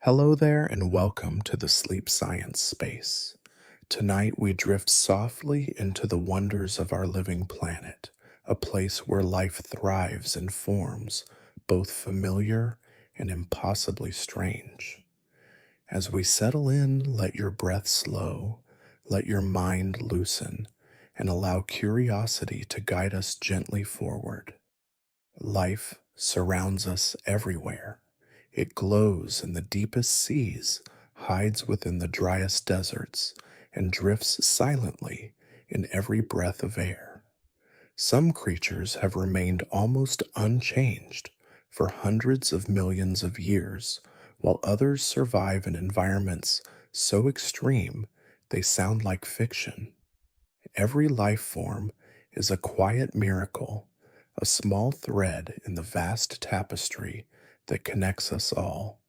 Hello there, and welcome to the Sleep Science Space. Tonight we drift softly into the wonders of our living planet, a place where life thrives and forms, both familiar and impossibly strange. As we settle in, let your breath slow, let your mind loosen, and allow curiosity to guide us gently forward. Life surrounds us everywhere. It glows in the deepest seas, hides within the driest deserts, and drifts silently in every breath of air. Some creatures have remained almost unchanged for hundreds of millions of years, while others survive in environments so extreme they sound like fiction. Every life form is a quiet miracle, a small thread in the vast tapestry that connects us all.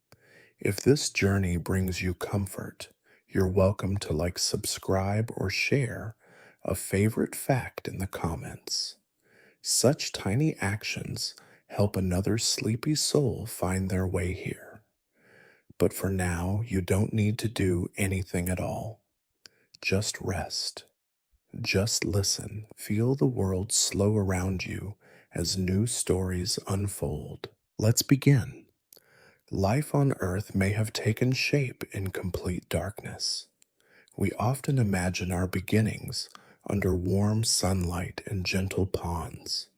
If this journey brings you comfort, you're welcome to subscribe, or share a favorite fact in the comments. Such tiny actions help another sleepy soul find their way here. But for now, you don't need to do anything at all. Just rest. Just listen, feel the world slow around you as new stories unfold. Let's begin. Life on Earth may have taken shape in complete darkness. We often imagine our beginnings under warm sunlight and gentle ponds.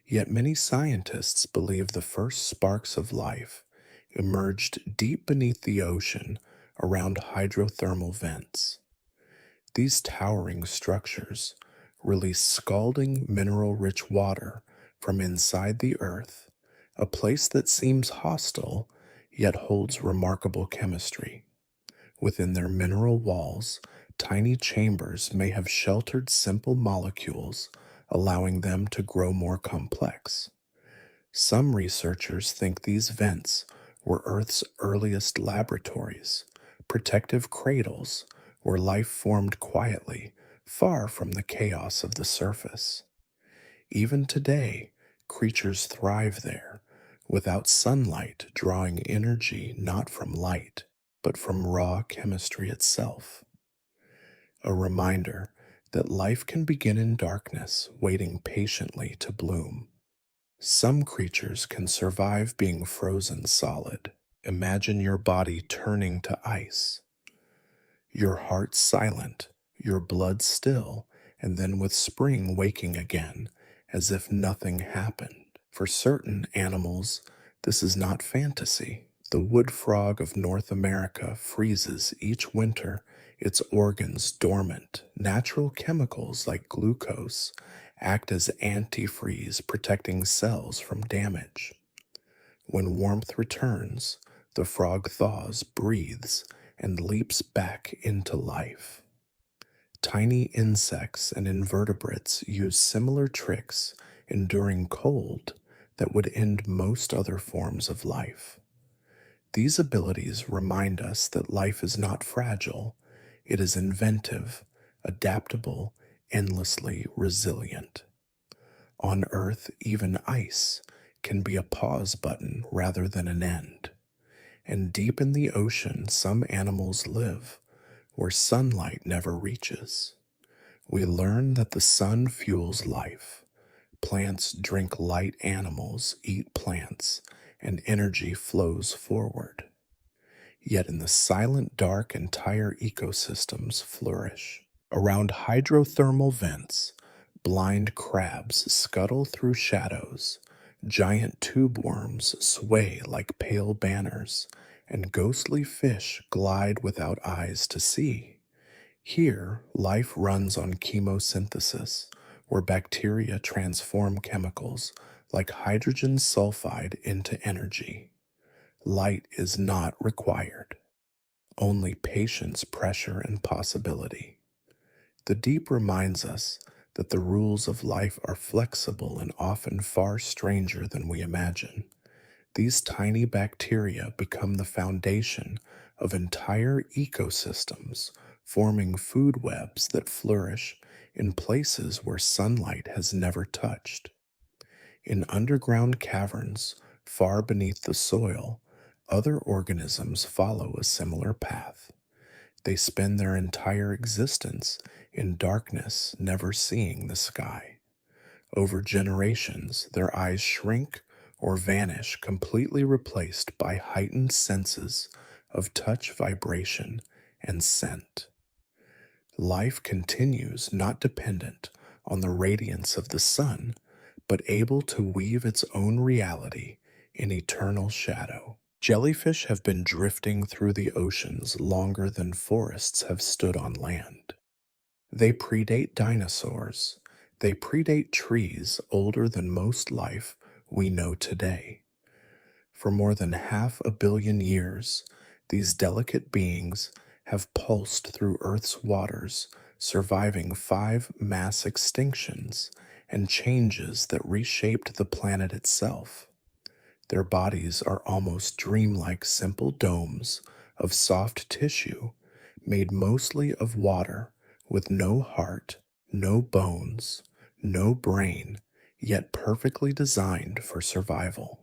Yet many scientists believe the first sparks of life emerged deep beneath the ocean around hydrothermal vents. These towering structures release scalding mineral-rich water from inside the earth, a place that seems hostile yet holds remarkable chemistry. Within their mineral walls, tiny chambers may have sheltered simple molecules, allowing them to grow more complex. Some researchers think these vents were Earth's earliest laboratories, protective cradles where life formed quietly, far from the chaos of the surface. Even today, creatures thrive there, without sunlight drawing energy not from light, but from raw chemistry itself. A reminder that life can begin in darkness, waiting patiently to bloom. Some creatures can survive being frozen solid. Imagine your body turning to ice, your heart silent, your blood still, and then with spring waking again, as if nothing happened. For certain animals, this is not fantasy. The wood frog of North America freezes each winter, its organs dormant. Natural chemicals like glucose act as antifreeze, protecting cells from damage. When warmth returns, the frog thaws, breathes, and leaps back into life. Tiny insects and invertebrates use similar tricks, enduring cold that would end most other forms of life. These abilities remind us that life is not fragile, it is inventive, adaptable, endlessly resilient. On Earth, even ice can be a pause button rather than an end. And deep in the ocean, some animals live where sunlight never reaches. We learn that the sun fuels life. Plants drink light, animals eat plants, and energy flows forward. Yet in the silent dark, entire ecosystems flourish. Around hydrothermal vents, blind crabs scuttle through shadows, giant tube worms sway like pale banners, and ghostly fish glide without eyes to see. Here, life runs on chemosynthesis, where bacteria transform chemicals like hydrogen sulfide into energy. Light is not required, only patience, pressure, and possibility. The deep reminds us that the rules of life are flexible and often far stranger than we imagine. These tiny bacteria become the foundation of entire ecosystems, forming food webs that flourish in places where sunlight has never touched. In underground caverns, far beneath the soil, Other organisms follow a similar path. They spend their entire existence in darkness, never seeing the sky. Over generations, their eyes shrink or vanish, completely replaced by heightened senses of touch, vibration, and scent. Life continues not dependent on the radiance of the sun, but able to weave its own reality in eternal shadow. Jellyfish have been drifting through the oceans longer than forests have stood on land. They predate dinosaurs. They predate trees older than most life we know today. For more than 500 million years, these delicate beings have pulsed through Earth's waters, surviving 5 mass extinctions and changes that reshaped the planet itself. Their bodies are almost dreamlike simple domes of soft tissue made mostly of water, with no heart, no bones, no brain, yet perfectly designed for survival.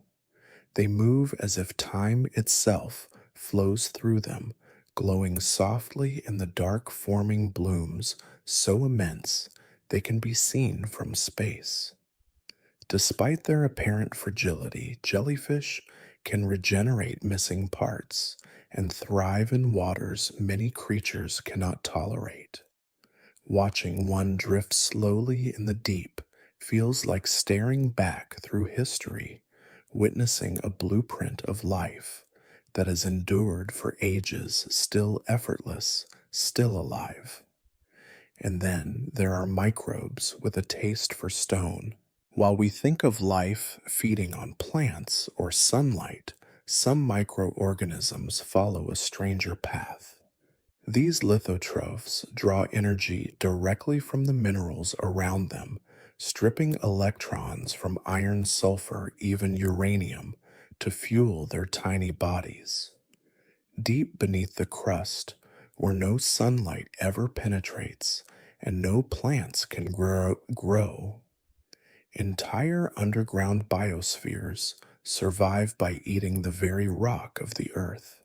They move as if time itself flows through them, glowing softly in the dark forming blooms so immense they can be seen from space. Despite their apparent fragility, jellyfish can regenerate missing parts and thrive in waters many creatures cannot tolerate. Watching one drift slowly in the deep feels like staring back through history, witnessing a blueprint of life that has endured for ages, still effortless, still alive. And then there are microbes with a taste for stone. While we think of life feeding on plants or sunlight, some microorganisms follow a stranger path. These lithotrophs draw energy directly from the minerals around them, stripping electrons from iron, sulfur, even uranium to fuel their tiny bodies. Deep beneath the crust, where no sunlight ever penetrates and no plants can grow, entire underground biospheres survive by eating the very rock of the earth.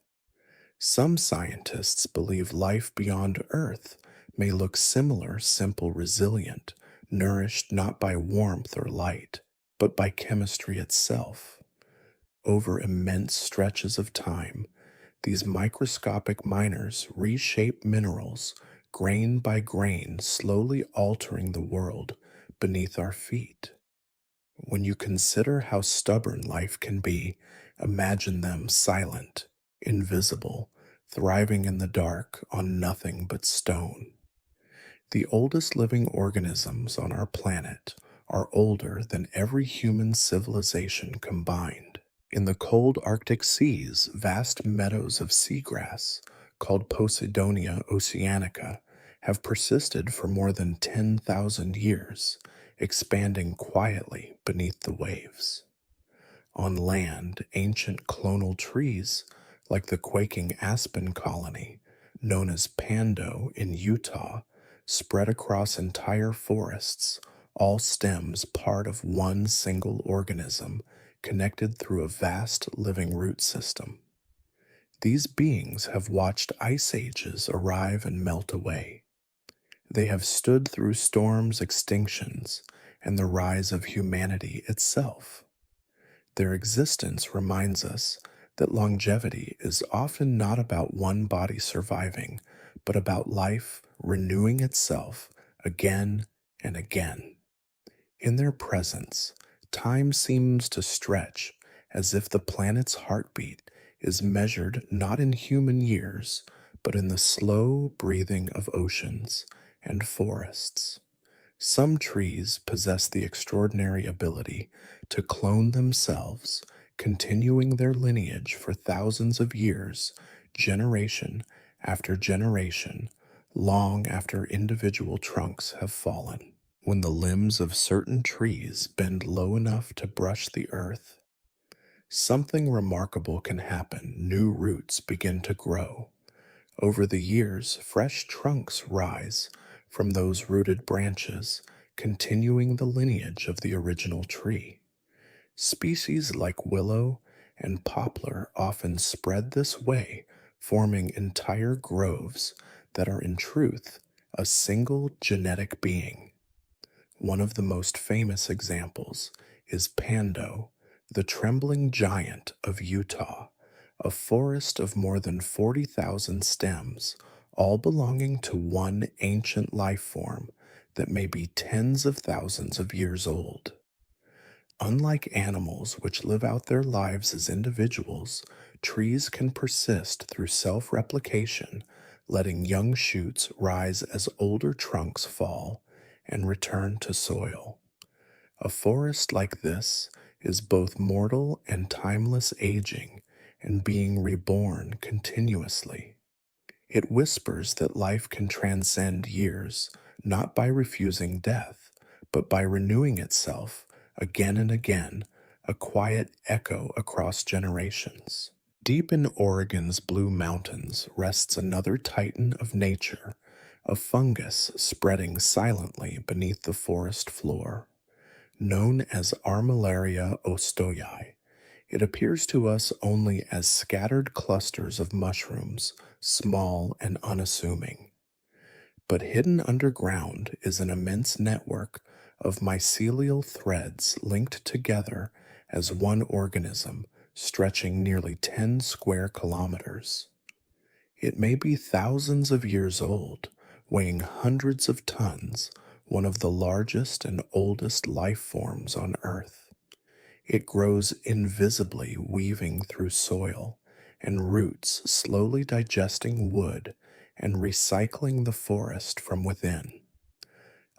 Some scientists believe life beyond Earth may look similar, simple, resilient, nourished not by warmth or light, but by chemistry itself. Over immense stretches of time, these microscopic miners reshape minerals, grain by grain, slowly altering the world beneath our feet. When you consider how stubborn life can be, imagine them silent, invisible, thriving in the dark on nothing but stone. The oldest living organisms on our planet are older than every human civilization combined. In the cold Arctic seas, vast meadows of seagrass, called Posidonia oceanica, have persisted for more than 10,000 years, expanding quietly beneath the waves. On land, ancient clonal trees, like the quaking aspen colony, known as Pando in Utah, spread across entire forests, all stems part of one single organism connected through a vast living root system. These beings have watched ice ages arrive and melt away. They have stood through storms, extinctions, and the rise of humanity itself. Their existence reminds us that longevity is often not about one body surviving, but about life renewing itself again and again. In their presence, time seems to stretch as if the planet's heartbeat is measured not in human years, but in the slow breathing of oceans and forests. Some trees possess the extraordinary ability to clone themselves, continuing their lineage for thousands of years, generation after generation, long after individual trunks have fallen. When the limbs of certain trees bend low enough to brush the earth, something remarkable can happen. New roots begin to grow. Over the years, fresh trunks rise from those rooted branches, continuing the lineage of the original tree. Species like willow and poplar often spread this way, forming entire groves that are in truth a single genetic being. One of the most famous examples is Pando, the trembling giant of Utah, a forest of more than 40,000 stems, all belonging to one ancient life form that may be tens of thousands of years old. Unlike animals which live out their lives as individuals, trees can persist through self replication, letting young shoots rise as older trunks fall and return to soil. A forest like this is both mortal and timeless aging and being reborn continuously. It whispers that life can transcend years, not by refusing death, but by renewing itself again and again, a quiet echo across generations. Deep in Oregon's Blue Mountains rests another titan of nature, a fungus spreading silently beneath the forest floor. Known as Armillaria ostoyi, it appears to us only as scattered clusters of mushrooms, small and unassuming. But hidden underground is an immense network of mycelial threads linked together as one organism stretching nearly 10 square kilometers. It may be thousands of years old, weighing hundreds of tons, one of the largest and oldest life forms on Earth. It grows invisibly, weaving through soil, and roots slowly digesting wood and recycling the forest from within.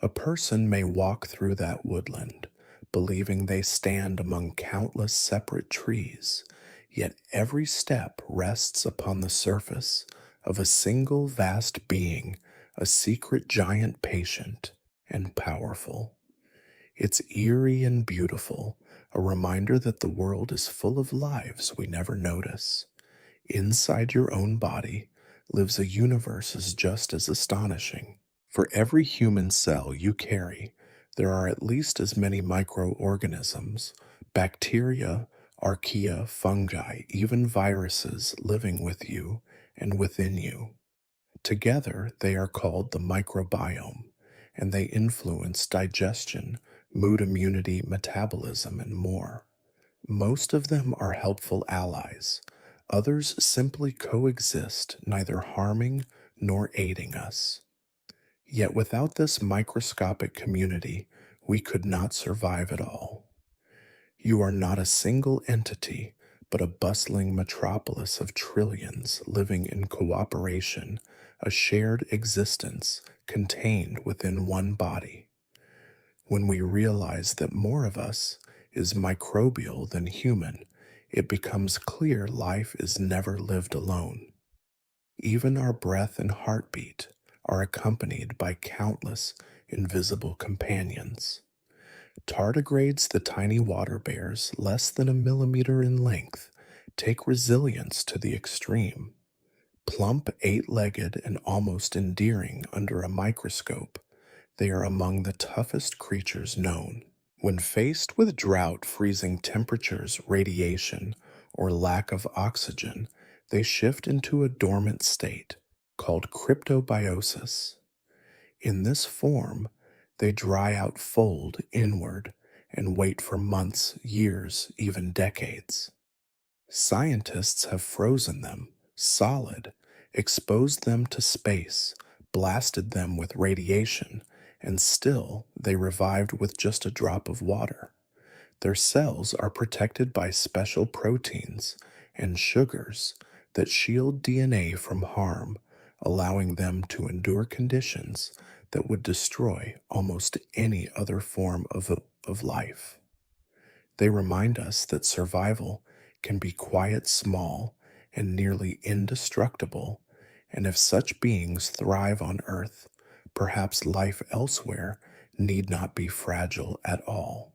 A person may walk through that woodland, believing they stand among countless separate trees, yet every step rests upon the surface of a single vast being, a secret giant patient and powerful. It's eerie and beautiful, a reminder that the world is full of lives we never notice. Inside your own body lives a universe as just as astonishing. For every human cell you carry, there are at least as many microorganisms, bacteria, archaea, fungi, even viruses living with you and within you. Together, they are called the microbiome, and they influence digestion, mood, immunity, metabolism, and more. Most of them are helpful allies. Others simply coexist, neither harming nor aiding us. Yet without this microscopic community, we could not survive at all. You are not a single entity, but a bustling metropolis of trillions living in cooperation, a shared existence contained within one body. When we realize that more of us is microbial than human, it becomes clear life is never lived alone. Even our breath and heartbeat are accompanied by countless invisible companions. Tardigrades, the tiny water bears, less than a millimeter in length, take resilience to the extreme. Plump, eight-legged, and almost endearing under a microscope, they are among the toughest creatures known. When faced with drought, freezing temperatures, radiation, or lack of oxygen, they shift into a dormant state called cryptobiosis. In this form, they dry out, fold inward, and wait for months, years, even decades. Scientists have frozen them, solid, exposed them to space, blasted them with radiation, and still they revived with just a drop of water. Their cells are protected by special proteins and sugars that shield DNA from harm, allowing them to endure conditions that would destroy almost any other form of life. They remind us that survival can be quiet, small, and nearly indestructible, and if such beings thrive on Earth, perhaps life elsewhere need not be fragile at all.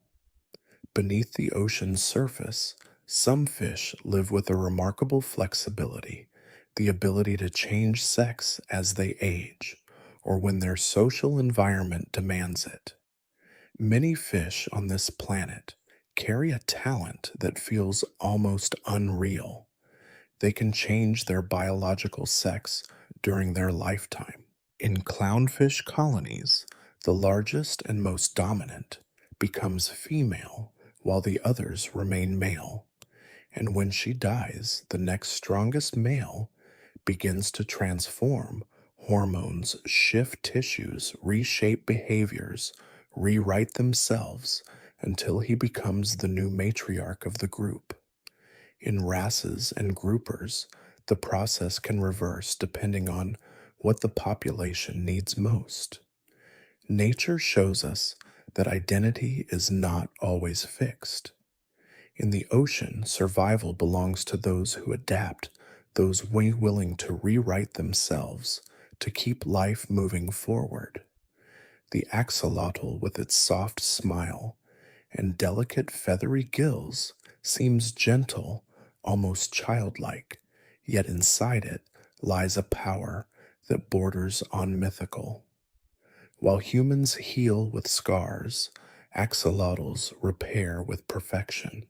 Beneath the ocean's surface, some fish live with a remarkable flexibility, the ability to change sex as they age, or when their social environment demands it. Many fish on this planet carry a talent that feels almost unreal. They can change their biological sex during their lifetime. In clownfish colonies, the largest and most dominant becomes female while the others remain male. And when she dies, the next strongest male begins to transform. Hormones shift tissues, reshape behaviors, rewrite themselves until he becomes the new matriarch of the group. In wrasses and groupers, the process can reverse depending on what the population needs most. Nature shows us that identity is not always fixed. In the ocean, survival belongs to those who adapt, those willing to rewrite themselves to keep life moving forward. The axolotl, with its soft smile and delicate feathery gills, seems gentle, almost childlike, yet inside it lies a power that borders on mythical. While humans heal with scars, axolotls repair with perfection.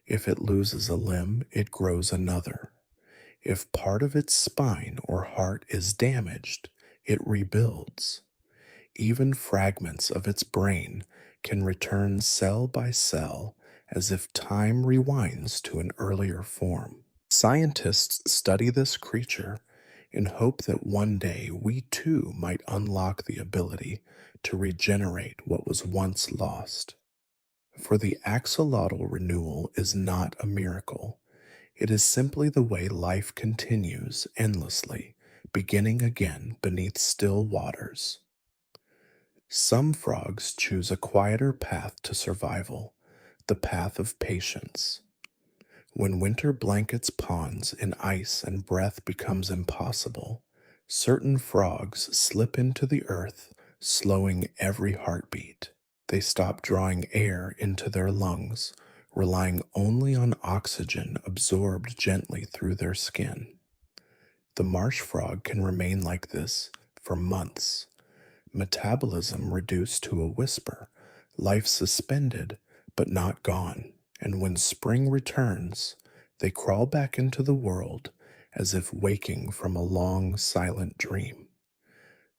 If it loses a limb, it grows another. If part of its spine or heart is damaged, it rebuilds. Even fragments of its brain can return cell by cell as if time rewinds to an earlier form. Scientists study this creature in hope that one day we too might unlock the ability to regenerate what was once lost. For the axolotl renewal is not a miracle. It is simply the way life continues endlessly, beginning again beneath still waters. Some frogs choose a quieter path to survival, the path of patience. When winter blankets ponds in ice and breath becomes impossible, certain frogs slip into the earth, slowing every heartbeat. They stop drawing air into their lungs, relying only on oxygen absorbed gently through their skin. The marsh frog can remain like this for months, metabolism reduced to a whisper, life suspended but not gone. And when spring returns, they crawl back into the world as if waking from a long, silent dream.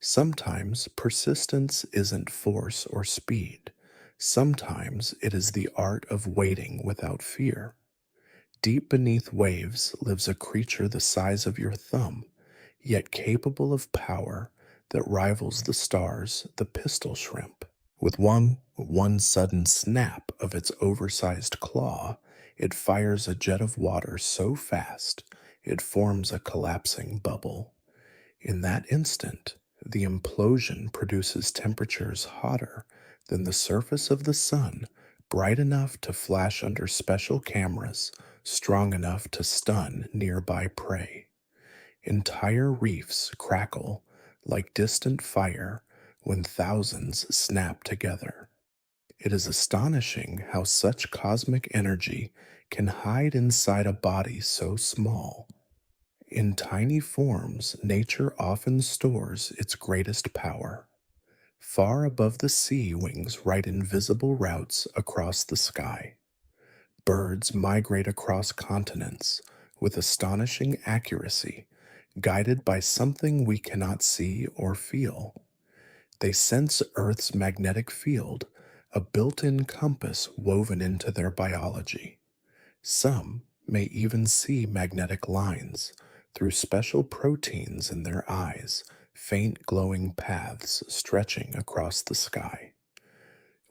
Sometimes persistence isn't force or speed. Sometimes it is the art of waiting without fear. Deep beneath waves lives a creature the size of your thumb, yet capable of power that rivals the stars, the pistol shrimp. With one sudden snap of its oversized claw, it fires a jet of water so fast it forms a collapsing bubble. In that instant, the implosion produces temperatures hotter than the surface of the sun, bright enough to flash under special cameras, strong enough to stun nearby prey. Entire reefs crackle like distant fire when thousands snap together. It is astonishing how such cosmic energy can hide inside a body so small. In tiny forms, nature often stores its greatest power. Far above the sea, wings write invisible routes across the sky. Birds migrate across continents with astonishing accuracy, guided by something we cannot see or feel. They sense Earth's magnetic field, a built-in compass woven into their biology. Some may even see magnetic lines through special proteins in their eyes, faint glowing paths stretching across the sky.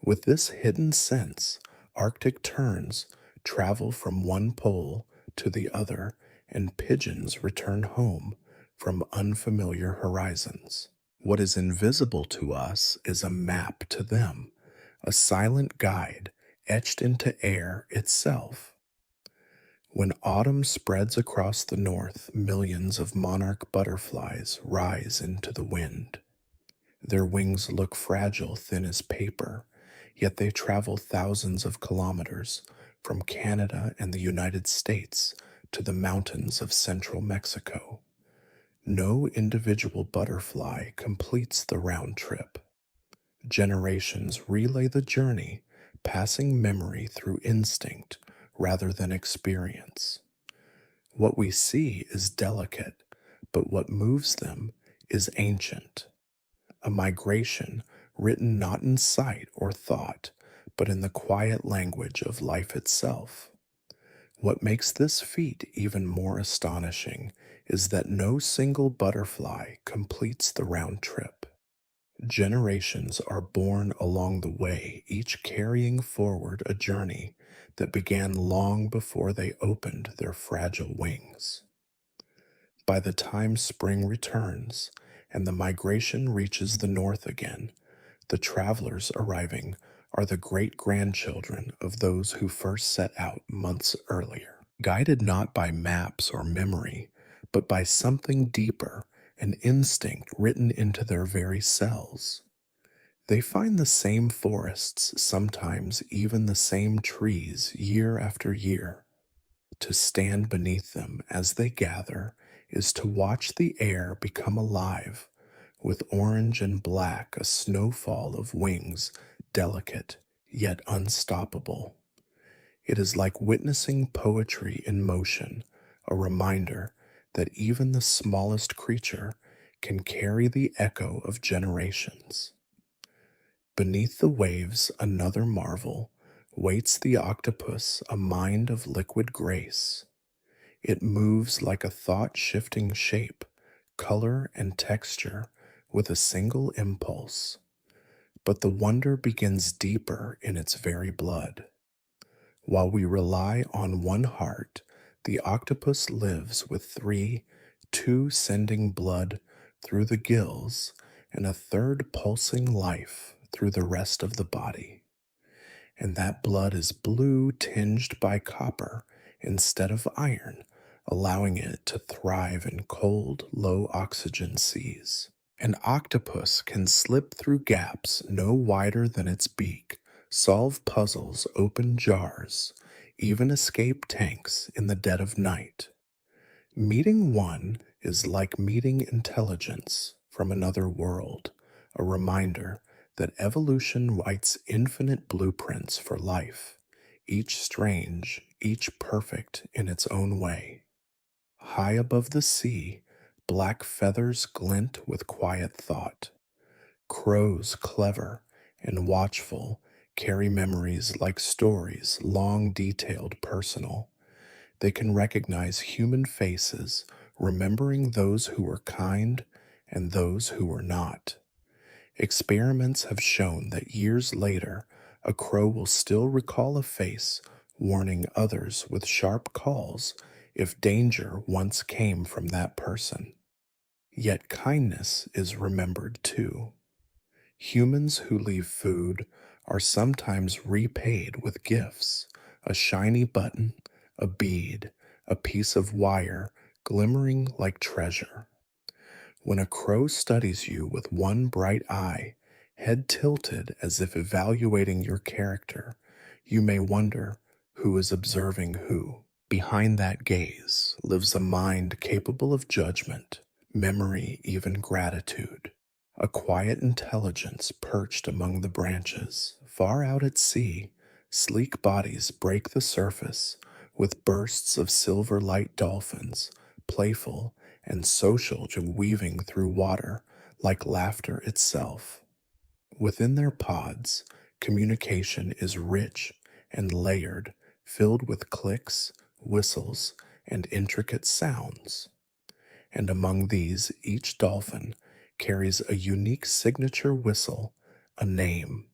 With this hidden sense, Arctic terns travel from one pole to the other, and pigeons return home from unfamiliar horizons. What is invisible to us is a map to them, a silent guide etched into air itself. When autumn spreads across the north, millions of monarch butterflies rise into the wind. Their wings look fragile, thin as paper, yet they travel thousands of kilometers from Canada and the United States to the mountains of central Mexico. No individual butterfly completes the round trip. Generations relay the journey passing memory through instinct rather than experience. What we see is delicate, but what moves them is ancient. A migration written not in sight or thought, but in the quiet language of life itself. What makes this feat even more astonishing is that no single butterfly completes the round trip. Generations are born along the way, each carrying forward a journey that began long before they opened their fragile wings. By the time spring returns and the migration reaches the north again, the travelers arriving are the great grandchildren of those who first set out months earlier. Guided not by maps or memory, but by something deeper, an instinct written into their very cells. They find the same forests, sometimes even the same trees, year after year. To stand beneath them as they gather is to watch the air become alive, with orange and black a snowfall of wings, delicate yet unstoppable. It is like witnessing poetry in motion, a reminder that even the smallest creature can carry the echo of generations. Beneath the waves, another marvel waits the octopus, a mind of liquid grace. It moves like a thought shifting shape, color, and texture with a single impulse. But the wonder begins deeper in its very blood. While we rely on one heart, the octopus lives with three, two sending blood through the gills, and a third pulsing life through the rest of the body. And that blood is blue tinged by copper instead of iron, allowing it to thrive in cold, low oxygen seas. An octopus can slip through gaps no wider than its beak, solve puzzles, open jars, even escape tanks in the dead of night. Meeting one is like meeting intelligence from another world, a reminder that evolution writes infinite blueprints for life, each strange, each perfect in its own way. High above the sea, black feathers glint with quiet thought. Crows, clever and watchful, carry memories like stories, long detailed, personal. They can recognize human faces, remembering those who were kind and those who were not. Experiments have shown that years later, a crow will still recall a face, warning others with sharp calls if danger once came from that person. Yet kindness is remembered too. Humans who leave food are sometimes repaid with gifts, a shiny button, a bead, a piece of wire glimmering like treasure. When a crow studies you with one bright eye, head tilted as if evaluating your character, you may wonder who is observing who. Behind that gaze lives a mind capable of judgment, memory, even gratitude. A quiet intelligence perched among the branches. Far out at sea, sleek bodies break the surface with bursts of silver light dolphins, playful and social, weaving through water like laughter itself. Within their pods, communication is rich and layered, filled with clicks, whistles, and intricate sounds. And among these, each dolphin carries a unique signature whistle, a name.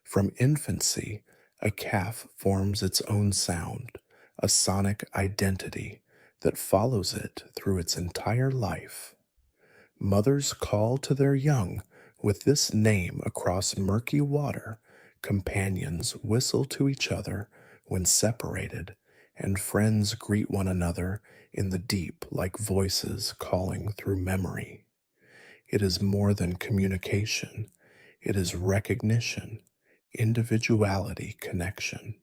From infancy, a calf forms its own sound, a sonic identity that follows it through its entire life. Mothers call to their young with this name across murky water. Companions whistle to each other when separated, and friends greet one another in the deep like voices calling through memory. It is more than communication, it is recognition, individuality, connection.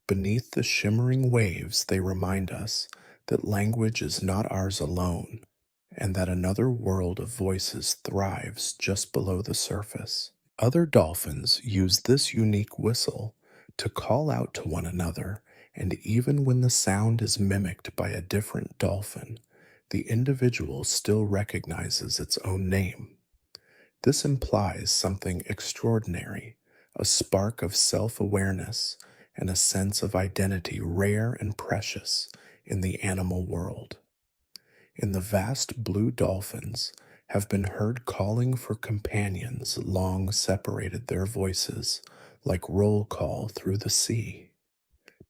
Beneath the shimmering waves, they remind us that language is not ours alone, and that another world of voices thrives just below the surface. Other dolphins use this unique whistle to call out to one another, and even when the sound is mimicked by a different dolphin, the individual still recognizes its own name. This implies something extraordinary, a spark of self awareness and a sense of identity rare and precious in the animal world. In the vast blue dolphins have been heard calling for companions long separated their voices, like roll call through the sea.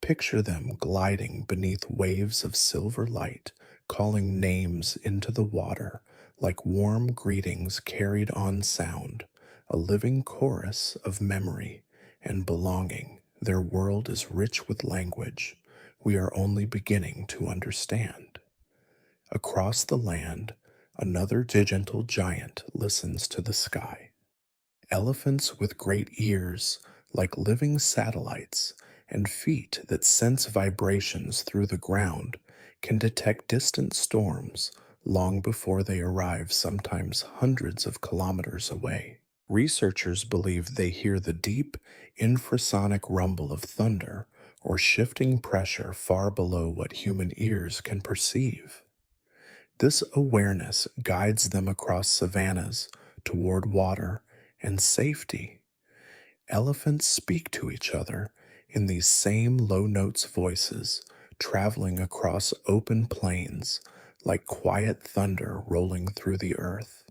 Picture them gliding beneath waves of silver light, calling names into the water like warm greetings carried on sound, a living chorus of memory and belonging. Their world is rich with language we are only beginning to understand. Across the land, another gentle giant listens to the sky. Elephants with great ears, like living satellites, and feet that sense vibrations through the ground, can detect distant storms long before they arrive, sometimes hundreds of kilometers away. Researchers believe they hear the deep, infrasonic rumble of thunder or shifting pressure far below what human ears can perceive. This awareness guides them across savannas toward water and safety. Elephants speak to each other in these same low notes voices, traveling across open plains like quiet thunder rolling through the earth.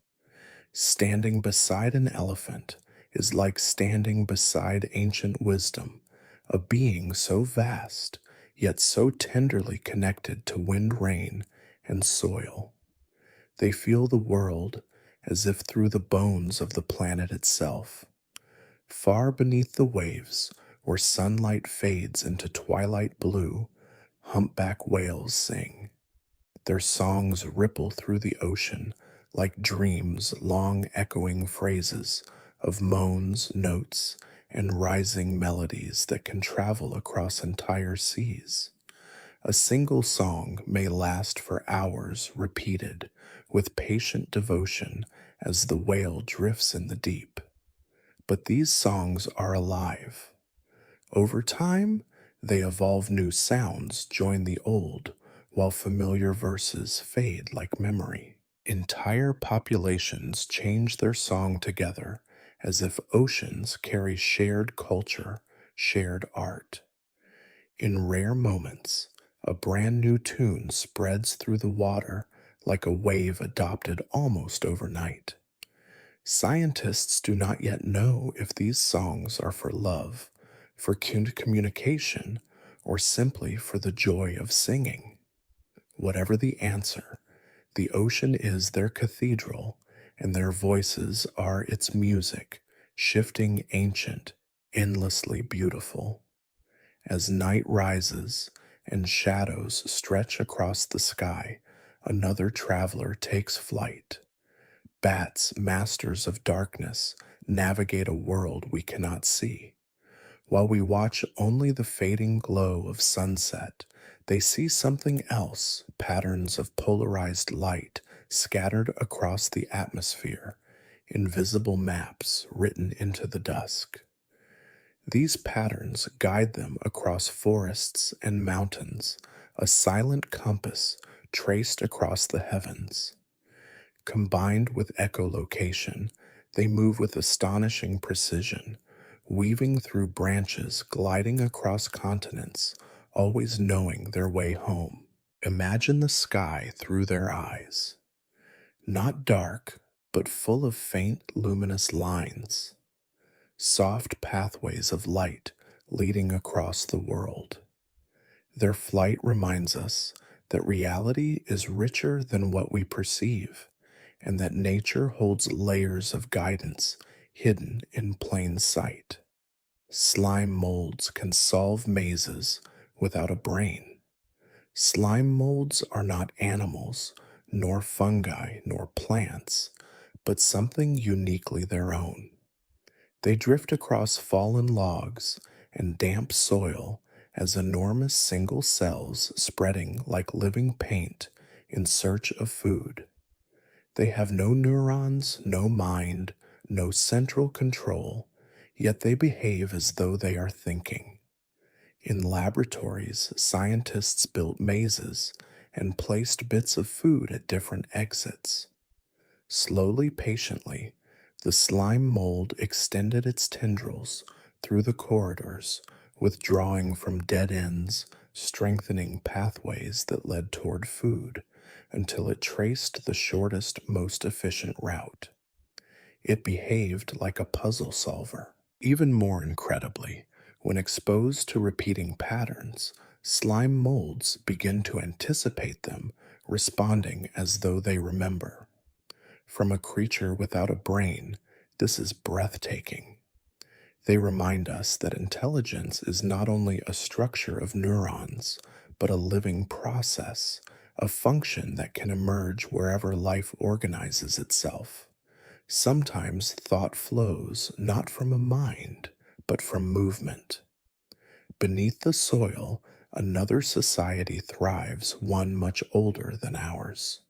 Standing beside an elephant is like standing beside ancient wisdom, a being so vast, yet so tenderly connected to wind, rain, and soil. They feel the world as if through the bones of the planet itself. Far beneath the waves, where sunlight fades into twilight blue, humpback whales sing. Their songs ripple through the ocean like dreams, long echoing phrases of moans, notes, and rising melodies that can travel across entire seas. A single song may last for hours, repeated with patient devotion as the whale drifts in the deep. But these songs are alive. Over time, they evolve, new sounds join the old, while familiar verses fade like memory. Entire populations change their song together as if oceans carry shared culture, shared art. In rare moments, a brand new tune spreads through the water like a wave adopted almost overnight. Scientists do not yet know if these songs are for love, for communication, or simply for the joy of singing. Whatever the answer, the ocean is their cathedral, and their voices are its music, shifting, ancient, endlessly beautiful. As night rises and shadows stretch across the sky, another traveler takes flight. Bats, masters of darkness, navigate a world we cannot see. While we watch only the fading glow of sunset, they see something else, patterns of polarized light scattered across the atmosphere, invisible maps written into the dusk. These patterns guide them across forests and mountains, a silent compass traced across the heavens. Combined with echolocation, they move with astonishing precision, weaving through branches, gliding across continents, always knowing their way home. Imagine the sky through their eyes, not dark, but full of faint luminous lines, soft pathways of light leading across the world. Their flight reminds us that reality is richer than what we perceive, and that nature holds layers of guidance hidden in plain sight. Slime molds can solve mazes without a brain. Slime molds are not animals, nor fungi, nor plants, but something uniquely their own. They drift across fallen logs and damp soil as enormous single cells spreading like living paint in search of food. They have no neurons, no mind, no central control, yet they behave as though they are thinking. In laboratories, scientists built mazes and placed bits of food at different exits. Slowly, patiently, the slime mold extended its tendrils through the corridors, withdrawing from dead ends, strengthening pathways that led toward food until it traced the shortest, most efficient route. It behaved like a puzzle solver. Even more incredibly, when exposed to repeating patterns, slime molds begin to anticipate them, responding as though they remember. From a creature without a brain, this is breathtaking. They remind us that intelligence is not only a structure of neurons, but a living process, a function that can emerge wherever life organizes itself. Sometimes thought flows not from a mind, but from movement. Beneath the soil, another society thrives, one much older than ours.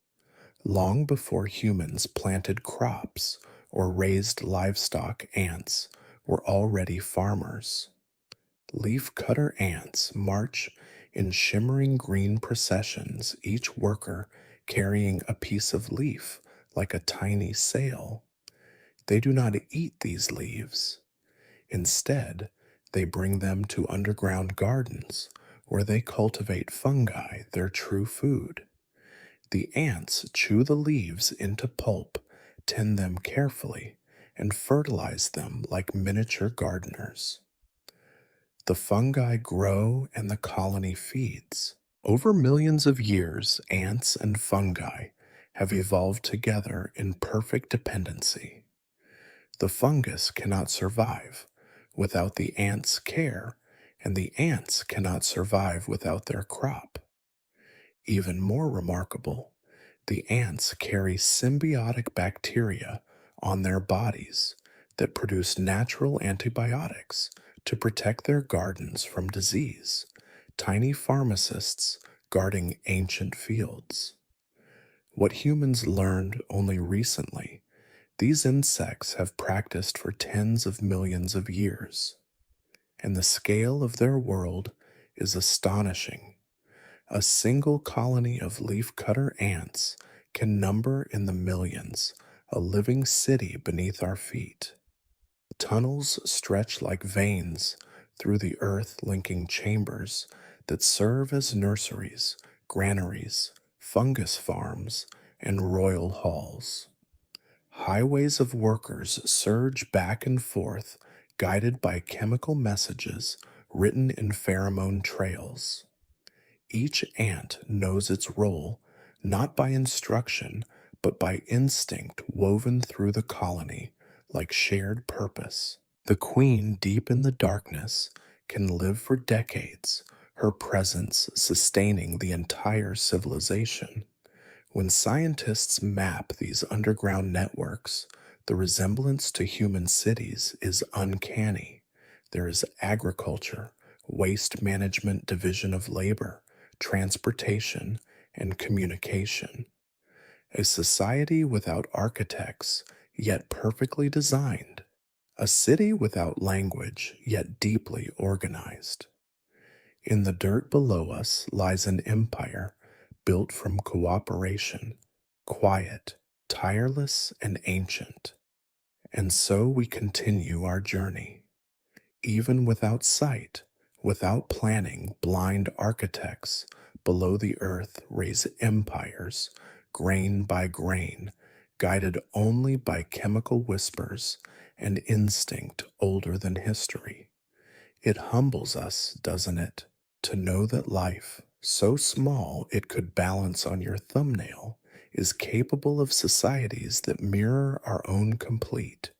Long before humans planted crops or raised livestock, ants were already farmers. Leaf-cutter ants march in shimmering green processions, each worker carrying a piece of leaf like a tiny sail. They do not eat these leaves. Instead, they bring them to underground gardens where they cultivate fungi, their true food. The ants chew the leaves into pulp, tend them carefully, and fertilize them like miniature gardeners. The fungi grow and the colony feeds. Over millions of years, ants and fungi have evolved together in perfect dependency. The fungus cannot survive without the ants' care, and the ants cannot survive without their crop. Even more remarkable, the ants carry symbiotic bacteria on their bodies that produce natural antibiotics to protect their gardens from disease, tiny pharmacists guarding ancient fields. What humans learned only recently, these insects have practiced for tens of millions of years, and the scale of their world is astonishing. A single colony of leafcutter ants can number in the millions, a living city beneath our feet. Tunnels stretch like veins through the earth, linking chambers that serve as nurseries, granaries, fungus farms, and royal halls. Highways of workers surge back and forth, guided by chemical messages written in pheromone trails. Each ant knows its role, not by instruction, but by instinct woven through the colony, like shared purpose. The queen, deep in the darkness, can live for decades, her presence sustaining the entire civilization. When scientists map these underground networks, the resemblance to human cities is uncanny. There is agriculture, waste management, division of labor, transportation, and communication. A society without architects, yet perfectly designed. A city without language, yet deeply organized. In the dirt below us lies an empire built from cooperation, quiet, tireless, and ancient. And so we continue our journey. Even without sight, without planning, blind architects below the earth raise empires, grain by grain, guided only by chemical whispers and instinct older than history. It humbles us, doesn't it, to know that life, so small it could balance on your thumbnail, is capable of societies that mirror our own complete,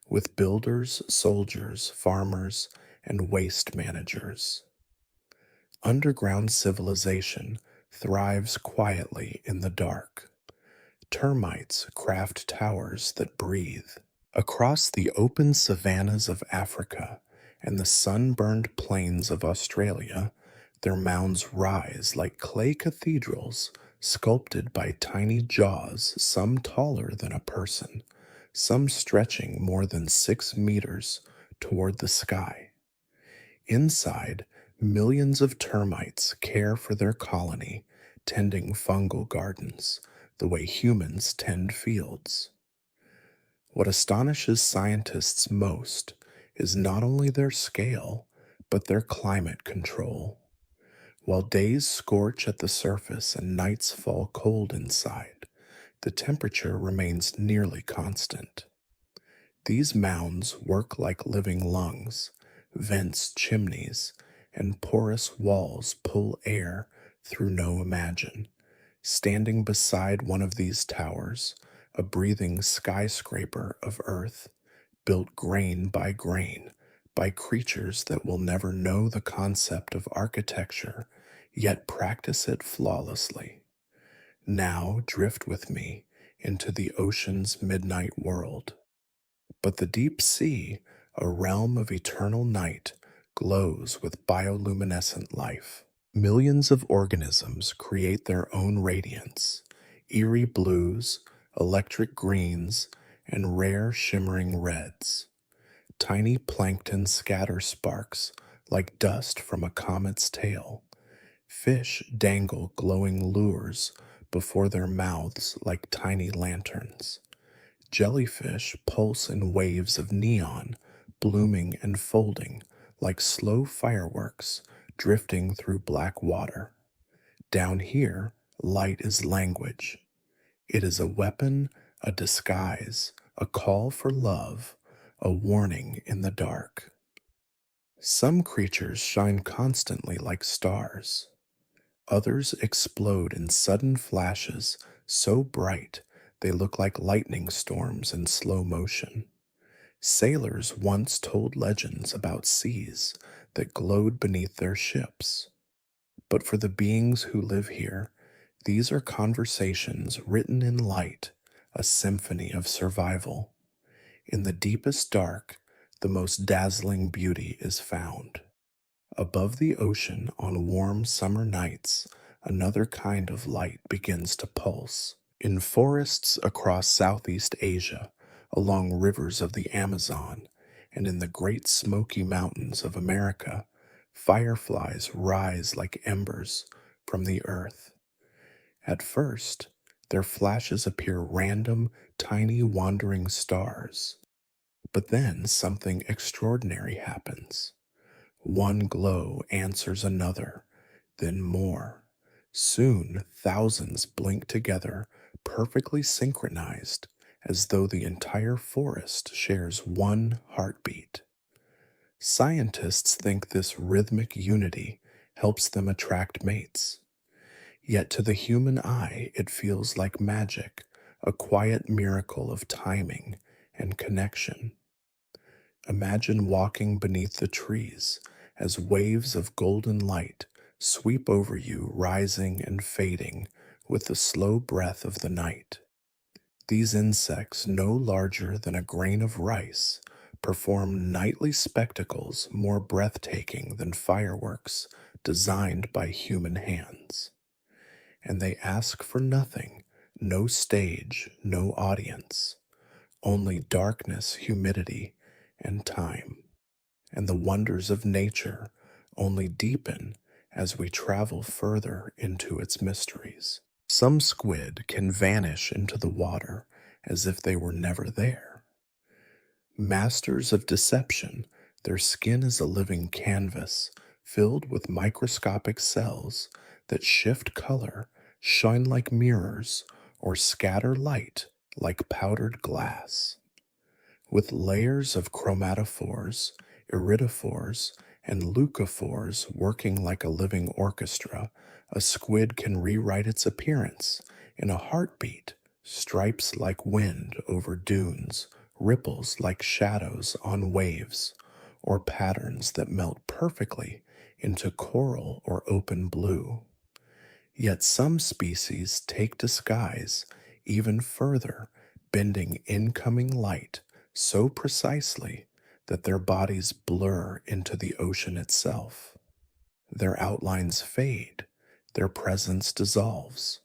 with builders, soldiers, farmers, and waste managers. Underground civilization thrives quietly in the dark. Termites craft towers that breathe. Across the open savannas of Africa and the sunburned plains of Australia, their mounds rise like clay cathedrals sculpted by tiny jaws, some taller than a person, some stretching more than 6 meters toward the sky. Inside, millions of termites care for their colony, tending fungal gardens the way humans tend fields. What astonishes scientists most is not only their scale, but their climate control. While days scorch at the surface and nights fall cold inside, the temperature remains nearly constant. These mounds work like living lungs, vents chimneys, and porous walls pull air through no imagine. Standing beside one of these towers, a breathing skyscraper of earth, built grain by creatures that will never know the concept of architecture, yet practice it flawlessly. Now drift with me into the ocean's midnight world. But the deep sea, a realm of eternal night, glows with bioluminescent life. Millions of organisms create their own radiance, eerie blues, electric greens, and rare shimmering reds. Tiny plankton scatter sparks like dust from a comet's tail. Fish dangle glowing lures before their mouths like tiny lanterns. Jellyfish pulse in waves of neon, blooming and folding like slow fireworks drifting through black water. Down here, light is language. It is a weapon, a disguise, a call for love, a warning in the dark. Some creatures shine constantly like stars. Others explode in sudden flashes so bright they look like lightning storms in slow motion. Sailors once told legends about seas that glowed beneath their ships. But for the beings who live here, these are conversations written in light, a symphony of survival. In the deepest dark, the most dazzling beauty is found. Above the ocean on warm summer nights, another kind of light begins to pulse. In forests across Southeast Asia, along rivers of the Amazon, and in the Great Smoky Mountains of America, fireflies rise like embers from the earth. At first, their flashes appear random, tiny wandering stars. But then something extraordinary happens. One glow answers another, then more. Soon thousands blink together, perfectly synchronized, as though the entire forest shares one heartbeat. Scientists think this rhythmic unity helps them attract mates. Yet to the human eye, it feels like magic, a quiet miracle of timing and connection. Imagine walking beneath the trees as waves of golden light sweep over you, rising and fading with the slow breath of the night. These insects, no larger than a grain of rice, perform nightly spectacles more breathtaking than fireworks designed by human hands. And they ask for nothing, no stage, no audience, only darkness, humidity, and time. And the wonders of nature only deepen as we travel further into its mysteries. Some squid can vanish into the water as if they were never there. Masters of deception, their skin is a living canvas filled with microscopic cells that shift color, shine like mirrors, or scatter light like powdered glass. With layers of chromatophores, iridophores, and leucophores working like a living orchestra, a squid can rewrite its appearance in a heartbeat, stripes like wind over dunes, ripples like shadows on waves, or patterns that melt perfectly into coral or open blue. Yet some species take disguise even further, bending incoming light so precisely that their bodies blur into the ocean itself. Their outlines fade, their presence dissolves.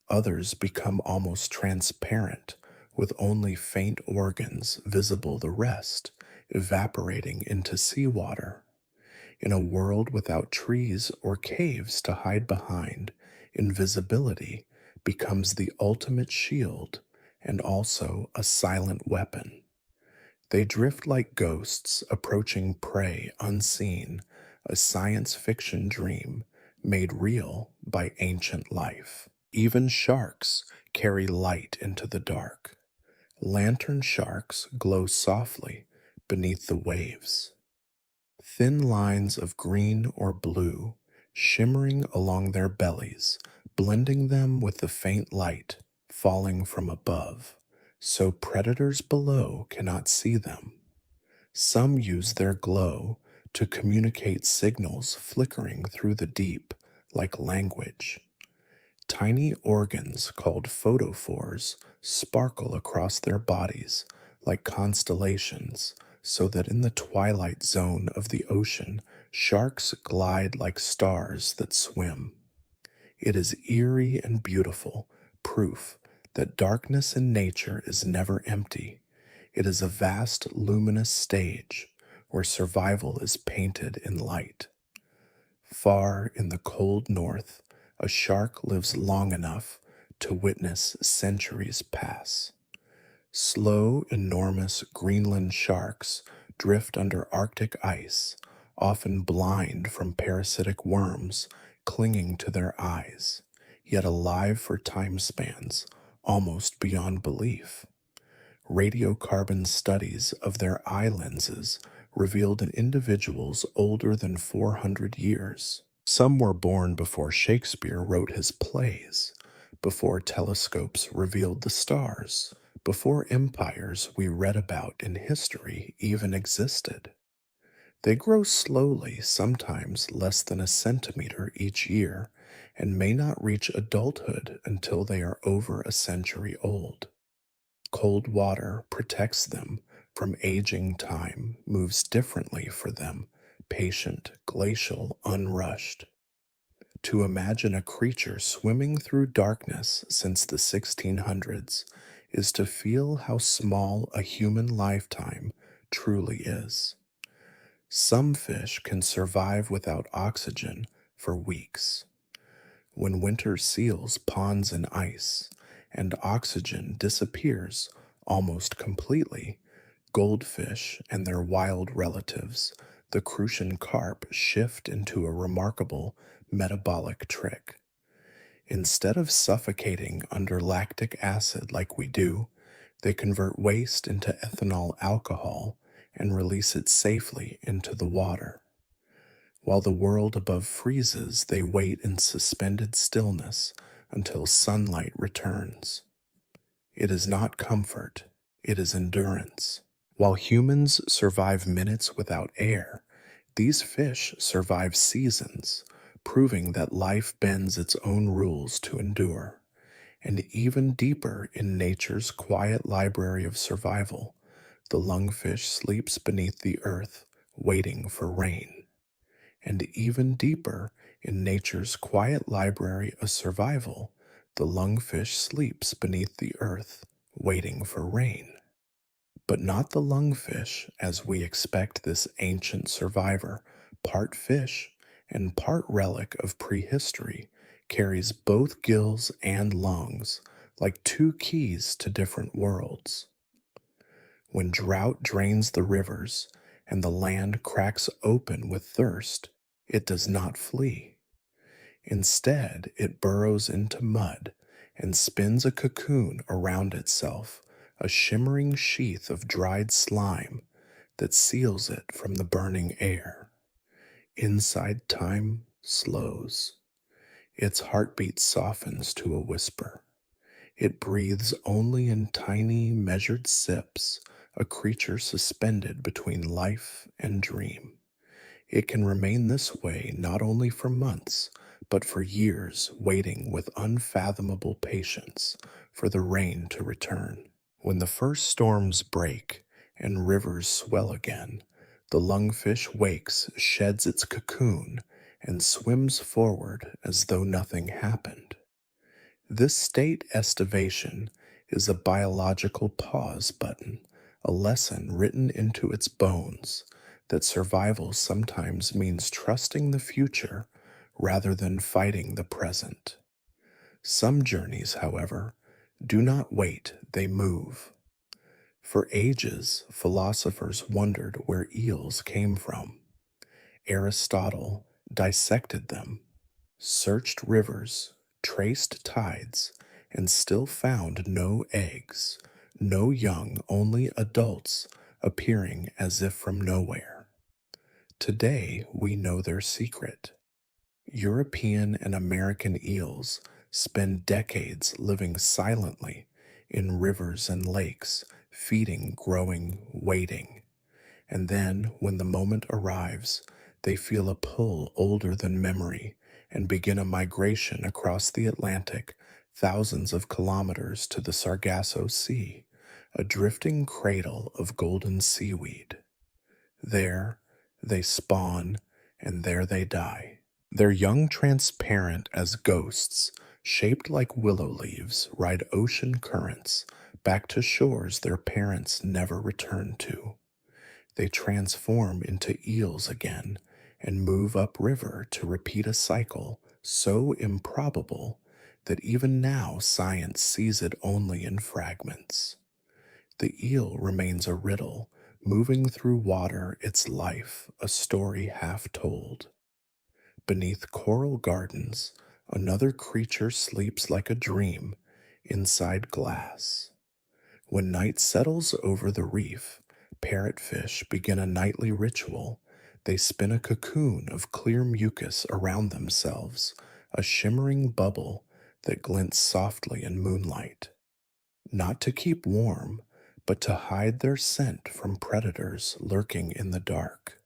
Others become almost transparent, with only faint organs visible the rest, evaporating into seawater. In a world without trees or caves to hide behind, invisibility becomes the ultimate shield and also a silent weapon. They drift like ghosts approaching prey unseen, a science fiction dream made real by ancient life. Even sharks carry light into the dark. Lantern sharks glow softly beneath the waves. Thin lines of green or blue shimmering along their bellies, blending them with the faint light falling from above, so predators below cannot see them. Some use their glow to communicate signals flickering through the deep like language. Tiny organs called photophores sparkle across their bodies like constellations, so that in the twilight zone of the ocean, sharks glide like stars that swim. It is eerie and beautiful, proof that darkness in nature is never empty. It is a vast luminous stage where survival is painted in light. Far in the cold north, a shark lives long enough to witness centuries pass. Slow, enormous Greenland sharks drift under Arctic ice, often blind from parasitic worms clinging to their eyes, yet alive for time spans almost beyond belief. Radiocarbon studies of their eye lenses revealed in individuals older than 400 years. Some were born before Shakespeare wrote his plays, before telescopes revealed the stars, before empires we read about in history even existed. They grow slowly, sometimes less than a centimeter each year, and may not reach adulthood until they are over a century old. Cold water protects them from aging time, moves differently for them, patient, glacial, unrushed. To imagine a creature swimming through darkness since the 1600s is to feel how small a human lifetime truly is. Some fish can survive without oxygen for weeks. When winter seals ponds in ice and oxygen disappears almost completely, goldfish and their wild relatives, the crucian carp, shift into a remarkable metabolic trick. Instead of suffocating under lactic acid like we do, they convert waste into ethanol alcohol and release it safely into the water. While the world above freezes, they wait in suspended stillness until sunlight returns. It is not comfort, it is endurance. While humans survive minutes without air, these fish survive seasons, proving that life bends its own rules to endure. And even deeper in nature's quiet library of survival, the lungfish sleeps beneath the earth, waiting for rain. And even deeper in nature's quiet library of survival, the lungfish sleeps beneath the earth, waiting for rain. But not the lungfish, as we expect this ancient survivor, part fish and part relic of prehistory, carries both gills and lungs, like two keys to different worlds. When drought drains the rivers and the land cracks open with thirst, it does not flee. Instead, it burrows into mud and spins a cocoon around itself, a shimmering sheath of dried slime that seals it from the burning air. Inside, time slows. Its heartbeat softens to a whisper. It breathes only in tiny, measured sips, a creature suspended between life and dream. It can remain this way not only for months, but for years, waiting with unfathomable patience for the rain to return. When the first storms break and rivers swell again, the lungfish wakes, sheds its cocoon, and swims forward as though nothing happened. This state estivation is a biological pause button, a lesson written into its bones that survival sometimes means trusting the future rather than fighting the present. Some journeys, however, do not wait, they move. For ages, philosophers wondered where eels came from. Aristotle dissected them, searched rivers, traced tides, and still found no eggs, no young, only adults appearing as if from nowhere. Today, we know their secret. European and American eels spend decades living silently in rivers and lakes, feeding, growing, waiting. And then, when the moment arrives, they feel a pull older than memory and begin a migration across the Atlantic, thousands of kilometers to the Sargasso Sea, a drifting cradle of golden seaweed. There they spawn, and there they die. Their young, transparent as ghosts, shaped like willow leaves, ride ocean currents back to shores their parents never returned to. They transform into eels again and move upriver to repeat a cycle so improbable that even now science sees it only in fragments. The eel remains a riddle, moving through water, its life a story half told. Beneath coral gardens, another creature sleeps like a dream inside glass. When night settles over the reef, parrotfish begin a nightly ritual. They spin a cocoon of clear mucus around themselves, a shimmering bubble that glints softly in moonlight. Not to keep warm, but to hide their scent from predators lurking in the dark.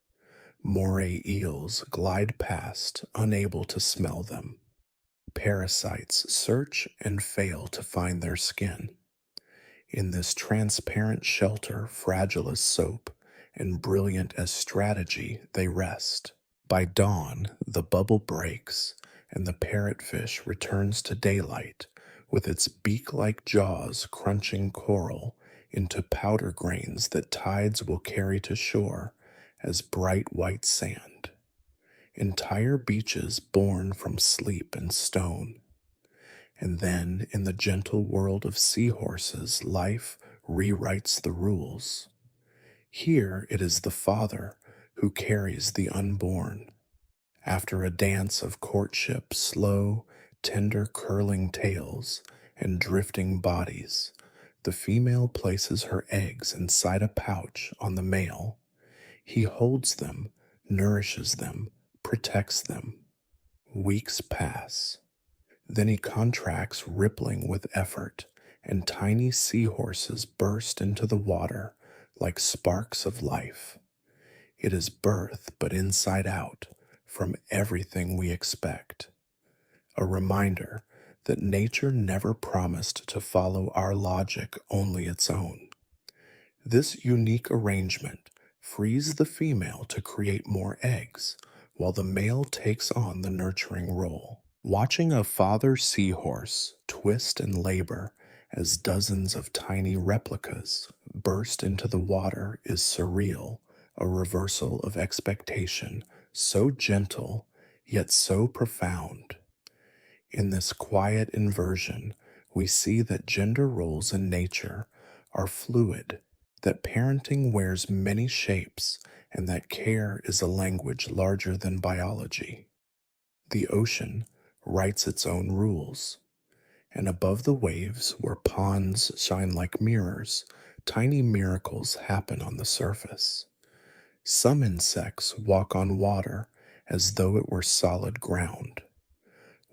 Moray eels glide past, unable to smell them. Parasites search and fail to find their skin. In this transparent shelter, fragile as soap and brilliant as strategy, they rest. By dawn, the bubble breaks, and the parrotfish returns to daylight with its beak like jaws crunching coral into powder grains that tides will carry to shore as bright white sand. Entire beaches born from sleep and stone. And then, in the gentle world of seahorses, life rewrites the rules. Here it is the father who carries the unborn. After a dance of courtship, slow, tender curling tails and drifting bodies, the female places her eggs inside a pouch on the male. He holds them, nourishes them, protects them. Weeks pass. Then he contracts, rippling with effort, and tiny seahorses burst into the water like sparks of life. It is birth, but inside out, from everything we expect. A reminder that nature never promised to follow our logic, only its own. This unique arrangement frees the female to create more eggs, while the male takes on the nurturing role. Watching a father seahorse twist and labor as dozens of tiny replicas burst into the water is surreal, a reversal of expectation, so gentle yet so profound. In this quiet inversion, we see that gender roles in nature are fluid, that parenting wears many shapes, and that care is a language larger than biology. The ocean writes its own rules, and above the waves, where ponds shine like mirrors, tiny miracles happen on the surface. Some insects walk on water as though it were solid ground.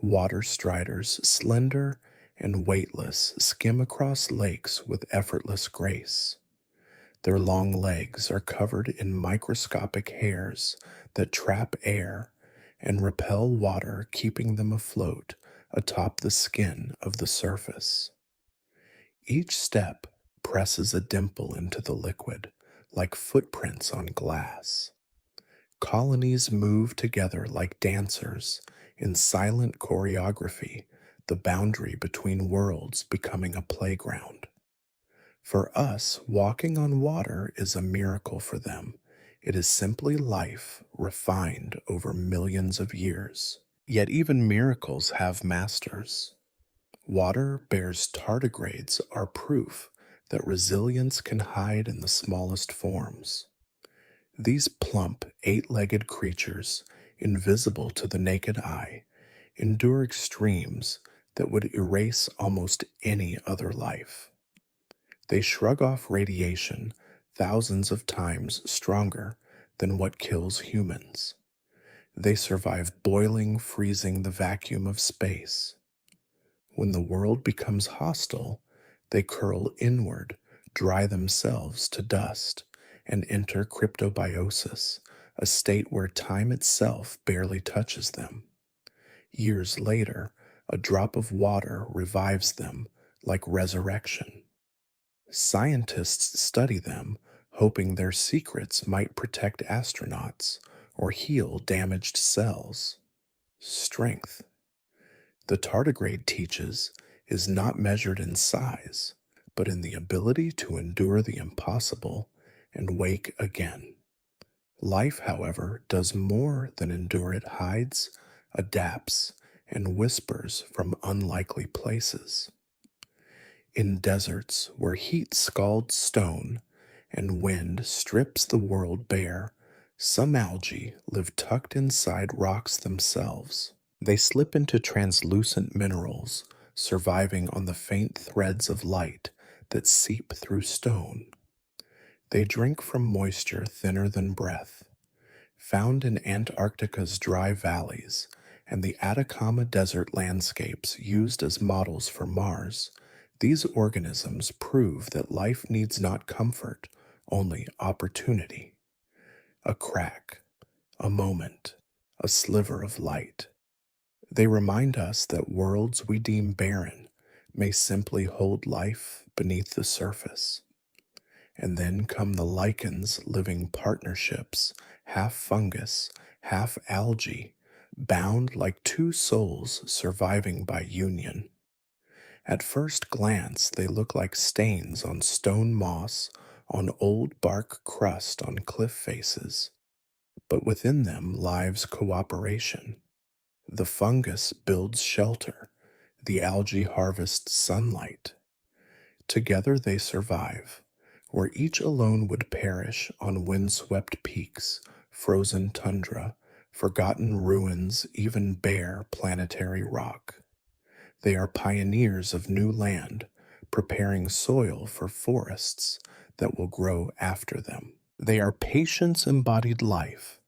Water striders, slender and weightless, skim across lakes with effortless grace. Their long legs are covered in microscopic hairs that trap air and repel water, keeping them afloat atop the skin of the surface. Each step presses a dimple into the liquid, like footprints on glass. Colonies move together like dancers in silent choreography, the boundary between worlds becoming a playground. For us, walking on water is a miracle for them. It is simply life refined over millions of years. Yet even miracles have masters. Water bears tardigrades are proof that resilience can hide in the smallest forms. These plump, eight-legged creatures, invisible to the naked eye, endure extremes that would erase almost any other life. They shrug off radiation thousands of times stronger than what kills humans. They survive boiling, freezing the vacuum of space. When the world becomes hostile, they curl inward, dry themselves to dust, and enter cryptobiosis, a state where time itself barely touches them. Years later, a drop of water revives them like resurrection. Scientists study them, hoping their secrets might protect astronauts or heal damaged cells. Strength, the tardigrade teaches, is not measured in size, but in the ability to endure the impossible and wake again. Life, however, does more than endure. It hides, adapts, and whispers from unlikely places. In deserts where heat scalds stone and wind strips the world bare, some algae live tucked inside rocks themselves. They slip into translucent minerals, surviving on the faint threads of light that seep through stone. They drink from moisture thinner than breath, found in Antarctica's dry valleys and the Atacama Desert landscapes used as models for Mars. These organisms prove that life needs not comfort, only opportunity. A crack, a moment, a sliver of light. They remind us that worlds we deem barren may simply hold life beneath the surface. And then come the lichens living partnerships, half fungus, half algae, bound like two souls surviving by union. At first glance, they look like stains on stone moss, on old bark crust on cliff faces. But within them lives cooperation. The fungus builds shelter, the algae harvests sunlight. Together they survive, where each alone would perish on windswept peaks, frozen tundra, forgotten ruins, even bare planetary rock. They are pioneers of new land, preparing soil for forests that will grow after them. They are patience embodied life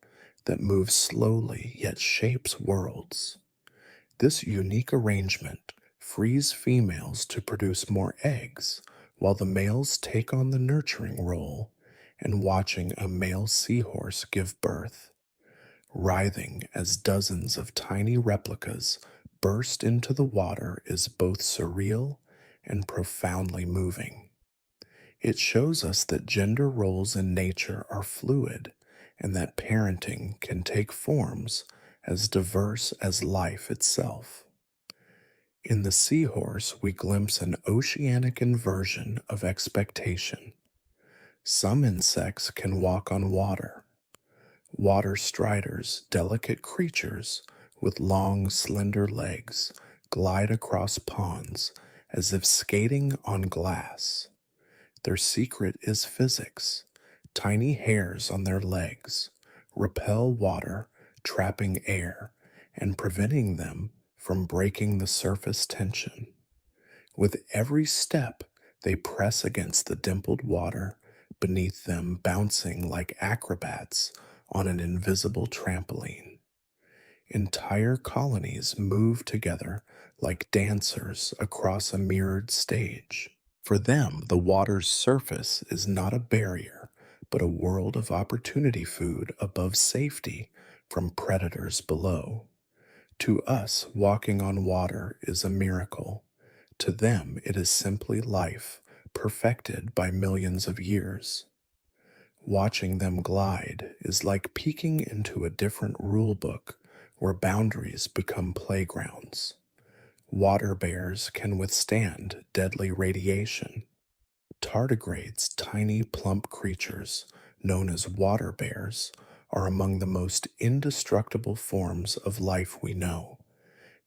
that moves slowly yet shapes worlds. This unique arrangement frees females to produce more eggs, while the males take on the nurturing role and watching a male seahorse give birth, writhing as dozens of tiny replicas burst into the water is both surreal and profoundly moving. It shows us that gender roles in nature are fluid and that parenting can take forms as diverse as life itself. In the seahorse, we glimpse an oceanic inversion of expectation. Some insects can walk on water. Water striders, delicate creatures with long, slender legs, glide across ponds as if skating on glass. Their secret is physics. Tiny hairs on their legs repel water, trapping air and preventing them from breaking the surface tension. With every step, they press against the dimpled water beneath them, bouncing like acrobats on an invisible trampoline. Entire colonies move together like dancers across a mirrored stage. For them, the water's surface is not a barrier, but a world of opportunity food above safety from predators below. To us, walking on water is a miracle. To them, it is simply life, perfected by millions of years. Watching them glide is like peeking into a different rule book where boundaries become playgrounds. Water bears can withstand deadly radiation. Tardigrades, tiny plump creatures known as water bears, are among the most indestructible forms of life we know.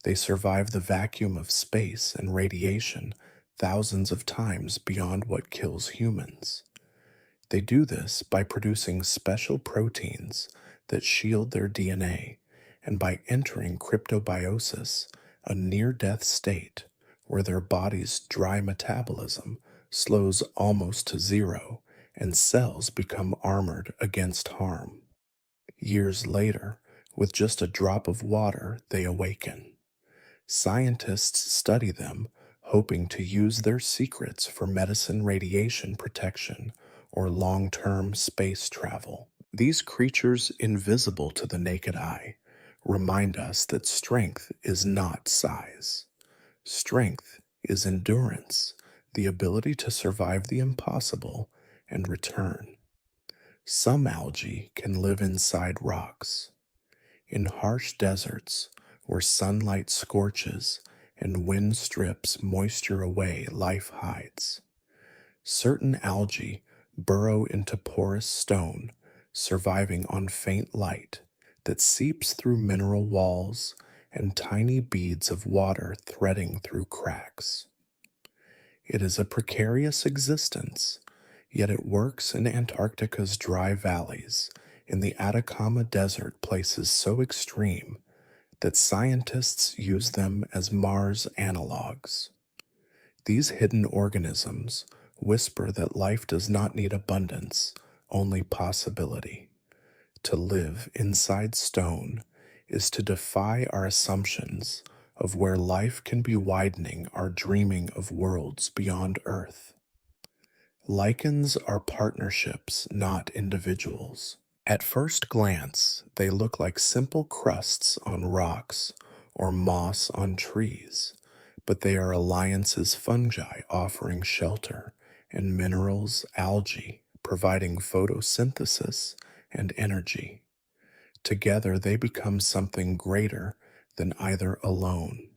They survive the vacuum of space and radiation thousands of times beyond what kills humans. They do this by producing special proteins that shield their DNA and by entering cryptobiosis, a near death state where their body's dry metabolism slows almost to zero and cells become armored against harm. Years later, with just a drop of water, they awaken. Scientists study them, hoping to use their secrets for medicine, radiation protection, or long term space travel. These creatures, invisible to the naked eye, remind us that strength is not size. Strength is endurance, the ability to survive the impossible and return. Some algae can live inside rocks. In harsh deserts, where sunlight scorches and wind strips moisture away, life hides. Certain algae burrow into porous stone, surviving on faint light that seeps through mineral walls and tiny beads of water threading through cracks. It is a precarious existence, yet it works in Antarctica's dry valleys, in the Atacama Desert, places so extreme that scientists use them as Mars analogs. These hidden organisms whisper that life does not need abundance, only possibility. To live inside stone is to defy our assumptions of where life can be, widening our dreaming of worlds beyond Earth. Lichens are partnerships, not individuals. At first glance, they look like simple crusts on rocks or moss on trees, but they are alliances, fungi offering shelter, and minerals, algae providing photosynthesis and energy. Together, they become something greater than either alone.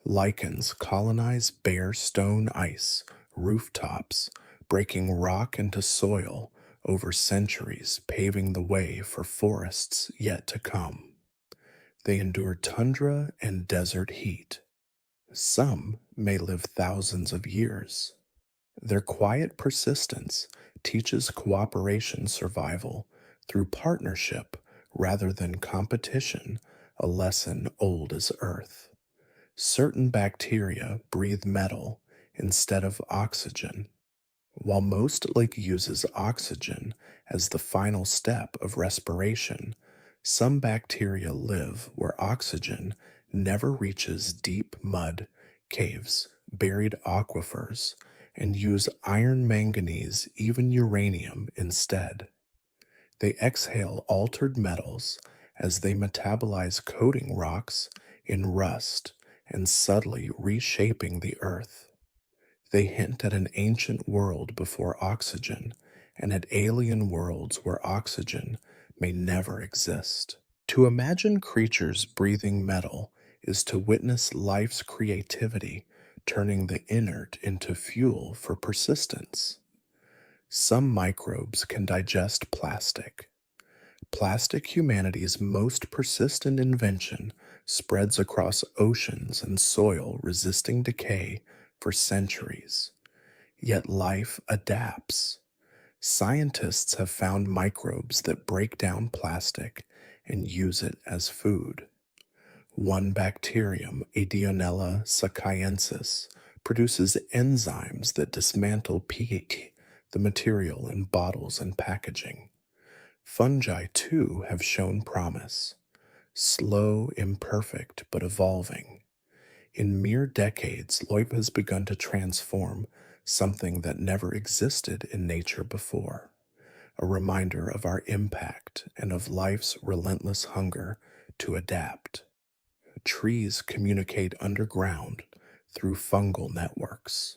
Lichens colonize bare stone ice rooftops, breaking rock into soil over centuries, paving the way for forests yet to come. They endure tundra and desert heat. Some may live thousands of years. Their quiet persistence teaches cooperation, survival through partnership rather than competition, a lesson old as earth. Certain bacteria breathe metal instead of oxygen. While most uses oxygen as the final step of respiration, some bacteria live where oxygen never reaches: deep mud, caves, buried aquifers, and use iron, manganese, even uranium instead. They exhale altered metals as they metabolize, coating rocks in rust and subtly reshaping the earth. They hint at an ancient world before oxygen and at alien worlds where oxygen may never exist. To imagine creatures breathing metal is to witness life's creativity, turning the inert into fuel for persistence. Some microbes can digest plastic. Plastic, humanity's most persistent invention, spreads across oceans and soil, resisting decay for centuries. Yet life adapts. Scientists have found microbes that break down plastic and use it as food. One bacterium, Adionella sacaiensis, produces enzymes that dismantle PET, the material in bottles and packaging. Fungi, too, have shown promise. Slow, imperfect, but evolving. In mere decades, life has begun to transform something that never existed in nature before, a reminder of our impact and of life's relentless hunger to adapt. Trees communicate underground through fungal networks.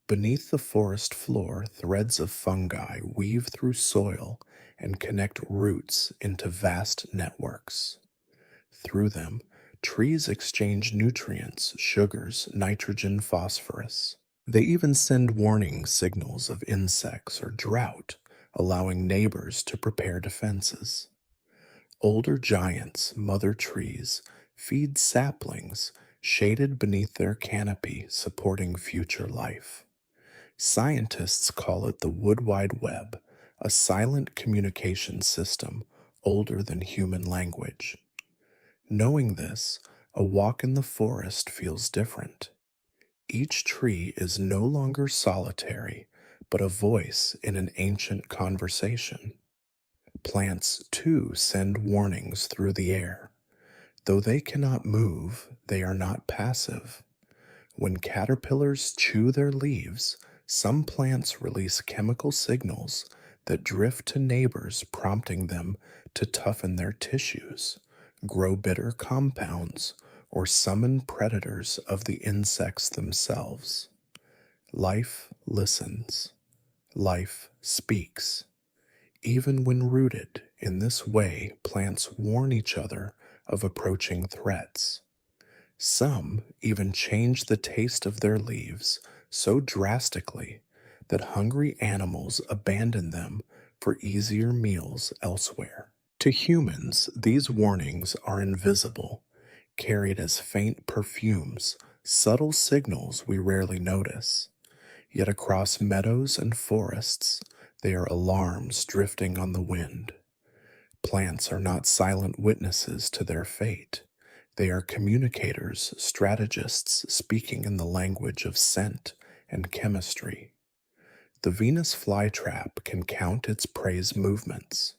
Beneath the forest floor, threads of fungi weave through soil and connect roots into vast networks. Through them, Trees exchange nutrients, sugars, nitrogen, phosphorus. They even send warning signals of insects or drought, allowing neighbors to prepare defenses. Older giants, mother trees, feed saplings shaded beneath their canopy, supporting future life. Scientists call it the Wood Wide Web, a silent communication system older than human language. Knowing this, a walk in the forest feels different. Each tree is no longer solitary, but a voice in an ancient conversation. Plants, too, send warnings through the air. Though they cannot move, they are not passive. When caterpillars chew their leaves, some plants release chemical signals that drift to neighbors, prompting them to toughen their tissues, grow bitter compounds, or summon predators of the insects themselves. Life listens. Life speaks. Even when rooted in this way, plants warn each other of approaching threats. Some even change the taste of their leaves so drastically that hungry animals abandon them for easier meals elsewhere. To humans, these warnings are invisible, carried as faint perfumes, subtle signals we rarely notice. Yet across meadows and forests, they are alarms drifting on the wind. Plants are not silent witnesses to their fate. They are communicators, strategists speaking in the language of scent and chemistry. The Venus flytrap can count its prey's movements.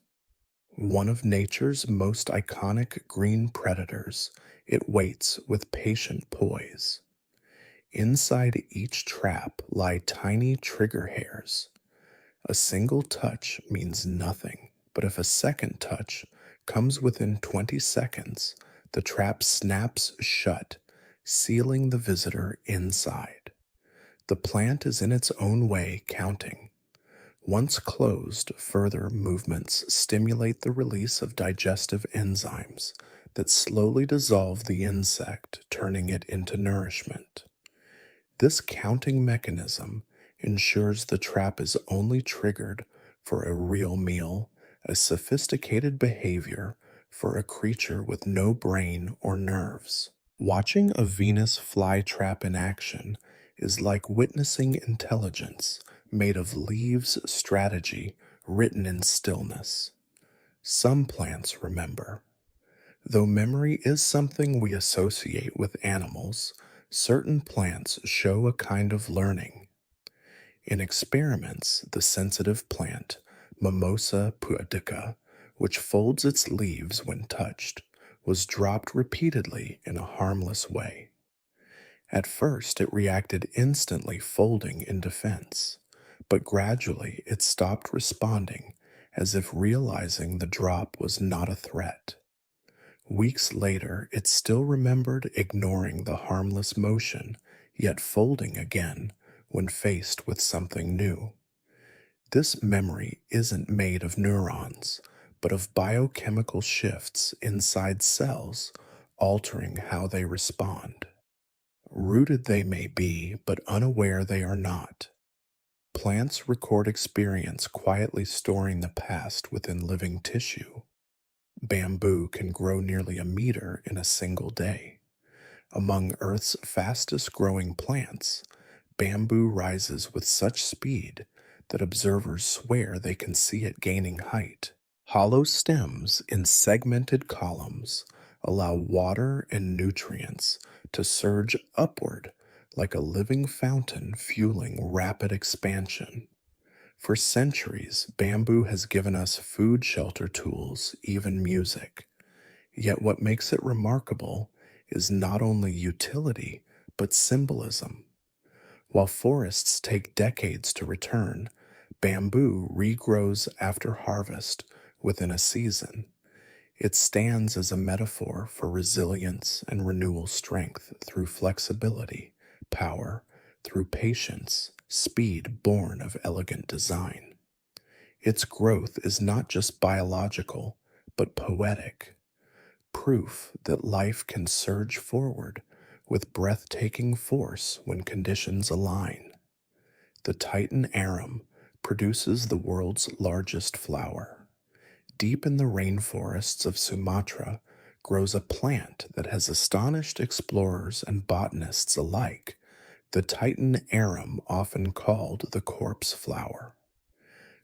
One of nature's most iconic green predators, it waits with patient poise. Inside each trap lie tiny trigger hairs. A single touch means nothing, but if a second touch comes within 20 seconds, the trap snaps shut, sealing the visitor inside. The plant is in its own way counting. Once closed, further movements stimulate the release of digestive enzymes that slowly dissolve the insect, turning it into nourishment. This counting mechanism ensures the trap is only triggered for a real meal, a sophisticated behavior for a creature with no brain or nerves. Watching a Venus flytrap in action is like witnessing intelligence made of leaves, strategy written in stillness. Some plants remember. Though memory is something we associate with animals, certain plants show a kind of learning. In experiments, the sensitive plant, Mimosa pudica, which folds its leaves when touched, was dropped repeatedly in a harmless way. At first, it reacted instantly, folding in defense, but gradually it stopped responding as if realizing the drop was not a threat. Weeks later, it still remembered ignoring the harmless motion, yet folding again when faced with something new. This memory isn't made of neurons, but of biochemical shifts inside cells, altering how they respond. Rooted they may be, but unaware they are not. Plants record experience quietly storing the past within living tissue. Bamboo can grow nearly a meter in a single day. Among Earth's fastest growing plants, bamboo rises with such speed that observers swear they can see it gaining height. Hollow stems in segmented columns allow water and nutrients to surge upward like a living fountain fueling rapid expansion. For centuries, bamboo has given us food, shelter tools, even music. Yet what makes it remarkable is not only utility, but symbolism. While forests take decades to return, bamboo regrows after harvest within a season. It stands as a metaphor for resilience and renewal strength through flexibility, power through patience, speed born of elegant design. Its growth is not just biological, but poetic. proof that life can surge forward with breathtaking force when conditions align. The Titan arum produces the world's largest flower. Deep in the rainforests of Sumatra grows a plant that has astonished explorers and botanists alike, the Titan arum, often called the corpse flower.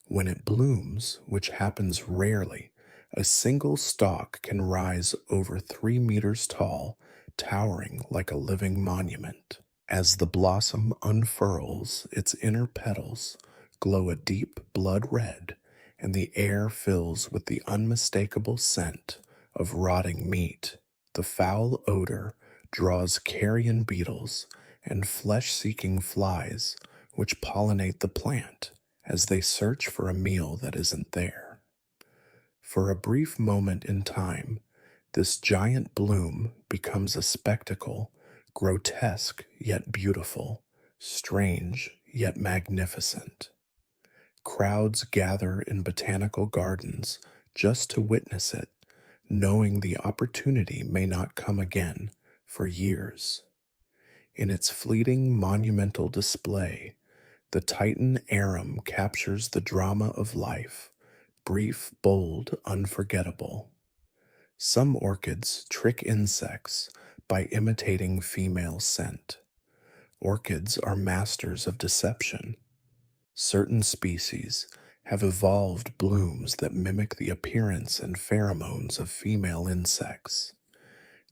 When it blooms, which happens rarely, a single stalk can rise over 3 meters tall, towering like a living monument. As the blossom unfurls, its inner petals glow a deep blood red, and the air fills with the unmistakable scent of rotting meat. The foul odor draws carrion beetles and flesh seeking flies, which pollinate the plant as they search for a meal that isn't there. For a brief moment in time, this giant bloom becomes a spectacle, grotesque yet beautiful, strange yet magnificent. Crowds gather in botanical gardens just to witness it, knowing the opportunity may not come again for years. In its fleeting monumental display, the Titan arum captures the drama of life, brief, bold, unforgettable. Some orchids trick insects by imitating female scent. Orchids are masters of deception. Certain species have evolved blooms that mimic the appearance and pheromones of female insects.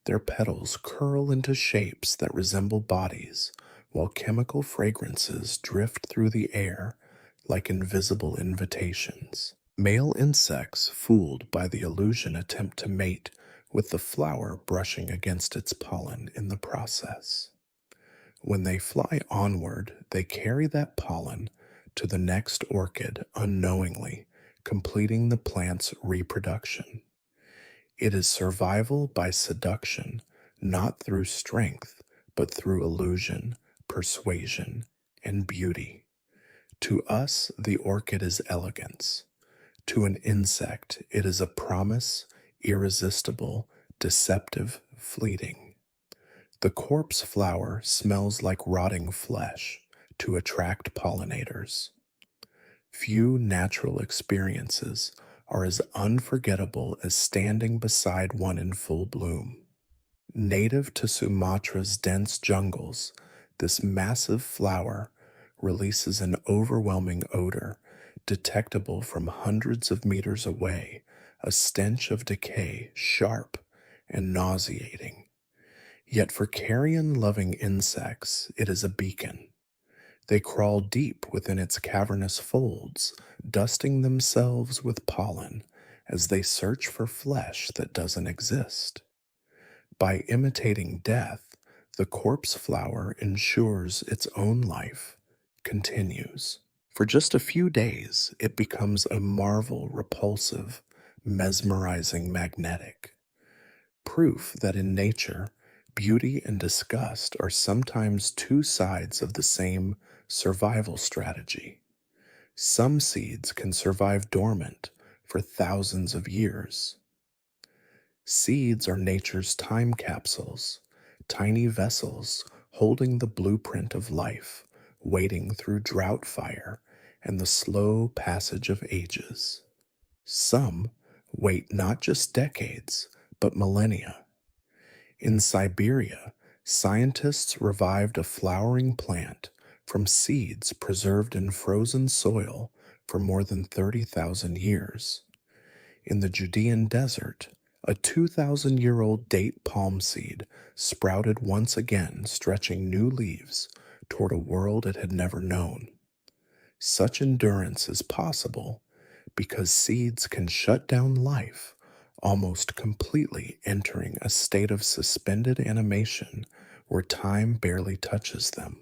Their petals curl into shapes that resemble bodies, while chemical fragrances drift through the air like invisible invitations. Male insects, fooled by the illusion, attempt to mate with the flower brushing against its pollen in the process. When they fly onward, they carry that pollen to the next orchid unknowingly, completing the plant's reproduction. It is survival by seduction, not through strength, but through illusion, persuasion, and beauty. To us, the orchid is elegance. To an insect, it is a promise, irresistible, deceptive, fleeting. The corpse flower smells like rotting flesh to attract pollinators. Few natural experiences are as unforgettable as standing beside one in full bloom. Native to Sumatra's dense jungles, this massive flower releases an overwhelming odor detectable from hundreds of meters away, a stench of decay, sharp and nauseating. Yet for carrion-loving insects, it is a beacon. They crawl deep within its cavernous folds, dusting themselves with pollen as they search for flesh that doesn't exist. By imitating death, the corpse flower ensures its own life continues. For just a few days, it becomes a marvel, repulsive, mesmerizing, magnetic. Proof that in nature, beauty and disgust are sometimes two sides of the same survival strategy. Some seeds can survive dormant for thousands of years. Seeds are nature's time capsules, tiny vessels holding the blueprint of life, wading through drought fire and the slow passage of ages. Some wait not just decades, but millennia. In Siberia, scientists revived a flowering plant from seeds preserved in frozen soil for more than 30,000 years. In the Judean desert, a 2,000-year-old date palm seed sprouted once again, stretching new leaves toward a world it had never known. Such endurance is possible because seeds can shut down life almost completely, entering a state of suspended animation where time barely touches them.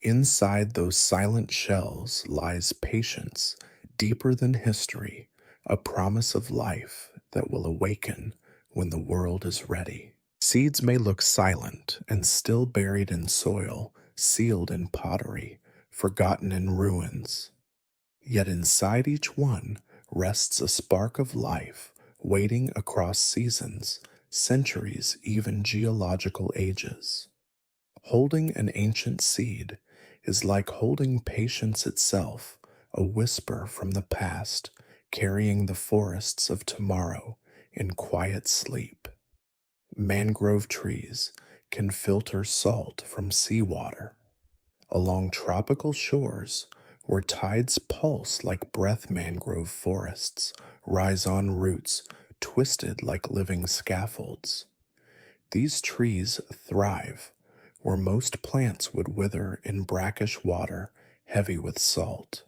Inside those silent shells lies patience, deeper than history, a promise of life that will awaken when the world is ready. Seeds may look silent and still buried in soil, sealed in pottery, forgotten in ruins. Yet inside each one rests a spark of life, waiting across seasons, centuries, even geological ages. Holding an ancient seed is like holding patience itself, a whisper from the past, carrying the forests of tomorrow in quiet sleep. Mangrove trees can filter salt from seawater. Along tropical shores, where tides pulse like breath, mangrove forests rise on roots twisted like living scaffolds. These trees thrive where most plants would wither in brackish water heavy with salt.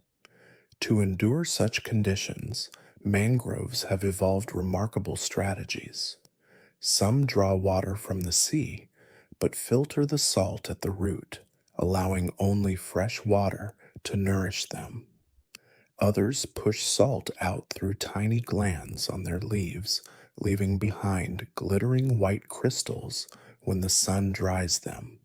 To endure such conditions, mangroves have evolved remarkable strategies. Some draw water from the sea, but filter the salt at the root, allowing only fresh water to nourish them. Others push salt out through tiny glands on their leaves, leaving behind glittering white crystals when the sun dries them.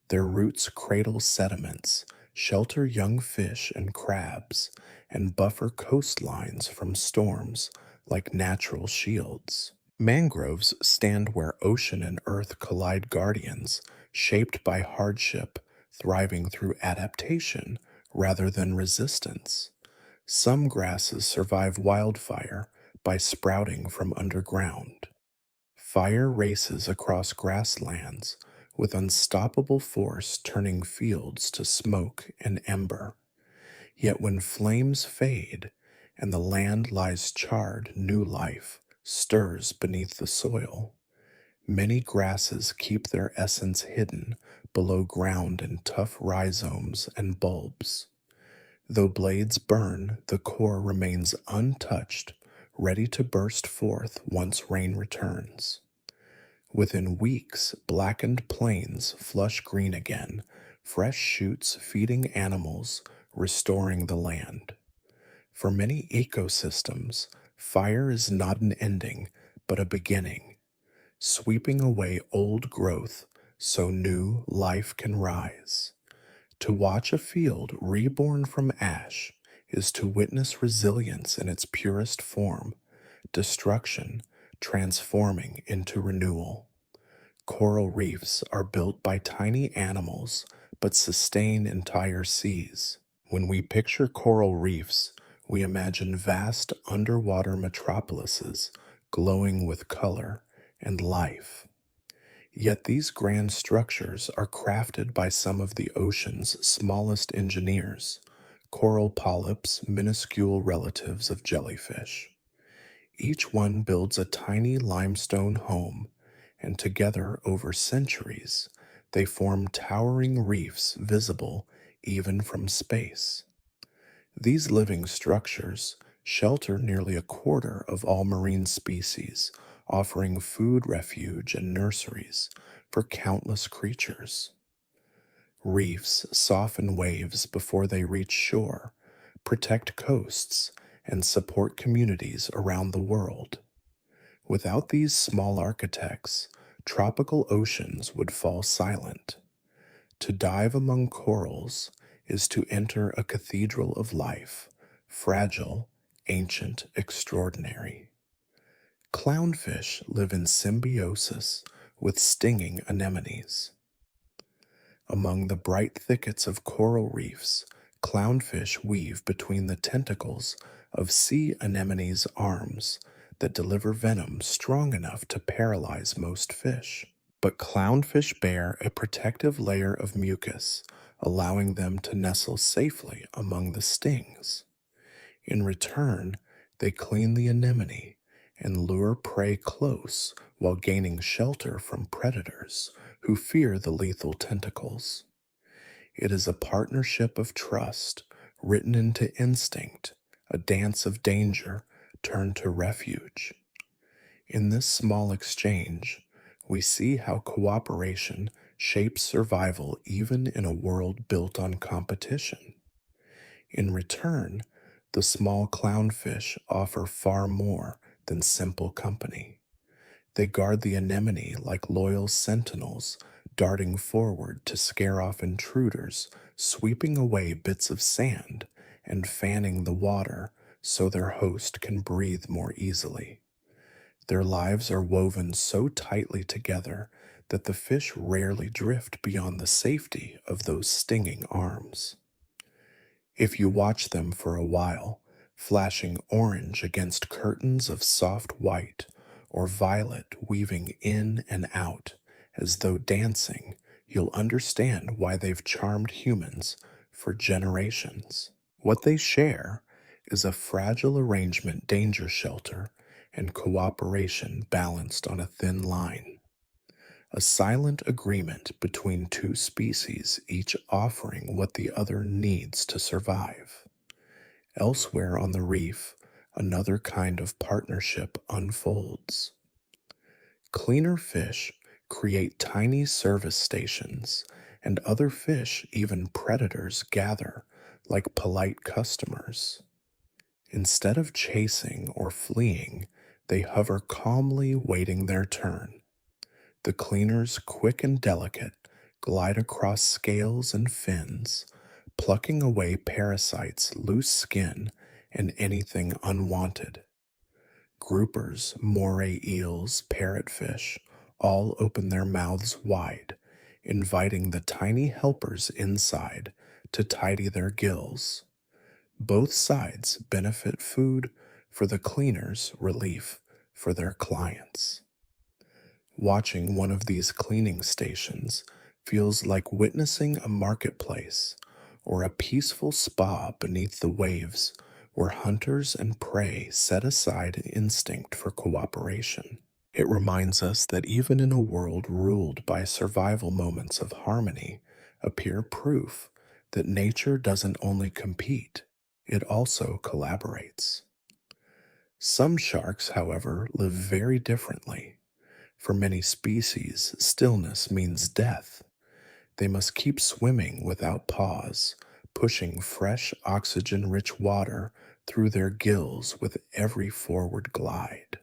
Their roots cradle sediments, shelter young fish and crabs, and buffer coastlines from storms like natural shields. Mangroves stand where ocean and earth collide, guardians, shaped by hardship, thriving through adaptation rather than resistance. Some grasses survive wildfire by sprouting from underground. Fire races across grasslands with unstoppable force, turning fields to smoke and ember. Yet when flames fade and the land lies charred, new life stirs beneath the soil. Many grasses keep their essence hidden below ground in tough rhizomes and bulbs. Though blades burn, the core remains untouched, ready to burst forth once rain returns. Within weeks, blackened plains flush green again, fresh shoots feeding animals, restoring the land. For many ecosystems, fire is not an ending, but a beginning, sweeping away old growth so new life can rise. To watch a field reborn from ash is to witness resilience in its purest form, destruction transforming into renewal. Coral reefs are built by tiny animals but sustain entire seas. When we picture coral reefs, we imagine vast underwater metropolises glowing with color and life. Yet these grand structures are crafted by some of the ocean's smallest engineers, coral polyps, minuscule relatives of jellyfish. Each one builds a tiny limestone home, and together over centuries, they form towering reefs visible even from space. These living structures shelter nearly a quarter of all marine species, offering food, refuge, and nurseries for countless creatures. Reefs soften waves before they reach shore, protect coasts, and support communities around the world. Without these small architects, tropical oceans would fall silent. To dive among corals is to enter a cathedral of life, fragile, ancient, extraordinary. Clownfish live in symbiosis with stinging anemones. Among the bright thickets of coral reefs, clownfish weave between the tentacles of sea anemones' arms that deliver venom strong enough to paralyze most fish. But clownfish bear a protective layer of mucus, allowing them to nestle safely among the stings. In return, they clean the anemone and lure prey close while gaining shelter from predators who fear the lethal tentacles. It is a partnership of trust written into instinct, a dance of danger turned to refuge. In this small exchange, we see how cooperation shapes survival even in a world built on competition. In return, the small clownfish offer far more than simple company. They guard the anemone like loyal sentinels, darting forward to scare off intruders, sweeping away bits of sand and fanning the water so their host can breathe more easily. Their lives are woven so tightly together that the fish rarely drift beyond the safety of those stinging arms. If you watch them for a while, flashing orange against curtains of soft white, or violet weaving in and out as though dancing, you'll understand why they've charmed humans for generations. What they share is a fragile arrangement danger shelter and cooperation balanced on a thin line. A silent agreement between two species, each offering what the other needs to survive. Elsewhere on the reef, another kind of partnership unfolds. Cleaner fish create tiny service stations, and other fish, even predators, gather like polite customers. Instead of chasing or fleeing, they hover calmly, waiting their turn. The cleaners, quick and delicate, glide across scales and fins, plucking away parasites, loose skin, and anything unwanted. Groupers, moray eels, parrotfish, all open their mouths wide, inviting the tiny helpers inside to tidy their gills. Both sides benefit: food for the cleaners, relief for their clients. Watching one of these cleaning stations feels like witnessing a marketplace or a peaceful spa beneath the waves where hunters and prey set aside instinct for cooperation. It reminds us that even in a world ruled by survival, moments of harmony appear proof that nature doesn't only compete, it also collaborates. Some sharks, however, live very differently. For many species, stillness means death. They must keep swimming without pause, pushing fresh, oxygen rich water through their gills with every forward glide.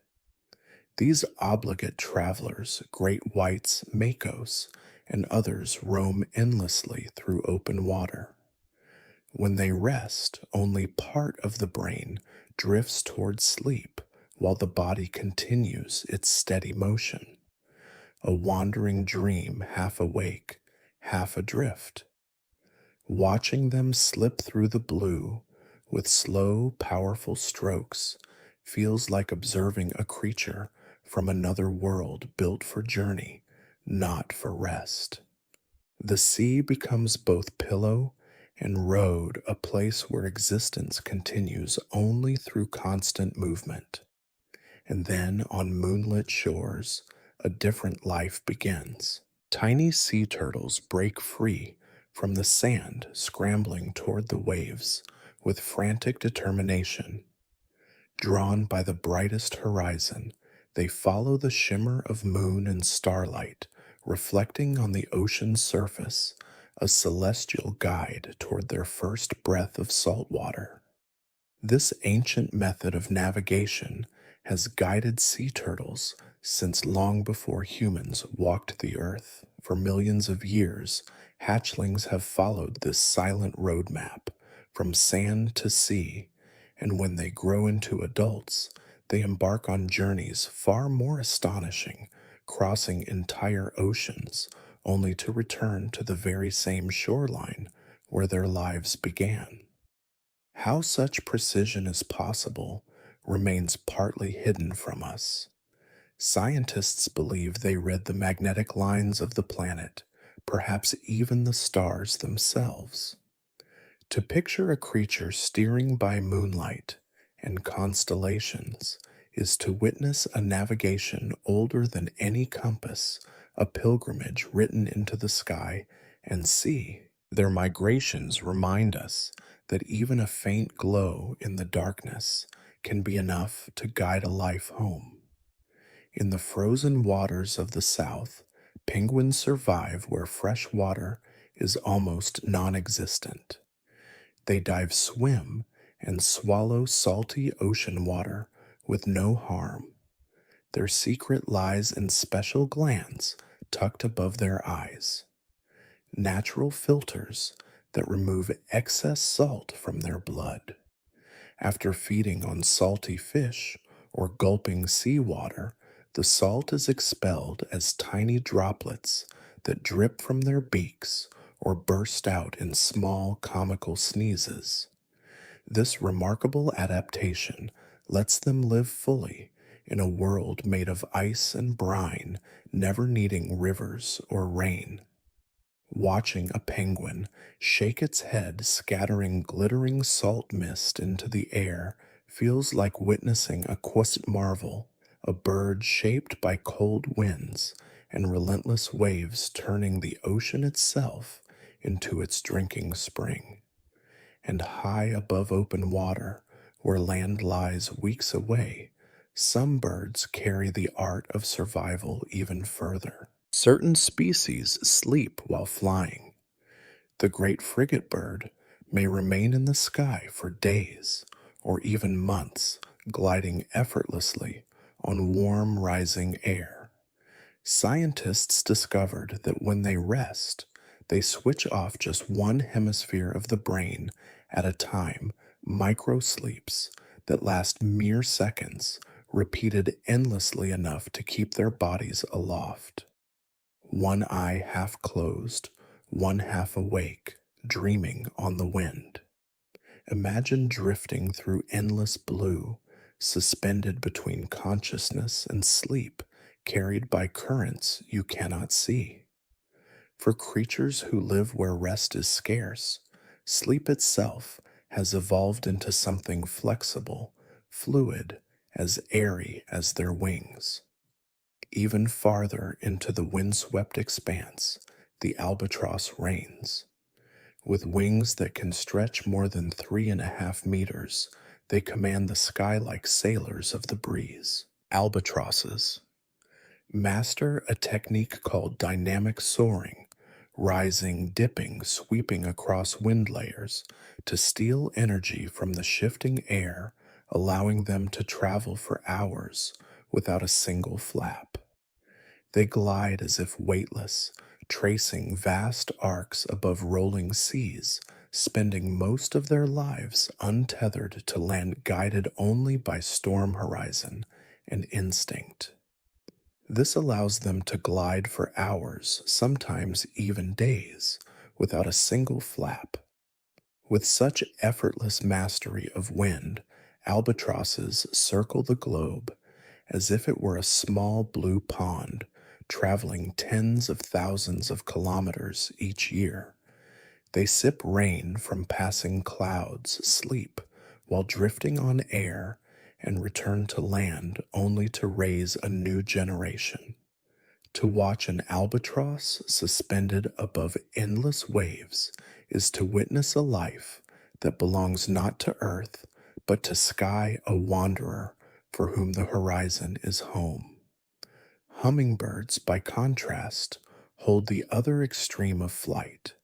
These obligate travelers, great whites, makos, and others, roam endlessly through open water. When they rest, only part of the brain drifts toward sleep while the body continues its steady motion. A wandering dream, half awake, half adrift. Watching them slip through the blue with slow, powerful strokes feels like observing a creature from another world built for journey, not for rest. The sea becomes both pillow and road, a place where existence continues only through constant movement. And then on moonlit shores, a different life begins. Tiny sea turtles break free from the sand, scrambling toward the waves with frantic determination. Drawn by the brightest horizon, they follow the shimmer of moon and starlight, reflecting on the ocean's surface, a celestial guide toward their first breath of salt water. This ancient method of navigation has guided sea turtles since long before humans walked the earth. For millions of years, hatchlings have followed this silent roadmap from sand to sea, and when they grow into adults, they embark on journeys far more astonishing, crossing entire oceans, only to return to the very same shoreline where their lives began. How such precision is possible remains partly hidden from us. Scientists believe they read the magnetic lines of the planet, perhaps even the stars themselves. To picture a creature steering by moonlight and constellations is to witness a navigation older than any compass, a pilgrimage written into the sky and sea. Their migrations remind us that even a faint glow in the darkness can be enough to guide a life home. In the frozen waters of the south, penguins survive where fresh water is almost non existent. They swim, and swallow salty ocean water with no harm. Their secret lies in special glands tucked above their eyes, natural filters that remove excess salt from their blood. After feeding on salty fish or gulping seawater, the salt is expelled as tiny droplets that drip from their beaks or burst out in small comical sneezes. This remarkable adaptation lets them live fully in a world made of ice and brine, never needing rivers or rain. Watching a penguin shake its head, scattering glittering salt mist into the air, feels like witnessing a quest marvel, a bird shaped by cold winds and relentless waves turning the ocean itself into its drinking spring. And high above open water, where land lies weeks away, some birds carry the art of survival even further. Certain species sleep while flying. The great frigate bird may remain in the sky for days or even months, gliding effortlessly on warm rising air. Scientists discovered that when they rest, they switch off just one hemisphere of the brain at a time, micro sleeps that last mere seconds, repeated endlessly enough to keep their bodies aloft. One eye half closed, one half awake, dreaming on the wind. Imagine drifting through endless blue, suspended between consciousness and sleep, carried by currents you cannot see. For creatures who live where rest is scarce, sleep itself has evolved into something flexible, fluid, as airy as their wings. Even farther into the windswept expanse, the albatross reigns. With wings that can stretch more than 3.5 meters, they command the sky like sailors of the breeze. Albatrosses master a technique called dynamic soaring, rising, dipping, sweeping across wind layers to steal energy from the shifting air, allowing them to travel for hours without a single flap. They glide as if weightless, tracing vast arcs above rolling seas, spending most of their lives untethered to land, guided only by storm horizon and instinct. This allows them to glide for hours, sometimes even days, without a single flap. With such effortless mastery of wind, albatrosses circle the globe as if it were a small blue pond, traveling tens of thousands of kilometers each year. They sip rain from passing clouds, sleep while drifting on air, and return to land only to raise a new generation. To watch an albatross suspended above endless waves is to witness a life that belongs not to earth, but to sky, a wanderer for whom the horizon is home. Hummingbirds, by contrast, hold the other extreme of flight,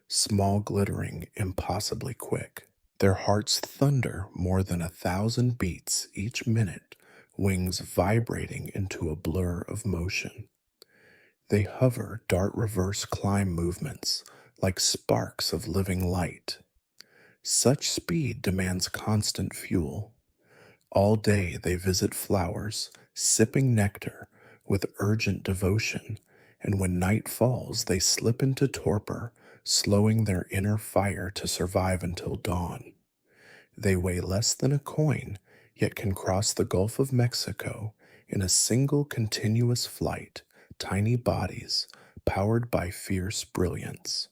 small, glittering, impossibly quick. Their hearts thunder more than 1,000 beats each minute, wings vibrating into a blur of motion. They hover, dart reverse climb movements like sparks of living light. Such speed demands constant fuel. All day they visit flowers, sipping nectar with urgent devotion, and when night falls, they slip into torpor, slowing their inner fire to survive until dawn. They weigh less than a coin, yet can cross the Gulf of Mexico in a single continuous flight, tiny bodies, powered by fierce brilliance.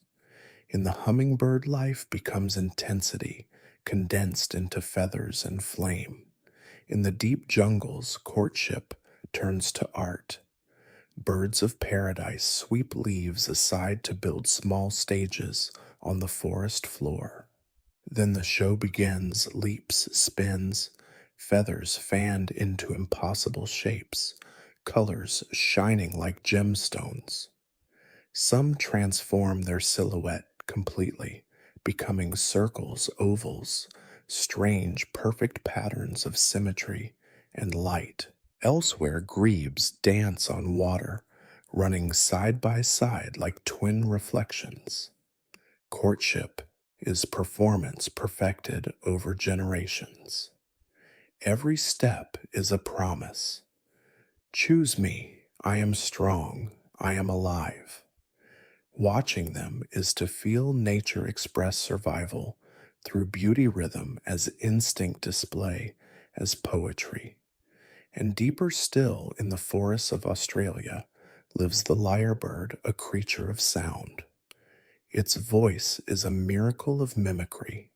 In the hummingbird, life becomes intensity, condensed into feathers and flame. In the deep jungles, courtship turns to art. Birds of paradise sweep leaves aside to build small stages on the forest floor. Then the show begins, leaps, spins, feathers fanned into impossible shapes, colors shining like gemstones. Some transform their silhouette completely, becoming circles, ovals, strange, perfect patterns of symmetry and light. Elsewhere, grebes dance on water, running side by side like twin reflections. Courtship is performance perfected over generations. Every step is a promise. Choose me. I am strong. I am alive. Watching them is to feel nature express survival through beauty rhythm as instinct display as poetry. And deeper still in the forests of Australia lives the lyrebird, a creature of sound. Its voice is a miracle of mimicry.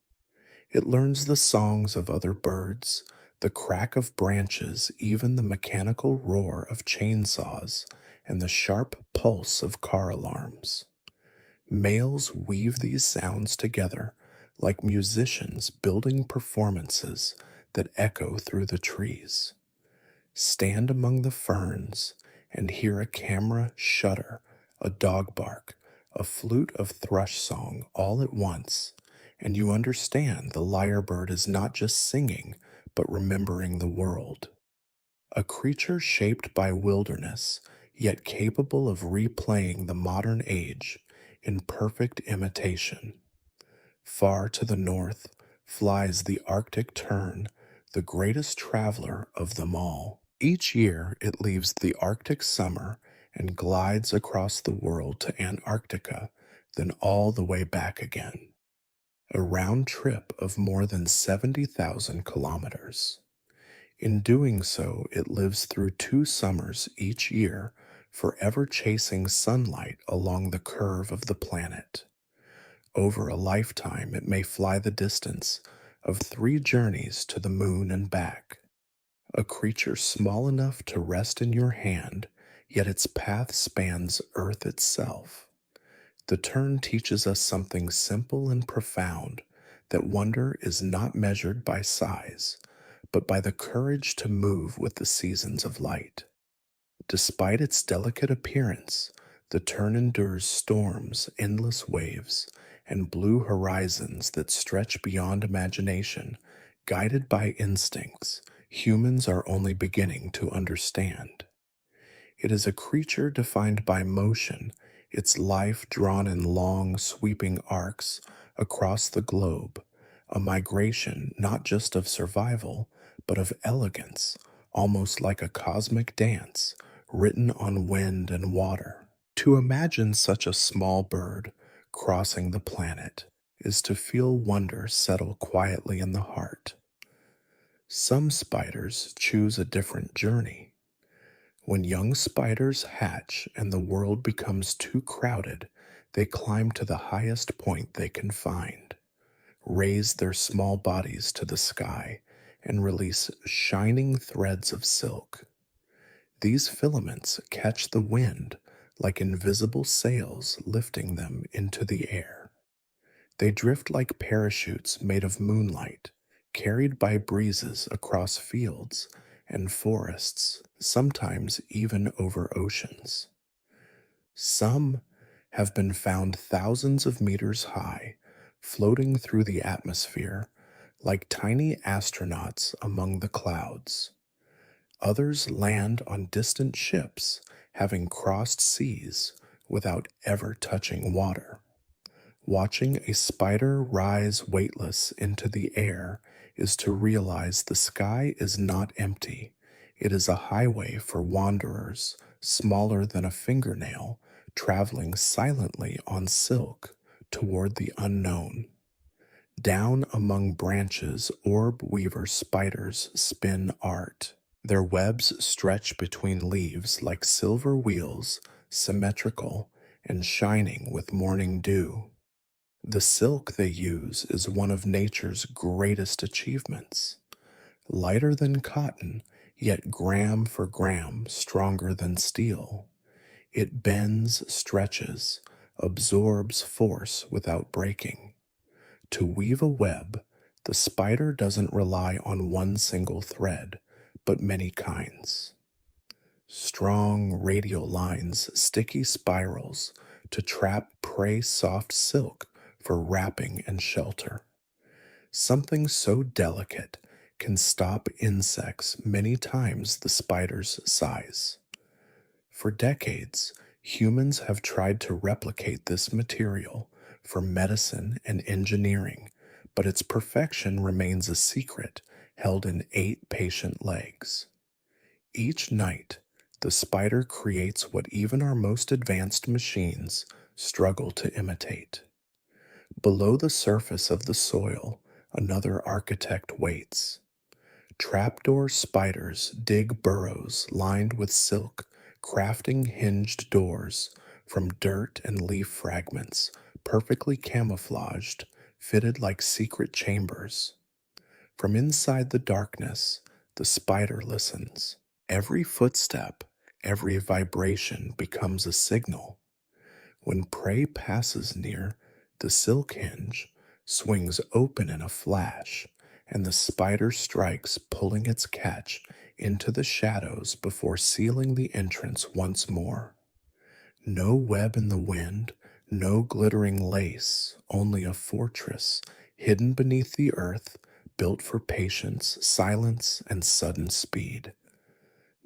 It learns the songs of other birds, the crack of branches, even the mechanical roar of chainsaws, and the sharp pulse of car alarms. Males weave these sounds together like musicians building performances that echo through the trees. Stand among the ferns and hear a camera shudder, a dog bark, a flute of thrush song all at once, and you understand the lyrebird is not just singing, but remembering the world. A creature shaped by wilderness, yet capable of replaying the modern age in perfect imitation. Far to the north flies the Arctic tern, the greatest traveler of them all. Each year it leaves the Arctic summer and glides across the world to Antarctica, then all the way back again. A round trip of more than 70,000 kilometers. In doing so, it lives through 2 summers each year, forever chasing sunlight along the curve of the planet. Over a lifetime, it may fly the distance of 3 journeys to the moon and back. A creature small enough to rest in your hand, yet its path spans Earth itself. The tern teaches us something simple and profound, that wonder is not measured by size, but by the courage to move with the seasons of light. Despite its delicate appearance, the tern endures storms, endless waves, and blue horizons that stretch beyond imagination, guided by instincts humans are only beginning to understand. It is a creature defined by motion, its life drawn in long, sweeping arcs across the globe, a migration not just of survival, but of elegance, almost like a cosmic dance written on wind and water. To imagine such a small bird crossing the planet is to feel wonder settle quietly in the heart. Some spiders choose a different journey. When young spiders hatch and the world becomes too crowded, they climb to the highest point they can find, raise their small bodies to the sky, and release shining threads of silk. These filaments catch the wind like invisible sails lifting them into the air. They drift like parachutes made of moonlight, carried by breezes across fields and forests, sometimes even over oceans. Some have been found thousands of meters high, floating through the atmosphere like tiny astronauts among the clouds. Others land on distant ships, having crossed seas without ever touching water. Watching a spider rise weightless into the air is to realize the sky is not empty. It is a highway for wanderers, smaller than a fingernail, traveling silently on silk toward the unknown. Down among branches, orb weaver spiders spin art. Their webs stretch between leaves like silver wheels, symmetrical and shining with morning dew. The silk they use is one of nature's greatest achievements. Lighter than cotton, yet gram for gram stronger than steel. It bends, stretches, absorbs force without breaking. To weave a web, the spider doesn't rely on one single thread, but many kinds. Strong radial lines, sticky spirals to trap prey soft silk for wrapping and shelter. Something so delicate can stop insects many times the spider's size. For decades, humans have tried to replicate this material for medicine and engineering, but its perfection remains a secret held in 8 patient legs. Each night, the spider creates what even our most advanced machines struggle to imitate. Below the surface of the soil, another architect waits. Trapdoor spiders dig burrows lined with silk, crafting hinged doors from dirt and leaf fragments, perfectly camouflaged, fitted like secret chambers. From inside the darkness, the spider listens. Every footstep, every vibration becomes a signal. When prey passes near, the silk hinge swings open in a flash, and the spider strikes, pulling its catch into the shadows before sealing the entrance once more. No web in the wind, no glittering lace, only a fortress hidden beneath the earth, built for patience, silence, and sudden speed.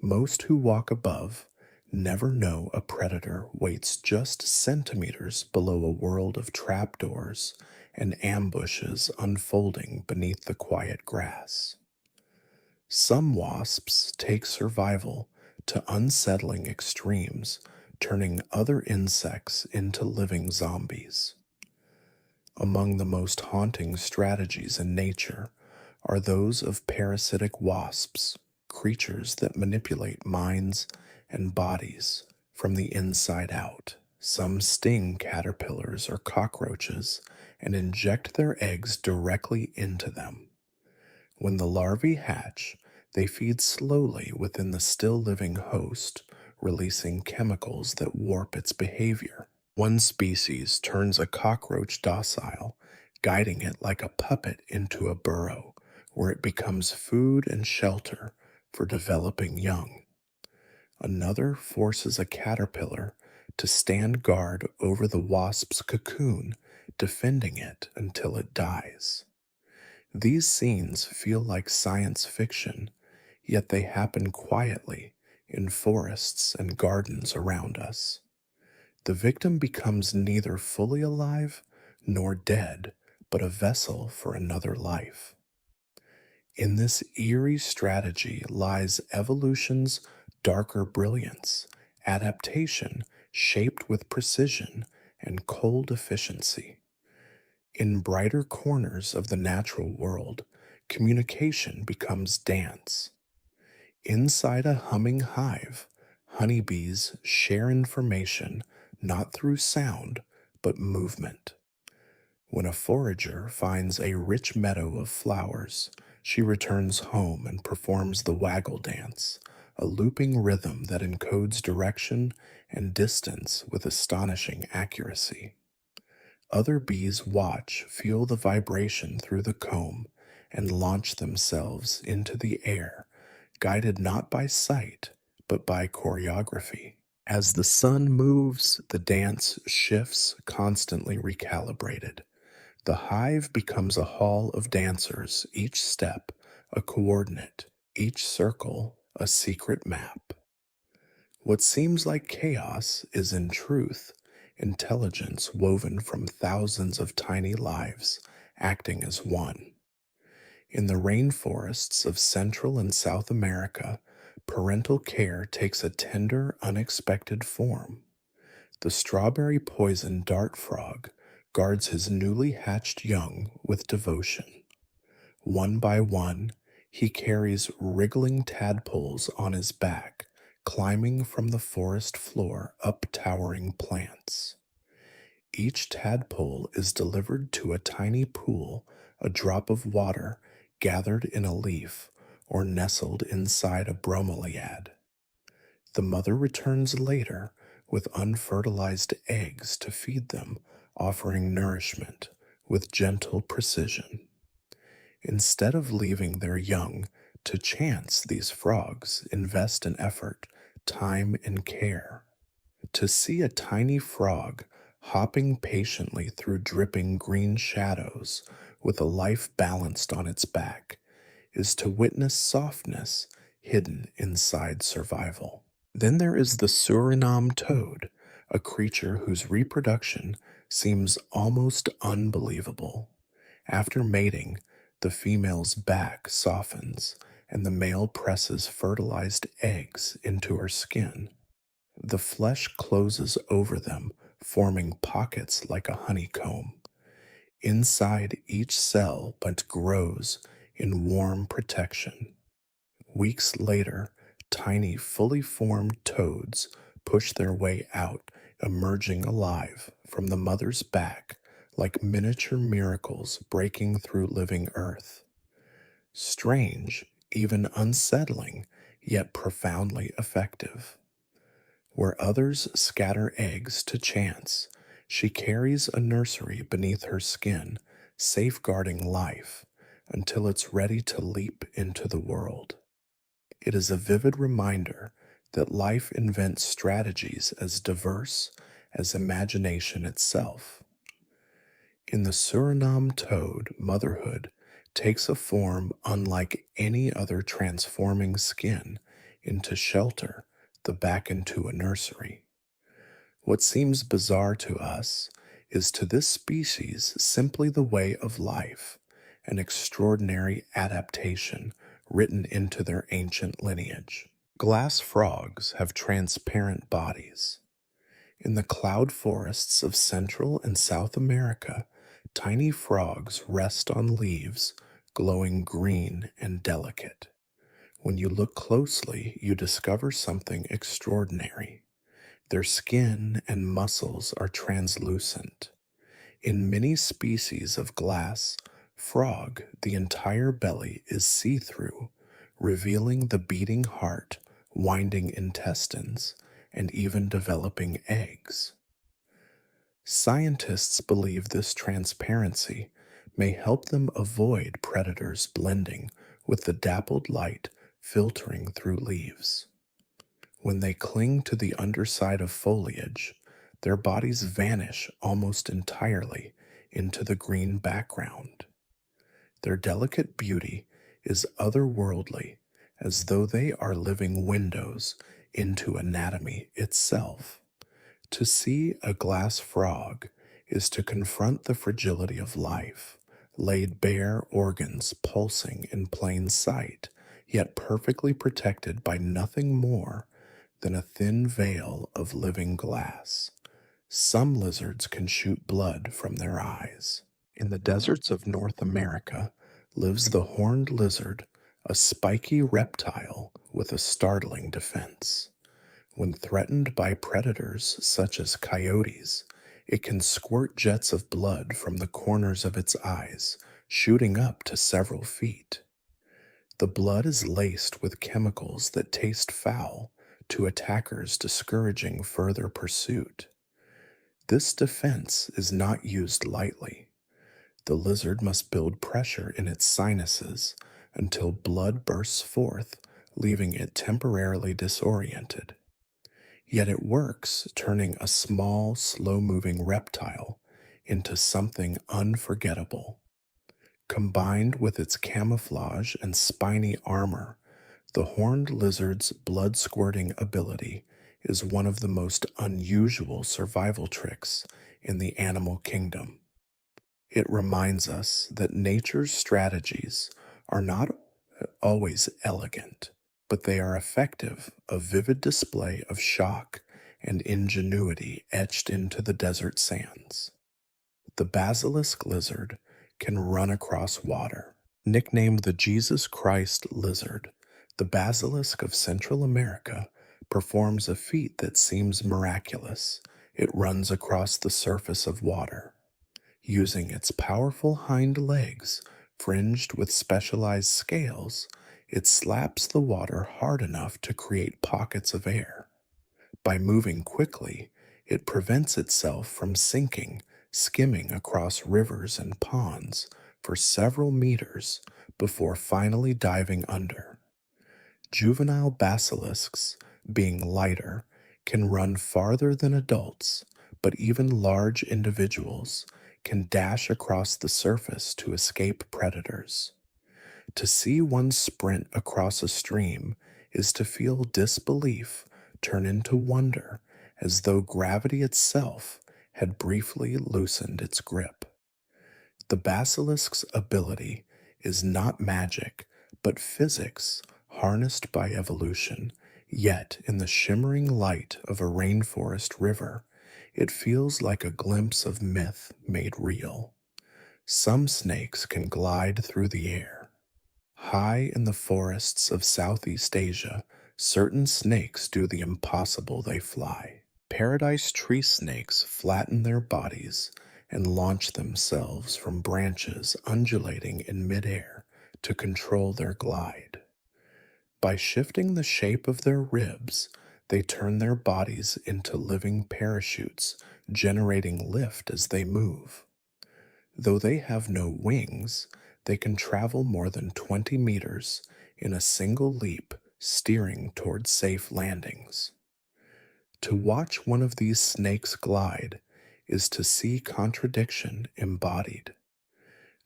Most who walk above never know a predator waits just centimeters below a world of trapdoors and ambushes unfolding beneath the quiet grass. Some wasps take survival to unsettling extremes, turning other insects into living zombies. Among the most haunting strategies in nature are those of parasitic wasps, creatures that manipulate minds and bodies from the inside out. Some sting caterpillars or cockroaches and inject their eggs directly into them. When the larvae hatch, they feed slowly within the still living host, releasing chemicals that warp its behavior. One species turns a cockroach docile, guiding it like a puppet into a burrow, where it becomes food and shelter for developing young. Another forces a caterpillar to stand guard over the wasp's cocoon, defending it until it dies. These scenes feel like science fiction, yet they happen quietly in forests and gardens around us. The victim becomes neither fully alive nor dead, but a vessel for another life. In this eerie strategy lies evolution's darker brilliance, adaptation shaped with precision and cold efficiency. In brighter corners of the natural world, communication becomes dance. Inside a humming hive, honeybees share information not through sound, but movement. When a forager finds a rich meadow of flowers, she returns home and performs the waggle dance, a looping rhythm that encodes direction and distance with astonishing accuracy. Other bees watch, feel the vibration through the comb, and launch themselves into the air, guided not by sight, but by choreography. As the sun moves, the dance shifts, constantly recalibrated. The hive becomes a hall of dancers, each step a coordinate, each circle a secret map. What seems like chaos is in truth intelligence woven from thousands of tiny lives acting as one. In the rainforests of Central and South America, parental care takes a tender, unexpected form. The strawberry poison dart frog guards his newly hatched young with devotion. One by one, he carries wriggling tadpoles on his back, climbing from the forest floor up towering plants. Each tadpole is delivered to a tiny pool, a drop of water gathered in a leaf or nestled inside a bromeliad. The mother returns later with unfertilized eggs to feed them, offering nourishment with gentle precision. Instead of leaving their young to chance, these frogs invest in effort, time, and care. To see a tiny frog hopping patiently through dripping green shadows with a life balanced on its back is to witness softness hidden inside survival. Then there is the Suriname toad, a creature whose reproduction seems almost unbelievable. After mating, The female's back softens, and the male presses fertilized eggs into her skin. The flesh closes over them, forming pockets like a honeycomb. Inside each cell but grows in warm protection. Weeks later, tiny, fully formed toads push their way out, emerging alive from the mother's back like miniature miracles breaking through living earth. Strange, even unsettling, yet profoundly effective. Where others scatter eggs to chance, she carries a nursery beneath her skin, safeguarding life until it's ready to leap into the world. It is a vivid reminder that life invents strategies as diverse as imagination itself. In the Suriname toad, motherhood takes a form unlike any other, transforming skin into shelter, the back into a nursery. What seems bizarre to us is to this species simply the way of life, an extraordinary adaptation written into their ancient lineage. Glass frogs have transparent bodies. In the cloud forests of Central and South America, tiny frogs rest on leaves, glowing green and delicate. When you look closely, you discover something extraordinary. Their skin and muscles are translucent. In many species of glass frog, the entire belly is see-through, revealing the beating heart, winding intestines, and even developing eggs. Scientists believe this transparency may help them avoid predators blending with the dappled light filtering through leaves. When they cling to the underside of foliage, their bodies vanish almost entirely into the green background. Their delicate beauty is otherworldly, as though they are living windows into anatomy itself. To see a glass frog is to confront the fragility of life, laid bare organs pulsing in plain sight, yet perfectly protected by nothing more than a thin veil of living glass. Some lizards can shoot blood from their eyes. In the deserts of North America lives the horned lizard, a spiky reptile with a startling defense. When threatened by predators such as coyotes, it can squirt jets of blood from the corners of its eyes, shooting up to several feet. The blood is laced with chemicals that taste foul, to attackers discouraging further pursuit. This defense is not used lightly. The lizard must build pressure in its sinuses until blood bursts forth, leaving it temporarily disoriented. Yet it works, turning a small, slow-moving reptile into something unforgettable. Combined with its camouflage and spiny armor, the horned lizard's blood-squirting ability is one of the most unusual survival tricks in the animal kingdom. It reminds us that nature's strategies are not always elegant, but they are effective, a vivid display of shock and ingenuity etched into the desert sands. The basilisk lizard can run across water. Nicknamed the Jesus Christ lizard, the basilisk of Central America performs a feat that seems miraculous. It runs across the surface of water. Using its powerful hind legs, fringed with specialized scales, it slaps the water hard enough to create pockets of air. By moving quickly, it prevents itself from sinking, skimming across rivers and ponds for several meters before finally diving under. Juvenile basilisks, being lighter, can run farther than adults, but even large individuals can dash across the surface to escape predators. To see one sprint across a stream is to feel disbelief turn into wonder, as though gravity itself had briefly loosened its grip. The basilisk's ability is not magic, but physics harnessed by evolution. Yet, in the shimmering light of a rainforest river, it feels like a glimpse of myth made real. Some snakes can glide through the air. High in the forests of Southeast Asia, certain snakes do the impossible, they fly. Paradise tree snakes flatten their bodies and launch themselves from branches undulating in midair to control their glide. By shifting the shape of their ribs, they turn their bodies into living parachutes, generating lift as they move. Though they have no wings, they can travel more than 20 meters in a single leap, steering towards safe landings. To watch one of these snakes glide is to see contradiction embodied.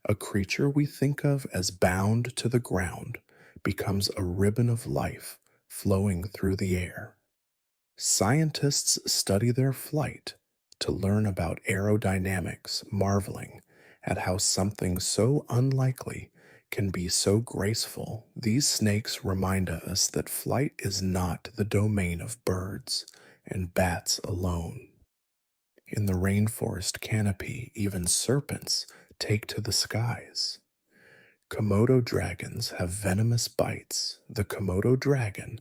A creature we think of as bound to the ground becomes a ribbon of life flowing through the air. Scientists study their flight to learn about aerodynamics, marveling at how something so unlikely can be so graceful. These snakes remind us that flight is not the domain of birds and bats alone. In the rainforest canopy, even serpents take to the skies. Komodo dragons have venomous bites. The Komodo dragon,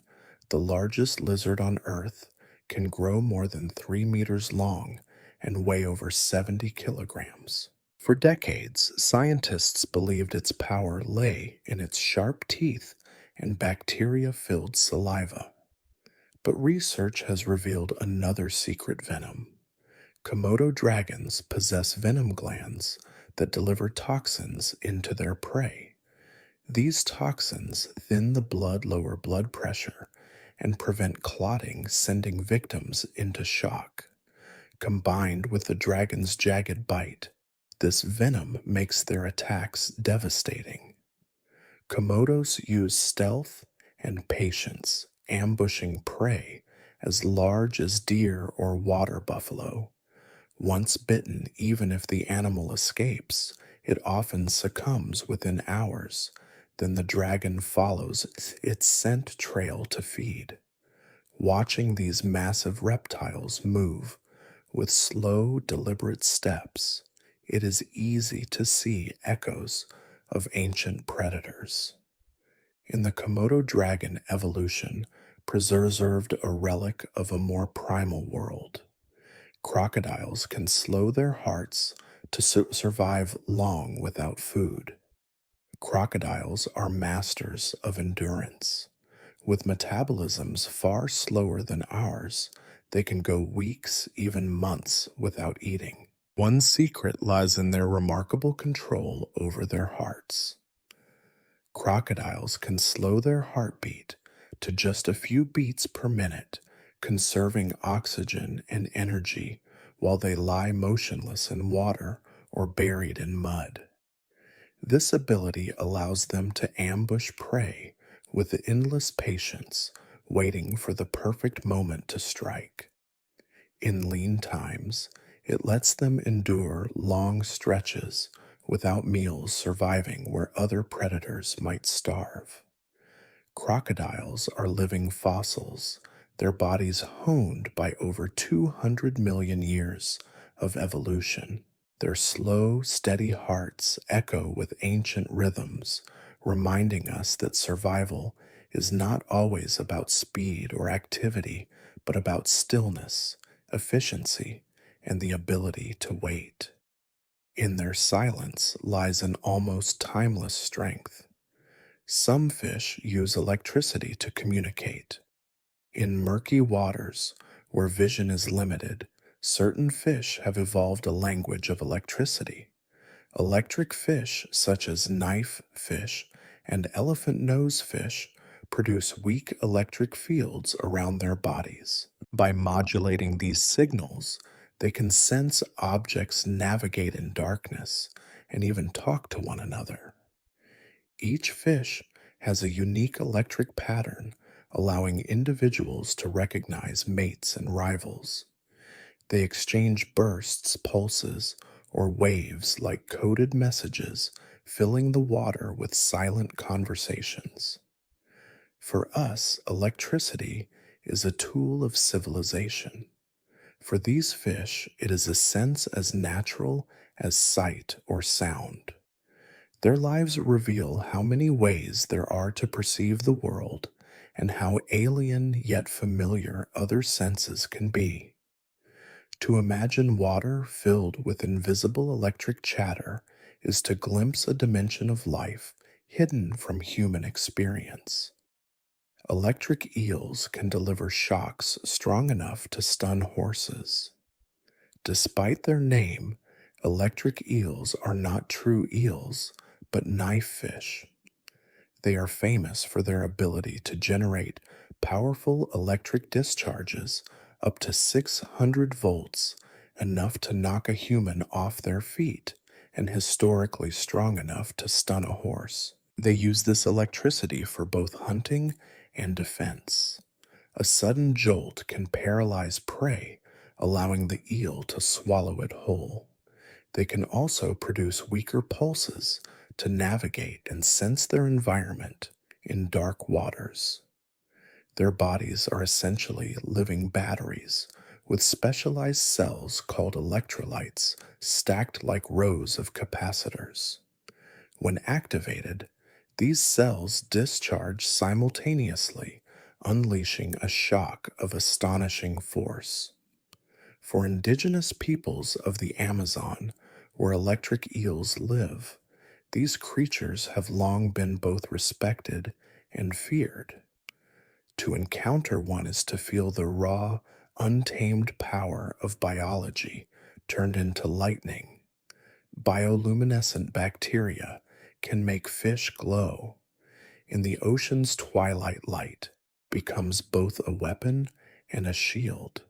the largest lizard on Earth, can grow more than 3 meters long and weigh over 70 kilograms. For decades, scientists believed its power lay in its sharp teeth and bacteria-filled saliva. But research has revealed another secret venom. Komodo dragons possess venom glands that deliver toxins into their prey. These toxins thin the blood, lower blood pressure, and prevent clotting, sending victims into shock. Combined with the dragon's jagged bite, this venom makes their attacks devastating. Komodos use stealth and patience, ambushing prey as large as deer or water buffalo. Once bitten, even if the animal escapes, it often succumbs within hours. Then the dragon follows its scent trail to feed. Watching these massive reptiles move with slow, deliberate steps, it is easy to see echoes of ancient predators. In the Komodo dragon evolution preserved a relic of a more primal world. Crocodiles can slow their hearts to survive long without food. Crocodiles are masters of endurance. With metabolisms far slower than ours, they can go weeks, even months, without eating. One secret lies in their remarkable control over their hearts. Crocodiles can slow their heartbeat to just a few beats per minute, conserving oxygen and energy while they lie motionless in water or buried in mud. This ability allows them to ambush prey with endless patience, waiting for the perfect moment to strike. In lean times, it lets them endure long stretches without meals, surviving where other predators might starve. Crocodiles are living fossils, their bodies honed by over 200 million years of evolution. Their slow, steady hearts echo with ancient rhythms, reminding us that survival is not always about speed or activity, but about stillness, efficiency, and the ability to wait. In their silence lies an almost timeless strength. Some fish use electricity to communicate. In murky waters, where vision is limited, certain fish have evolved a language of electricity. Electric fish, such as knife fish and elephant nose fish, produce weak electric fields around their bodies. By modulating these signals, they can sense objects, navigate in darkness, and even talk to one another. Each fish has a unique electric pattern, allowing individuals to recognize mates and rivals. They exchange bursts, pulses, or waves like coded messages filling the water with silent conversations. For us, electricity is a tool of civilization. For these fish, it is a sense as natural as sight or sound. Their lives reveal how many ways there are to perceive the world and how alien yet familiar other senses can be. To imagine water filled with invisible electric chatter is to glimpse a dimension of life hidden from human experience. Electric eels can deliver shocks strong enough to stun horses. Despite their name, electric eels are not true eels, but knife fish. They are famous for their ability to generate powerful electric discharges up to 600 volts, enough to knock a human off their feet, and historically strong enough to stun a horse. They use this electricity for both hunting and defense. A sudden jolt can paralyze prey, allowing the eel to swallow it whole. They can also produce weaker pulses to navigate and sense their environment in dark waters. Their bodies are essentially living batteries with specialized cells called electrolytes stacked like rows of capacitors. When activated, these cells discharge simultaneously, unleashing a shock of astonishing force. For indigenous peoples of the Amazon, where electric eels live, these creatures have long been both respected and feared. To encounter one is to feel the raw, untamed power of biology turned into lightning. Bioluminescent bacteria can make fish glow. In the ocean's twilight light becomes both a weapon and a shield.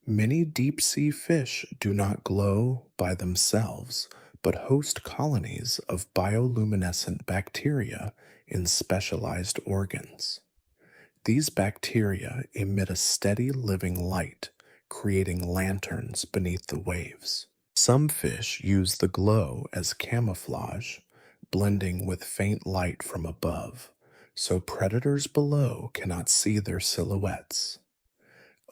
Many deep sea fish do not glow by themselves, but host colonies of bioluminescent bacteria in specialized organs. These bacteria emit a steady living light, creating lanterns beneath the waves. Some fish use the glow as camouflage, blending with faint light from above, so predators below cannot see their silhouettes.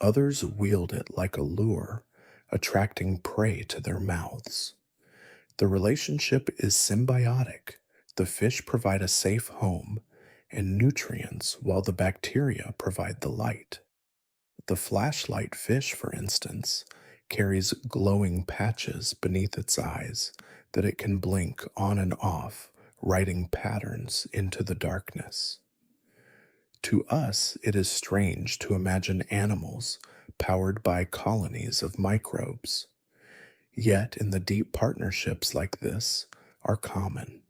Others wield it like a lure, attracting prey to their mouths. The relationship is symbiotic. The fish provide a safe home and nutrients while the bacteria provide the light. The flashlight fish, for instance, carries glowing patches beneath its eyes that it can blink on and off, writing patterns into the darkness. To us, it is strange to imagine animals powered by colonies of microbes. Yet, in the deep partnerships like this are common.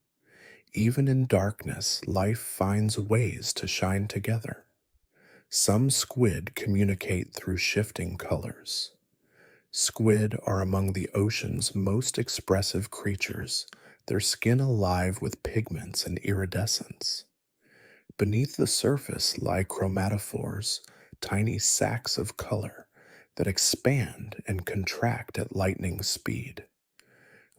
Even in darkness, life finds ways to shine together. Some squid communicate through shifting colors. Squid are among the ocean's most expressive creatures, their skin alive with pigments and iridescence. Beneath the surface lie chromatophores, tiny sacs of color that expand and contract at lightning speed.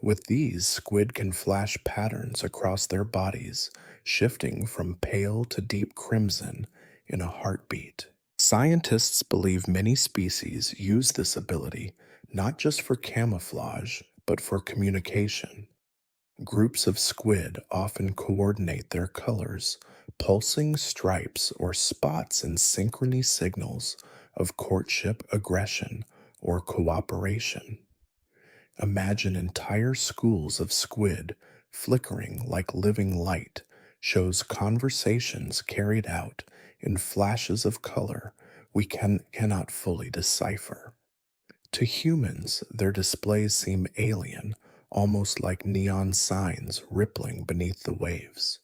With these, squid can flash patterns across their bodies, shifting from pale to deep crimson in a heartbeat. Scientists believe many species use this ability not just for camouflage, but for communication. Groups of squid often coordinate their colors, pulsing stripes or spots in synchrony signals of courtship, aggression, or cooperation. Imagine entire schools of squid flickering like living light shows conversations carried out in flashes of color we cannot fully decipher. To humans, their displays seem alien, almost like neon signs rippling beneath the waves.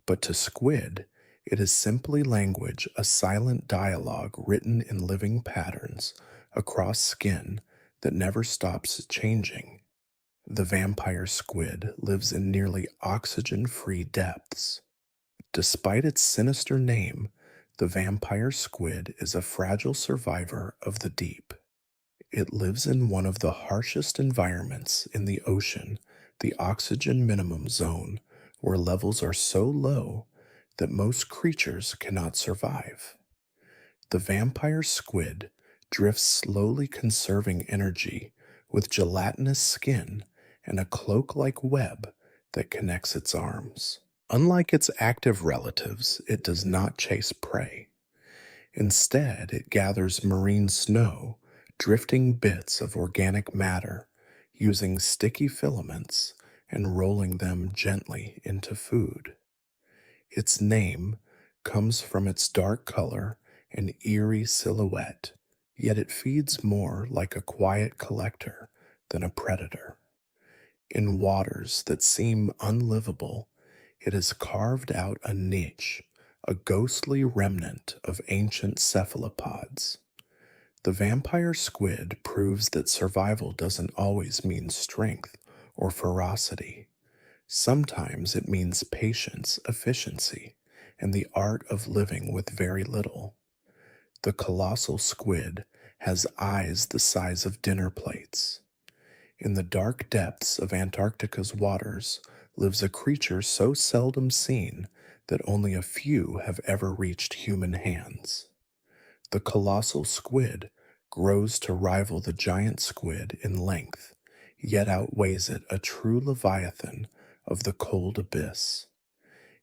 But to squid, it is simply language, a silent dialogue written in living patterns across skin that never stops changing. The vampire squid lives in nearly oxygen-free depths. Despite its sinister name, the vampire squid is a fragile survivor of the deep. It lives in one of the harshest environments in the ocean the oxygen minimum zone, where levels are so low that most creatures cannot survive. The vampire squid drifts slowly, conserving energy with gelatinous skin and a cloak like web that connects its arms. Unlike its active relatives, it does not chase prey. Instead, it gathers marine snow, drifting bits of organic matter, using sticky filaments and rolling them gently into food. Its name comes from its dark color and eerie silhouette, yet it feeds more like a quiet collector than a predator. In waters that seem unlivable, it has carved out a niche, a ghostly remnant of ancient cephalopods. The vampire squid proves that survival doesn't always mean strength or ferocity. Sometimes it means patience, efficiency, and the art of living with very little. The colossal squid has eyes the size of dinner plates. In the dark depths of Antarctica's waters lives a creature so seldom seen that only a few have ever reached human hands. The colossal squid grows to rival the giant squid in length, yet outweighs it, a true leviathan of the cold abyss.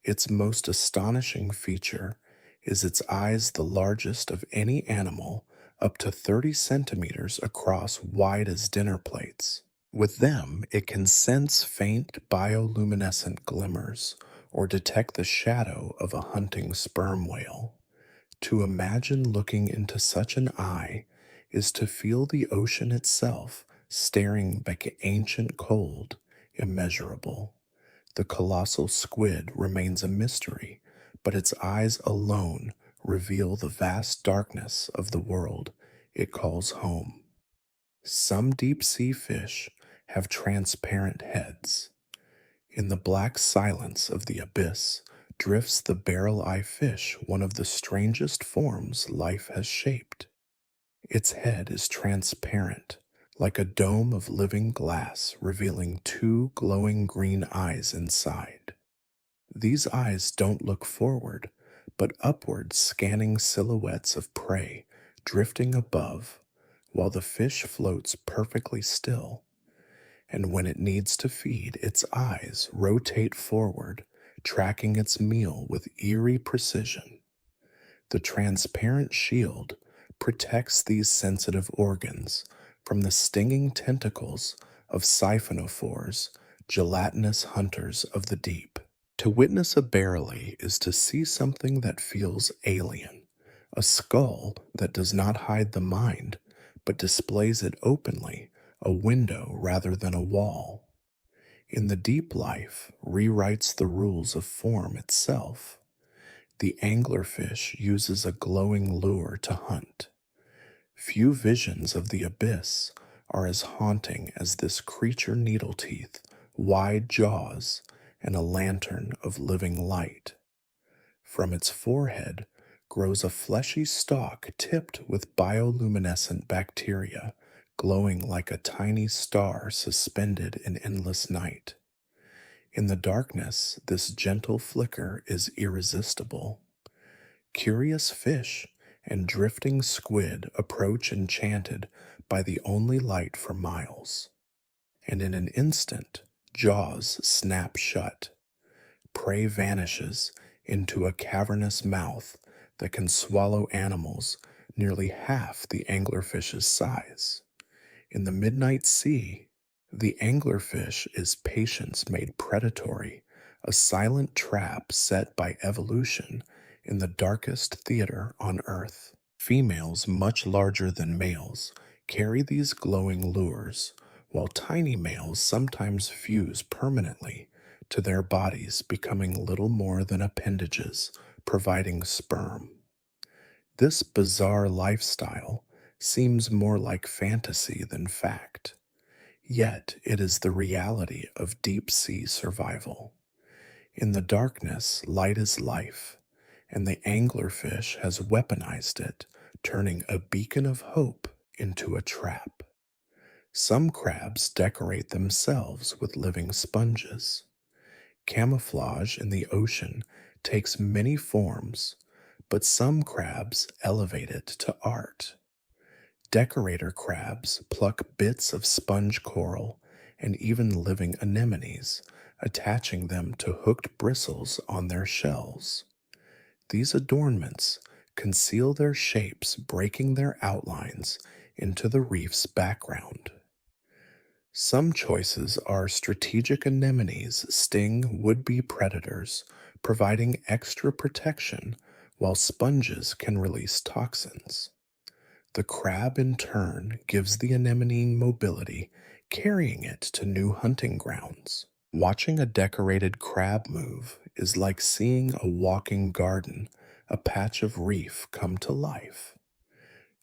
Its most astonishing feature is its eyes, the largest of any animal, up to 30 centimeters across, wide as dinner plates. With them, it can sense faint bioluminescent glimmers or detect the shadow of a hunting sperm whale. To imagine looking into such an eye is to feel the ocean itself staring back, ancient, cold, immeasurable. The colossal squid remains a mystery, but its eyes alone reveal the vast darkness of the world it calls home. Some deep sea fish have transparent heads. In the black silence of the abyss drifts the barrel eye fish, one of the strangest forms life has shaped. Its head is transparent, like a dome of living glass, revealing two glowing green eyes inside. These eyes don't look forward, but upward, scanning silhouettes of prey drifting above, while the fish floats perfectly still. And when it needs to feed, its eyes rotate forward, tracking its meal with eerie precision. The transparent shield protects these sensitive organs from the stinging tentacles of siphonophores, gelatinous hunters of the deep. To witness a barrelly is to see something that feels alien, a skull that does not hide the mind, but displays it openly, a window rather than a wall. In the deep, life rewrites the rules of form itself. The anglerfish uses a glowing lure to hunt. Few visions of the abyss are as haunting as this creature, needle teeth, wide jaws, and a lantern of living light. From its forehead grows a fleshy stalk tipped with bioluminescent bacteria, glowing like a tiny star suspended in endless night. In the darkness, this gentle flicker is irresistible. Curious fish and drifting squid approach, enchanted by the only light for miles. And in an instant, jaws snap shut. Prey vanishes into a cavernous mouth that can swallow animals nearly half the anglerfish's size. In the midnight sea, the anglerfish is patience made predatory, a silent trap set by evolution in the darkest theater on Earth. Females much larger than males carry these glowing lures, while tiny males sometimes fuse permanently to their bodies, becoming little more than appendages, providing sperm. This bizarre lifestyle seems more like fantasy than fact, yet it is the reality of deep sea survival. In the darkness, light is life, and the anglerfish has weaponized it, turning a beacon of hope into a trap. Some crabs decorate themselves with living sponges. Camouflage in the ocean takes many forms, but some crabs elevate it to art. Decorator crabs pluck bits of sponge coral and even living anemones, attaching them to hooked bristles on their shells. These adornments conceal their shapes, breaking their outlines into the reef's background. Some choices are strategic anemones sting would be predators, providing extra protection, while sponges can release toxins. The crab, in turn, gives the anemone mobility, carrying it to new hunting grounds. Watching a decorated crab move is like seeing a walking garden, a patch of reef come to life.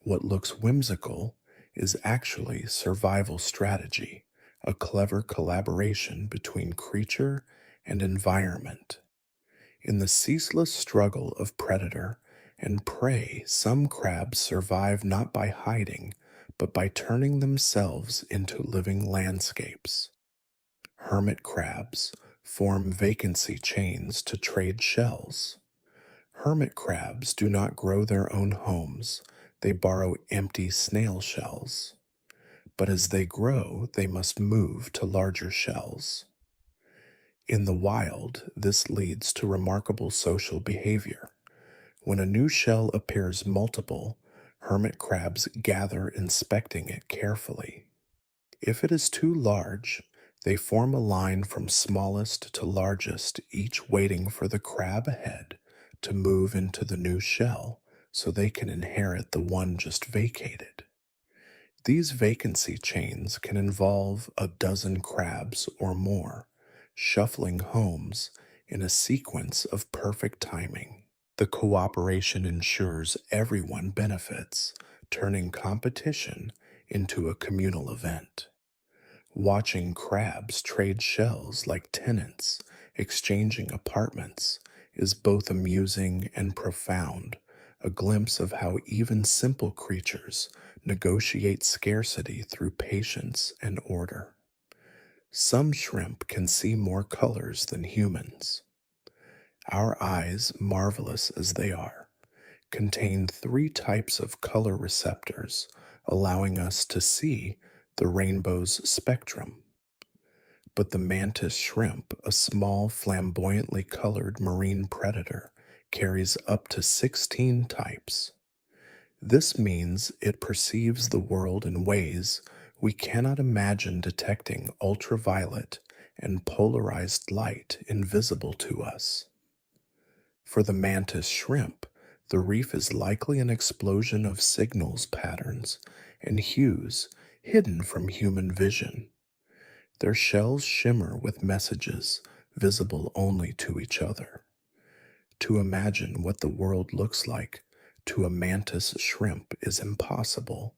What looks whimsical is actually survival strategy, a clever collaboration between creature and environment. In the ceaseless struggle of predator and prey, some crabs survive not by hiding, but by turning themselves into living landscapes. Hermit crabs form vacancy chains to trade shells. Hermit crabs do not grow their own homes, they borrow empty snail shells. But as they grow, they must move to larger shells. In the wild, this leads to remarkable social behavior. When a new shell appears multiple, hermit crabs gather, inspecting it carefully. If it is too large, they form a line from smallest to largest, each waiting for the crab ahead to move into the new shell so they can inherit the one just vacated. These vacancy chains can involve a dozen crabs or more, shuffling homes in a sequence of perfect timing. The cooperation ensures everyone benefits, turning competition into a communal event. Watching crabs trade shells like tenants, exchanging apartments, is both amusing and profound, a glimpse of how even simple creatures negotiate scarcity through patience and order. Some shrimp can see more colors than humans. Our eyes, marvelous as they are, contain three types of color receptors, allowing us to see the rainbow's spectrum. But the mantis shrimp, a small, flamboyantly colored marine predator, carries up to 16 types. This means it perceives the world in ways we cannot imagine, detecting ultraviolet and polarized light invisible to us. For the mantis shrimp, the reef is likely an explosion of signals, patterns, and hues hidden from human vision. Their shells shimmer with messages visible only to each other. To imagine what the world looks like to a mantis shrimp is impossible,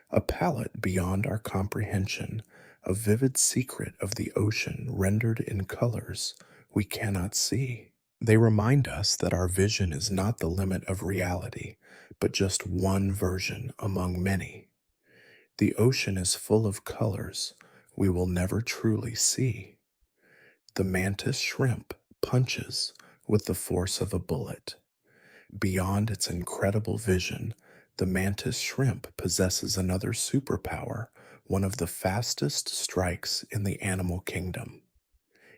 a palette beyond our comprehension, a vivid secret of the ocean rendered in colors we cannot see. They remind us that our vision is not the limit of reality, but just one version among many. The ocean is full of colors we will never truly see. The mantis shrimp punches with the force of a bullet. Beyond its incredible vision, the mantis shrimp possesses another superpower, one of the fastest strikes in the animal kingdom.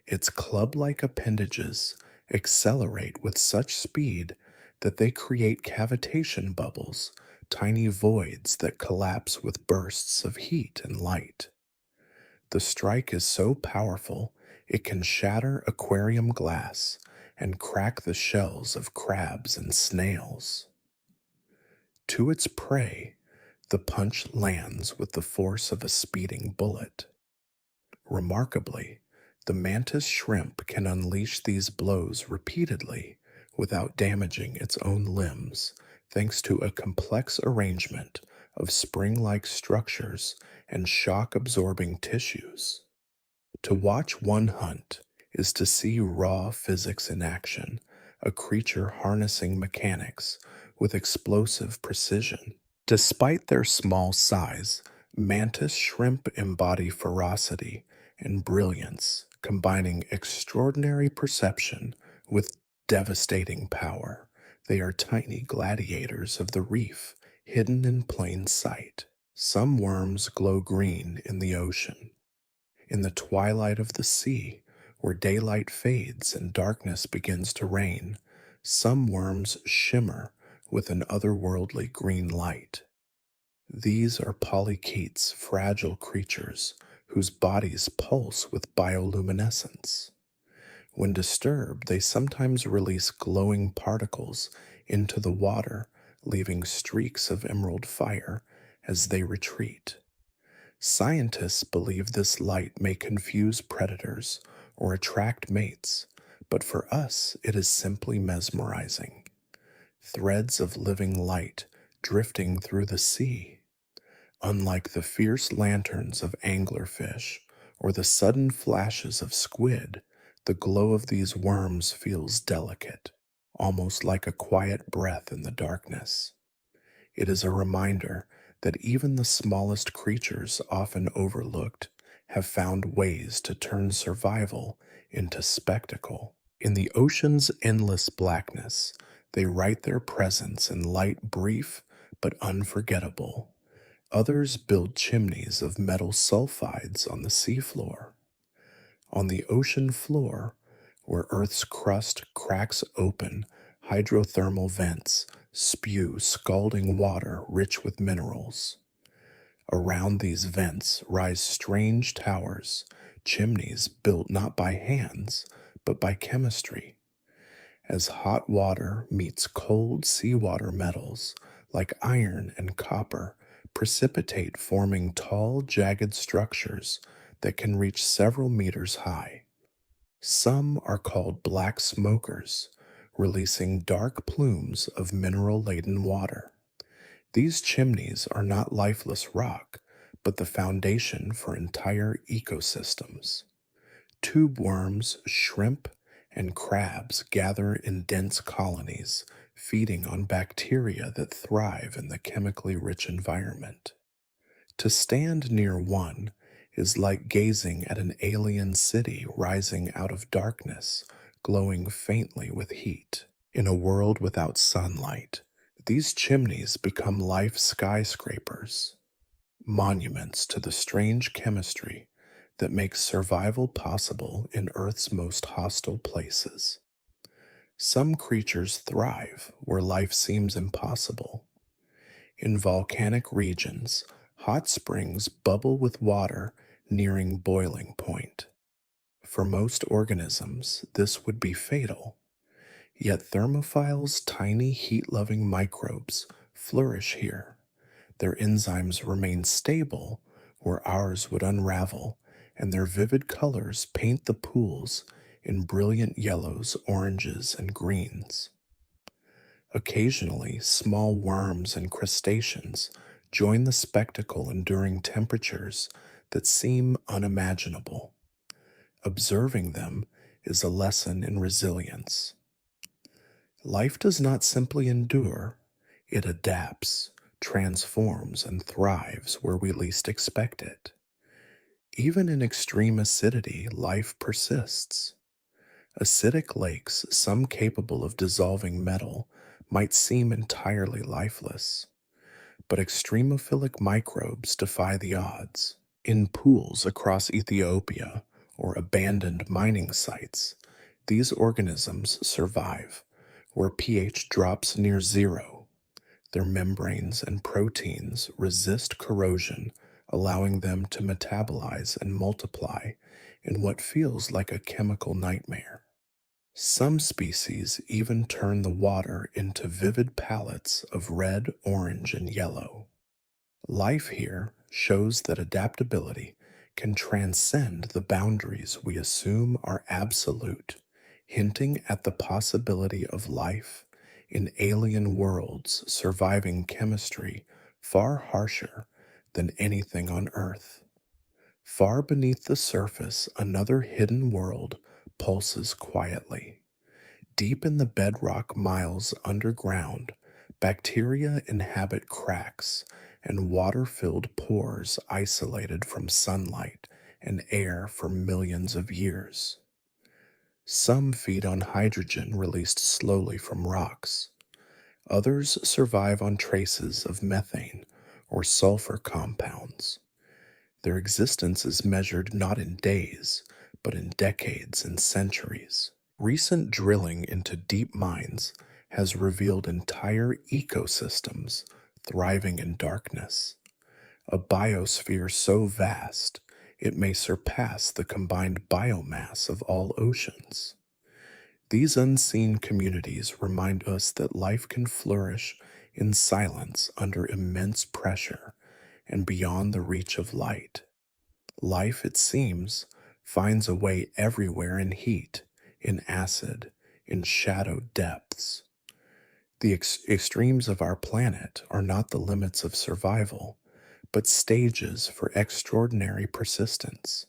Its club-like appendages accelerate with such speed that they create cavitation bubbles, tiny voids that collapse with bursts of heat and light. The strike is so powerful it can shatter aquarium glass and crack the shells of crabs and snails. To its prey, the punch lands with the force of a speeding bullet. Remarkably, the mantis shrimp can unleash these blows repeatedly without damaging its own limbs, thanks to a complex arrangement of spring-like structures and shock-absorbing tissues. To watch one hunt is to see raw physics in action, a creature harnessing mechanics with explosive precision. Despite their small size, Mantis shrimp embody ferocity and brilliance, combining extraordinary perception with devastating power. They are tiny gladiators of the reef, hidden in plain sight. Some worms glow green in the ocean, in the twilight of the sea, where daylight fades and darkness begins to reign. Some worms shimmer with an otherworldly green light. These are polychaetes, fragile creatures whose bodies pulse with bioluminescence. When disturbed, they sometimes release glowing particles into the water, leaving streaks of emerald fire as they retreat. Scientists believe this light may confuse predators or attract mates, but for us it is simply mesmerizing. Threads of living light drifting through the sea. Unlike the fierce lanterns of anglerfish or the sudden flashes of squid, the glow of these worms feels delicate, almost like a quiet breath in the darkness. It is a reminder that even the smallest creatures, often overlooked, have found ways to turn survival into spectacle. In the ocean's endless blackness, they write their presence in light brief but unforgettable. Others build chimneys of metal sulfides on the seafloor. On the ocean floor, where Earth's crust cracks open, hydrothermal vents spew scalding water rich with minerals. Around these vents rise strange towers, chimneys built not by hands, but by chemistry. As hot water meets cold seawater metals, like iron and copper, precipitate, forming tall, jagged structures that can reach several meters high. Some are called black smokers, releasing dark plumes of mineral laden water. These chimneys are not lifeless rock, but the foundation for entire ecosystems. Tube worms, shrimp, and crabs gather in dense colonies, feeding on bacteria that thrive in the chemically rich environment. To stand near one is like gazing at an alien city rising out of darkness, glowing faintly with heat. In a world without sunlight, these chimneys become life skyscrapers, monuments to the strange chemistry that makes survival possible in Earth's most hostile places. Some creatures thrive where life seems impossible. In volcanic regions, hot springs bubble with water nearing boiling point. For most organisms, this would be fatal. Yet thermophiles, tiny heat-loving microbes, flourish here. Their enzymes remain stable where ours would unravel, and their vivid colors paint the pools in brilliant yellows, oranges, and greens. Occasionally, small worms and crustaceans join the spectacle, enduring temperatures that seem unimaginable. Observing them is a lesson in resilience. Life does not simply endure, it adapts, transforms, and thrives where we least expect it. Even in extreme acidity, life persists. Acidic lakes, some capable of dissolving metal, might seem entirely lifeless, but extremophilic microbes defy the odds. In pools across Ethiopia or abandoned mining sites, these organisms survive, where pH drops near zero. Their membranes and proteins resist corrosion, allowing them to metabolize and multiply in what feels like a chemical nightmare. Some species even turn the water into vivid palettes of red, orange, and yellow. Life here shows that adaptability can transcend the boundaries we assume are absolute, hinting at the possibility of life in alien worlds surviving chemistry far harsher than anything on Earth. Far beneath the surface, another hidden world pulses quietly. Deep in the bedrock miles underground, bacteria inhabit cracks and water filled pores isolated from sunlight and air for millions of years. Some feed on hydrogen released slowly from rocks. Others survive on traces of methane or sulfur compounds. Their existence is measured not in days, but in decades and centuries. Recent drilling into deep mines has revealed entire ecosystems thriving in darkness, a biosphere so vast it may surpass the combined biomass of all oceans. These unseen communities remind us that life can flourish in silence under immense pressure and beyond the reach of light. Life, it seems, finds a way everywhere in heat, in acid, in shadowed depths. The extremes of our planet are not the limits of survival, but stages for extraordinary persistence.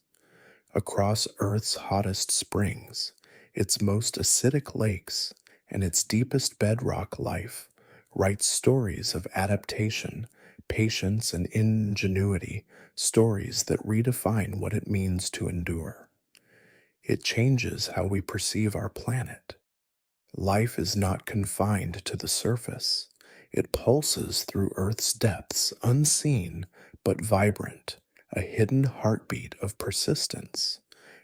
Across Earth's hottest springs, its most acidic lakes, and its deepest bedrock, life writes stories of adaptation, patience, and ingenuity, stories that redefine what it means to endure. It changes how we perceive our planet. Life is not confined to the surface. It pulses through Earth's depths, unseen but vibrant, a hidden heartbeat of persistence.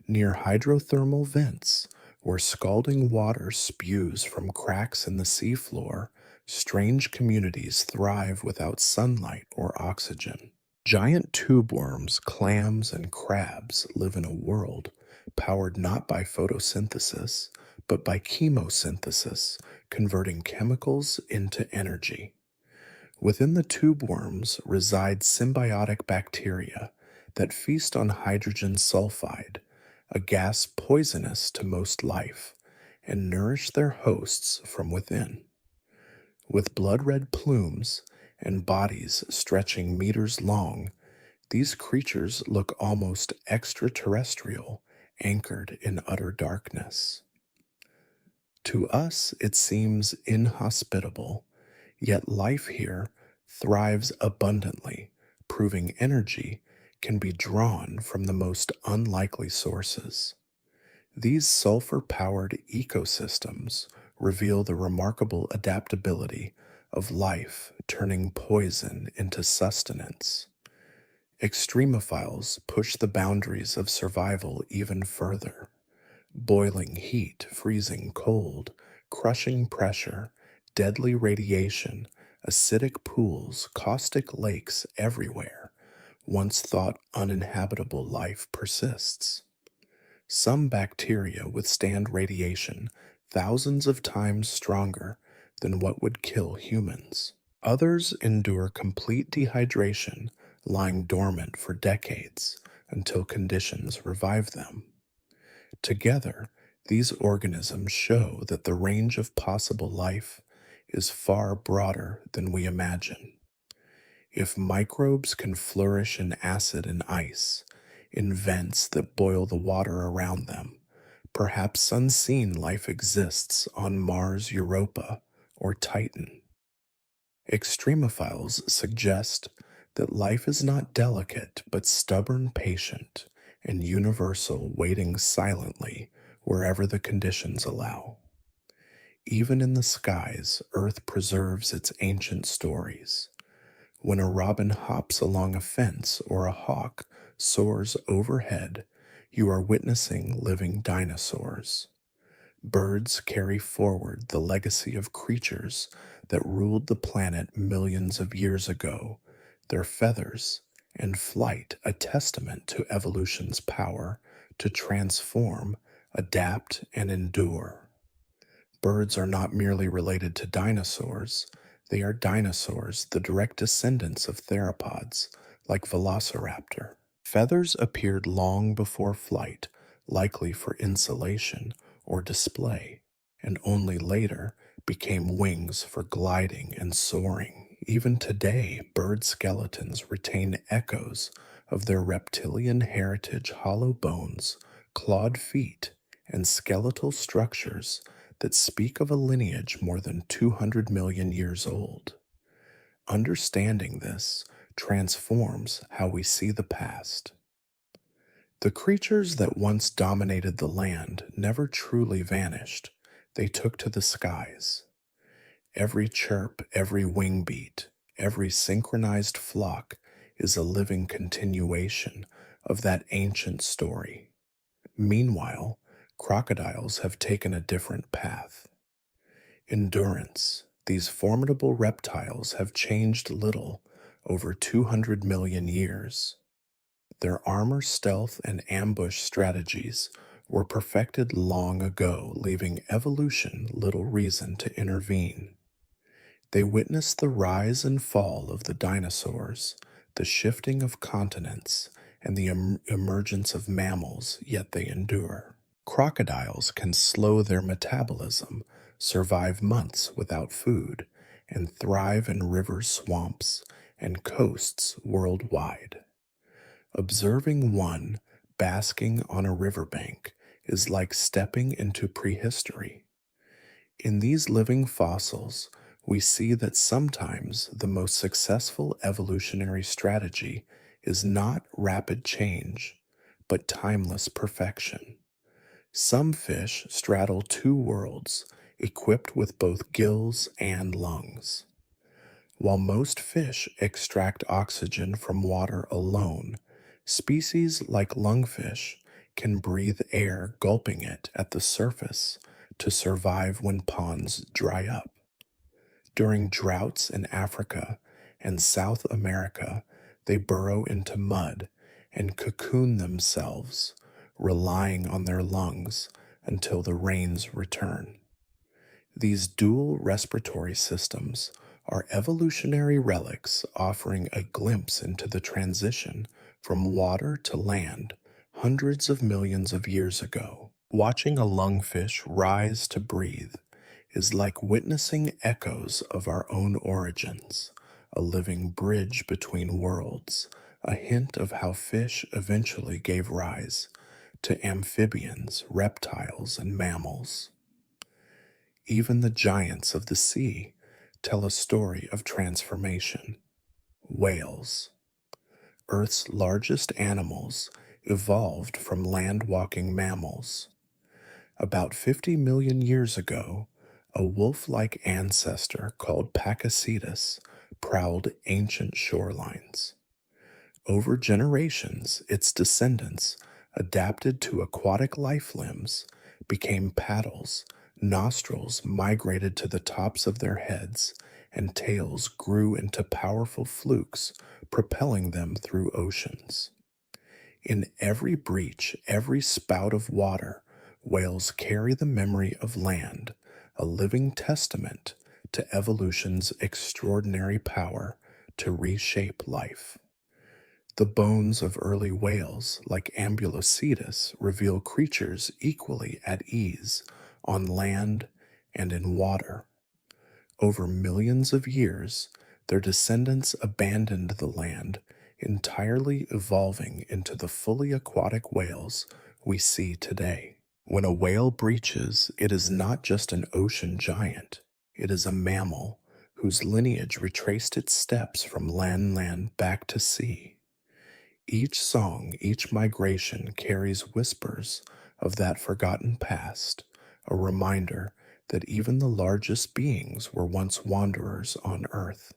Near hydrothermal vents, where scalding water spews from cracks in the seafloor, strange communities thrive without sunlight or oxygen. Giant tube worms, clams, and crabs live in a world powered not by photosynthesis, but by chemosynthesis, converting chemicals into energy. Within the tube worms reside symbiotic bacteria that feast on hydrogen sulfide, a gas poisonous to most life, and nourish their hosts from within. With blood red plumes and bodies stretching meters long, these creatures look almost extraterrestrial, anchored in utter darkness. To us, it seems inhospitable, yet life here thrives abundantly, proving energy can be drawn from the most unlikely sources. These sulfur powered ecosystems reveal the remarkable adaptability of life turning poison into sustenance. Extremophiles push the boundaries of survival even further. Boiling heat, freezing cold, crushing pressure, deadly radiation, acidic pools, caustic lakes everywhere. Once thought uninhabitable life persists. Some bacteria withstand radiation thousands of times stronger than what would kill humans. Others endure complete dehydration, lying dormant for decades until conditions revive them. Together, these organisms show that the range of possible life is far broader than we imagine. If microbes can flourish in acid and ice, in vents that boil the water around them, perhaps unseen life exists on Mars, Europa, or Titan. Extremophiles suggest that life is not delicate but stubborn, patient, and universal, waiting silently wherever the conditions allow. Even in the skies, Earth preserves its ancient stories. When a robin hops along a fence or a hawk soars overhead, you are witnessing living dinosaurs. Birds carry forward the legacy of creatures that ruled the planet millions of years ago, their feathers and flight a testament to evolution's power to transform, adapt, and endure. Birds are not merely related to dinosaurs, they are dinosaurs, the direct descendants of theropods, like Velociraptor. Feathers appeared long before flight, likely for insulation or display, and only later became wings for gliding and soaring. Even today, bird skeletons retain echoes of their reptilian heritage, hollow bones, clawed feet, and skeletal structures that speak of a lineage more than 200 million years old. Understanding this transforms how we see the past. The creatures that once dominated the land never truly vanished. They took to the skies. Every chirp, every wing beat, every synchronized flock is a living continuation of that ancient story. Meanwhile, crocodiles have taken a different path. Endurance. These formidable reptiles have changed little over 200 million years. Their armor, stealth, and ambush strategies were perfected long ago, leaving evolution little reason to intervene. They witnessed the rise and fall of the dinosaurs, the shifting of continents, and the emergence of mammals, yet they endure. Crocodiles can slow their metabolism, survive months without food, and thrive in rivers, swamps, and coasts worldwide. Observing one basking on a riverbank is like stepping into prehistory. In these living fossils, we see that sometimes the most successful evolutionary strategy is not rapid change, but timeless perfection. Some fish straddle two worlds, equipped with both gills and lungs. While most fish extract oxygen from water alone, species like lungfish can breathe air gulping it at the surface to survive when ponds dry up. During droughts in Africa and South America, they burrow into mud and cocoon themselves, relying on their lungs until the rains return. These dual respiratory systems are evolutionary relics offering a glimpse into the transition from water to land hundreds of millions of years ago. Watching a lungfish rise to breathe is like witnessing echoes of our own origins, a living bridge between worlds, a hint of how fish eventually gave rise to amphibians, reptiles, and mammals. Even the giants of the sea tell a story of transformation. Whales, Earth's largest animals, evolved from land-walking mammals. About 50 million years ago, a wolf-like ancestor called Pakicetus prowled ancient shorelines. Over generations, its descendants, adapted to aquatic life limbs, became paddles, nostrils migrated to the tops of their heads, and tails grew into powerful flukes, propelling them through oceans. In every breach, every spout of water, whales carry the memory of land, a living testament to evolution's extraordinary power to reshape life. The bones of early whales, like Ambulocetus, reveal creatures equally at ease on land and in water. Over millions of years, their descendants abandoned the land, entirely evolving into the fully aquatic whales we see today. When a whale breaches, it is not just an ocean giant, it is a mammal whose lineage retraced its steps from land back to sea. Each song, each migration carries whispers of that forgotten past, a reminder that even the largest beings were once wanderers on Earth.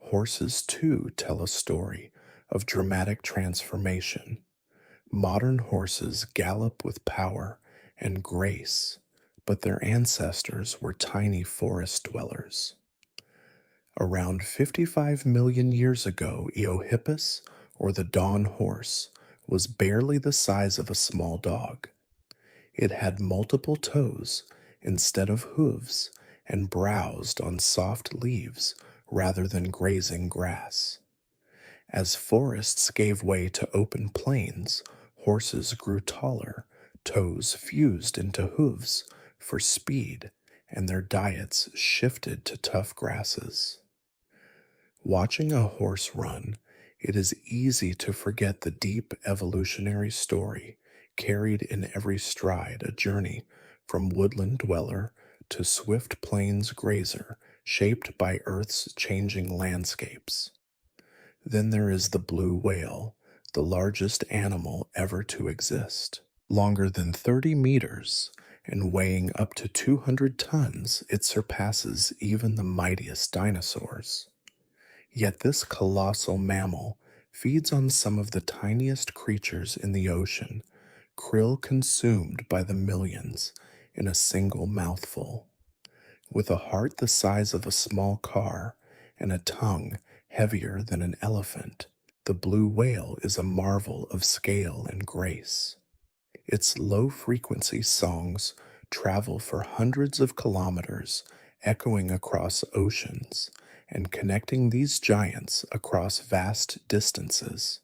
Horses, too, tell a story of dramatic transformation. Modern horses gallop with power and grace, but their ancestors were tiny forest dwellers. Around 55 million years ago, Eohippus, or the dawn horse, was barely the size of a small dog. It had multiple toes instead of hooves and browsed on soft leaves rather than grazing grass. As forests gave way to open plains, horses grew taller, toes fused into hooves for speed, and their diets shifted to tough grasses. Watching a horse run, it is easy to forget the deep evolutionary story carried in every stride, a journey from woodland dweller to swift plains grazer, shaped by Earth's changing landscapes. Then there is the blue whale, the largest animal ever to exist. Longer than 30 meters and weighing up to 200 tons, it surpasses even the mightiest dinosaurs. Yet this colossal mammal feeds on some of the tiniest creatures in the ocean, krill consumed by the millions in a single mouthful. With a heart the size of a small car and a tongue heavier than an elephant, the blue whale is a marvel of scale and grace. Its low frequency songs travel for hundreds of kilometers, echoing across oceans and connecting these giants across vast distances.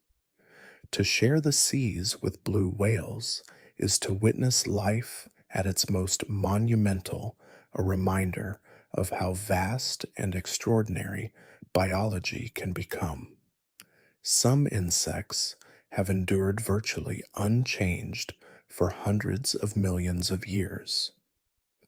To share the seas with blue whales is to witness life at its most monumental, a reminder of how vast and extraordinary biology can become. Some insects have endured virtually unchanged for hundreds of millions of years.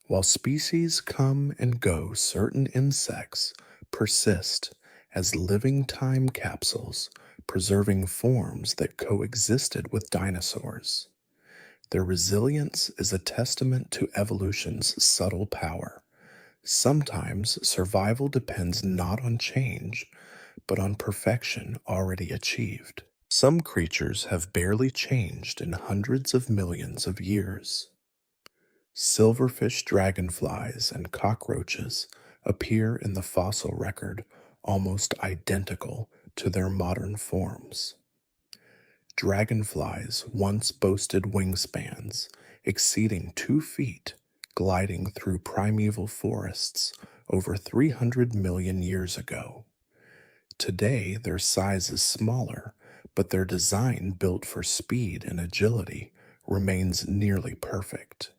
While species come and go, certain insects persist as living time capsules, preserving forms that coexisted with dinosaurs. Their resilience is a testament to evolution's subtle power. Sometimes survival depends not on change, but on perfection already achieved. Some creatures have barely changed in hundreds of millions of years. Silverfish dragonflies and cockroaches appear in the fossil record almost identical to their modern forms. Dragonflies once boasted wingspans exceeding 2 feet, gliding through primeval forests over 300 million years ago. Today, their size is smaller, but their design, built for speed and agility, remains nearly perfect.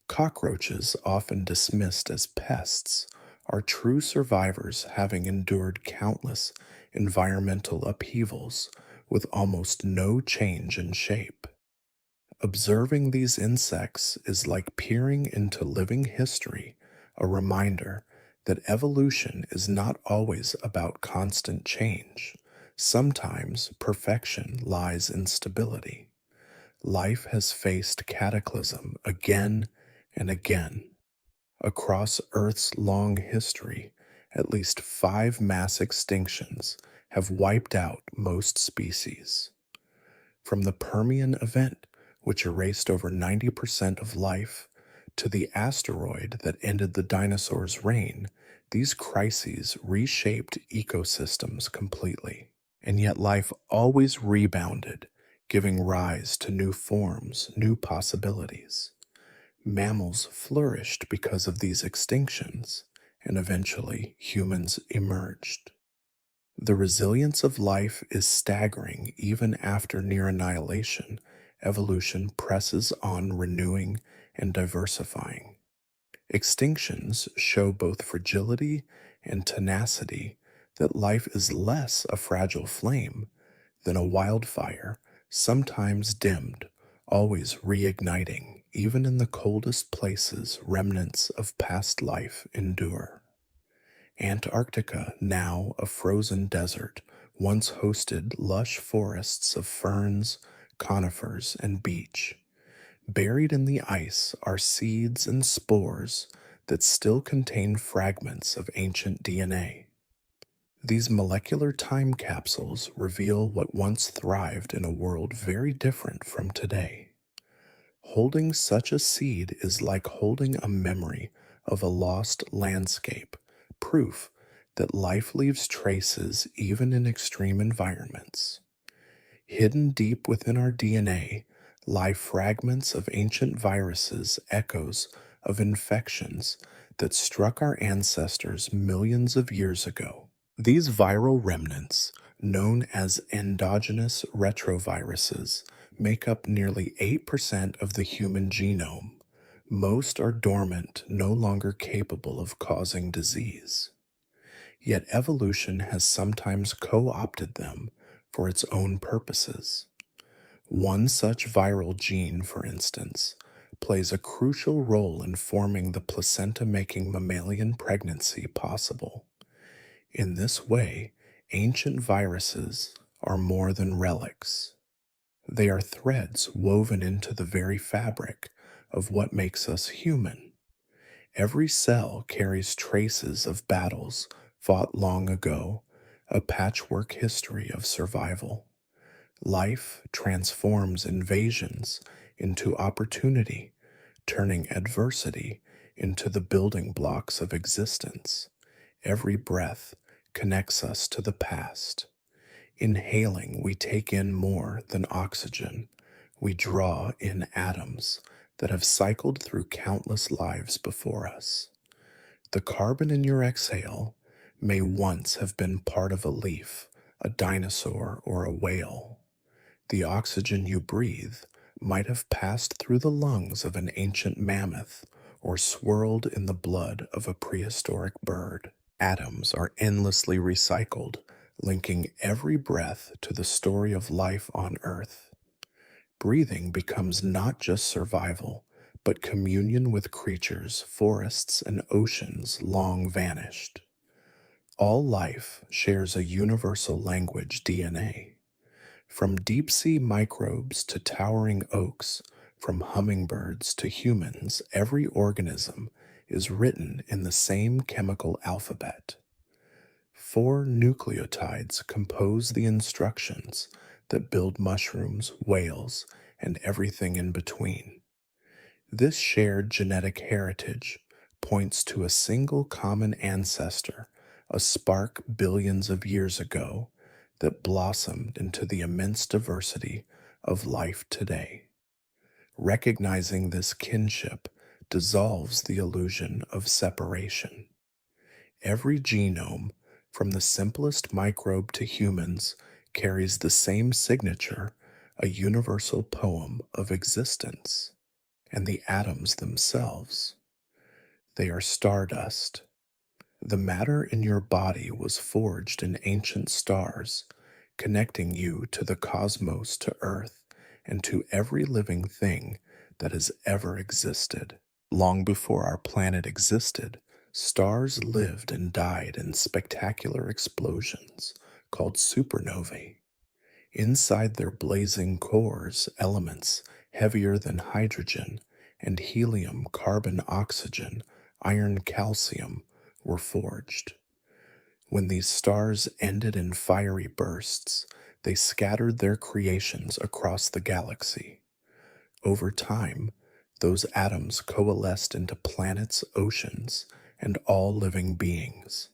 Cockroaches, often dismissed as pests, are true survivors, having endured countless environmental upheavals with almost no change in shape. Observing these insects is like peering into living history, a reminder that evolution is not always about constant change. Sometimes perfection lies in stability. Life has faced cataclysm again and again. Across Earth's long history, at least 5 mass extinctions have wiped out most species. From the Permian event, which erased over 90% of life, to the asteroid that ended the dinosaurs' reign, these crises reshaped ecosystems completely. And yet life always rebounded, giving rise to new forms, new possibilities. Mammals flourished because of these extinctions, and eventually humans emerged. The resilience of life is staggering. Even after near annihilation, evolution presses on, renewing and diversifying. Extinctions show both fragility and tenacity, that life is less a fragile flame than a wildfire, sometimes dimmed, always reigniting. Even in the coldest places, remnants of past life endure. Antarctica, now a frozen desert, once hosted lush forests of ferns, conifers, and beech. Buried in the ice are seeds and spores that still contain fragments of ancient DNA. These molecular time capsules reveal what once thrived in a world very different from today. Holding such a seed is like holding a memory of a lost landscape, proof that life leaves traces even in extreme environments. Hidden deep within our DNA lie fragments of ancient viruses, echoes of infections that struck our ancestors millions of years ago. These viral remnants, known as endogenous retroviruses, make up nearly 8% of the human genome. Most are dormant, no longer capable of causing disease. Yet evolution has sometimes co-opted them for its own purposes. One such viral gene, for instance, plays a crucial role in forming the placenta-making mammalian pregnancy possible. In this way, Ancient viruses are more than relics. They are threads woven into the very fabric of what makes us human. Every cell carries traces of battles fought long ago, a patchwork history of survival. Life transforms invasions into opportunity, turning adversity into the building blocks of existence. Every breath connects us to the past. Inhaling, we take in more than oxygen. We draw in atoms that have cycled through countless lives before us. The carbon in your exhale may once have been part of a leaf, a dinosaur, or a whale. The oxygen you breathe might have passed through the lungs of an ancient mammoth or swirled in the blood of a prehistoric bird. Atoms are endlessly recycled, linking every breath to the story of life on Earth. Breathing becomes not just survival, but communion with creatures, forests, and oceans long vanished. All life shares a universal language, DNA. From deep sea microbes to towering oaks, from hummingbirds to humans, every organism is written in the same chemical alphabet. 4 nucleotides compose the instructions that build mushrooms, whales, and everything in between. This shared genetic heritage points to a single common ancestor, a spark billions of years ago that blossomed into the immense diversity of life today. Recognizing this kinship dissolves the illusion of separation. Every genome, from the simplest microbe to humans, carries the same signature, a universal poem of existence. And the atoms themselves, they are stardust. The matter in your body was forged in ancient stars, connecting you to the cosmos, to Earth, and to every living thing that has ever existed. Long before our planet existed, stars lived and died in spectacular explosions called supernovae. Inside their blazing cores, elements heavier than hydrogen and helium, carbon, oxygen, iron, calcium were forged. When these stars ended in fiery bursts, they scattered their creations across the galaxy. Over time, those atoms coalesced into planets, oceans, and all living beings.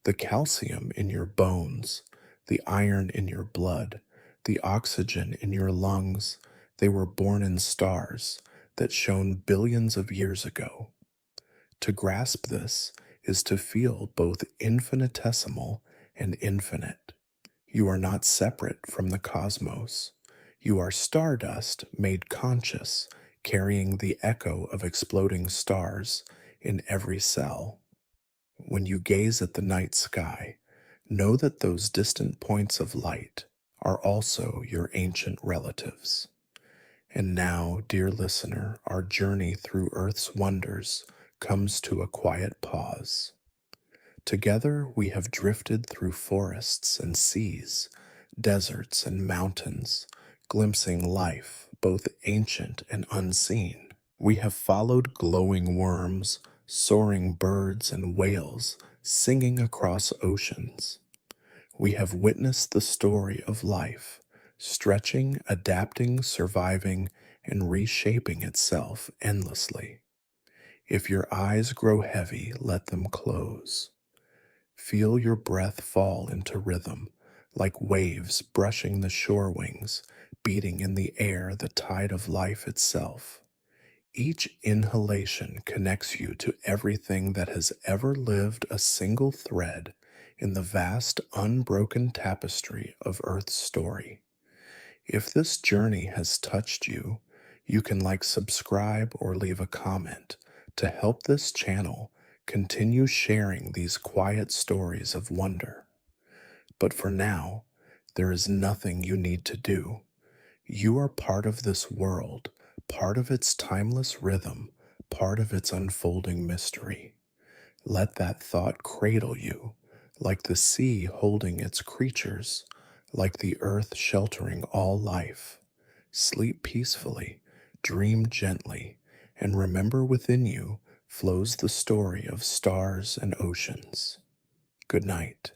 The calcium in your bones, the iron in your blood, the oxygen in your lungs, they were born in stars that shone billions of years ago. To grasp this is to feel both infinitesimal and infinite. You are not separate from the cosmos. You are stardust made conscious, carrying the echo of exploding stars in every cell. When you gaze at the night sky, know that those distant points of light are also your ancient relatives. And now, dear listener, our journey through Earth's wonders comes to a quiet pause. Together we have drifted through forests and seas, deserts and mountains, glimpsing life, both ancient and unseen. We have followed glowing worms, soaring birds, and whales singing across oceans. We have witnessed the story of life, stretching, adapting, surviving, and reshaping itself endlessly. If your eyes grow heavy, let them close. Feel your breath fall into rhythm, like waves brushing the shore wings, beating in the air the tide of life itself. Each inhalation connects you to everything that has ever lived, a single thread in the vast, unbroken tapestry of Earth's story. If this journey has touched you, you can subscribe, or leave a comment to help this channel continue sharing these quiet stories of wonder. But for now, there is nothing you need to do. You are part of this world, part of its timeless rhythm, part of its unfolding mystery. Let that thought cradle you. like the sea holding its creatures, like the earth sheltering all life. Sleep peacefully, dream gently, and remember within you flows the story of stars and oceans. Good night.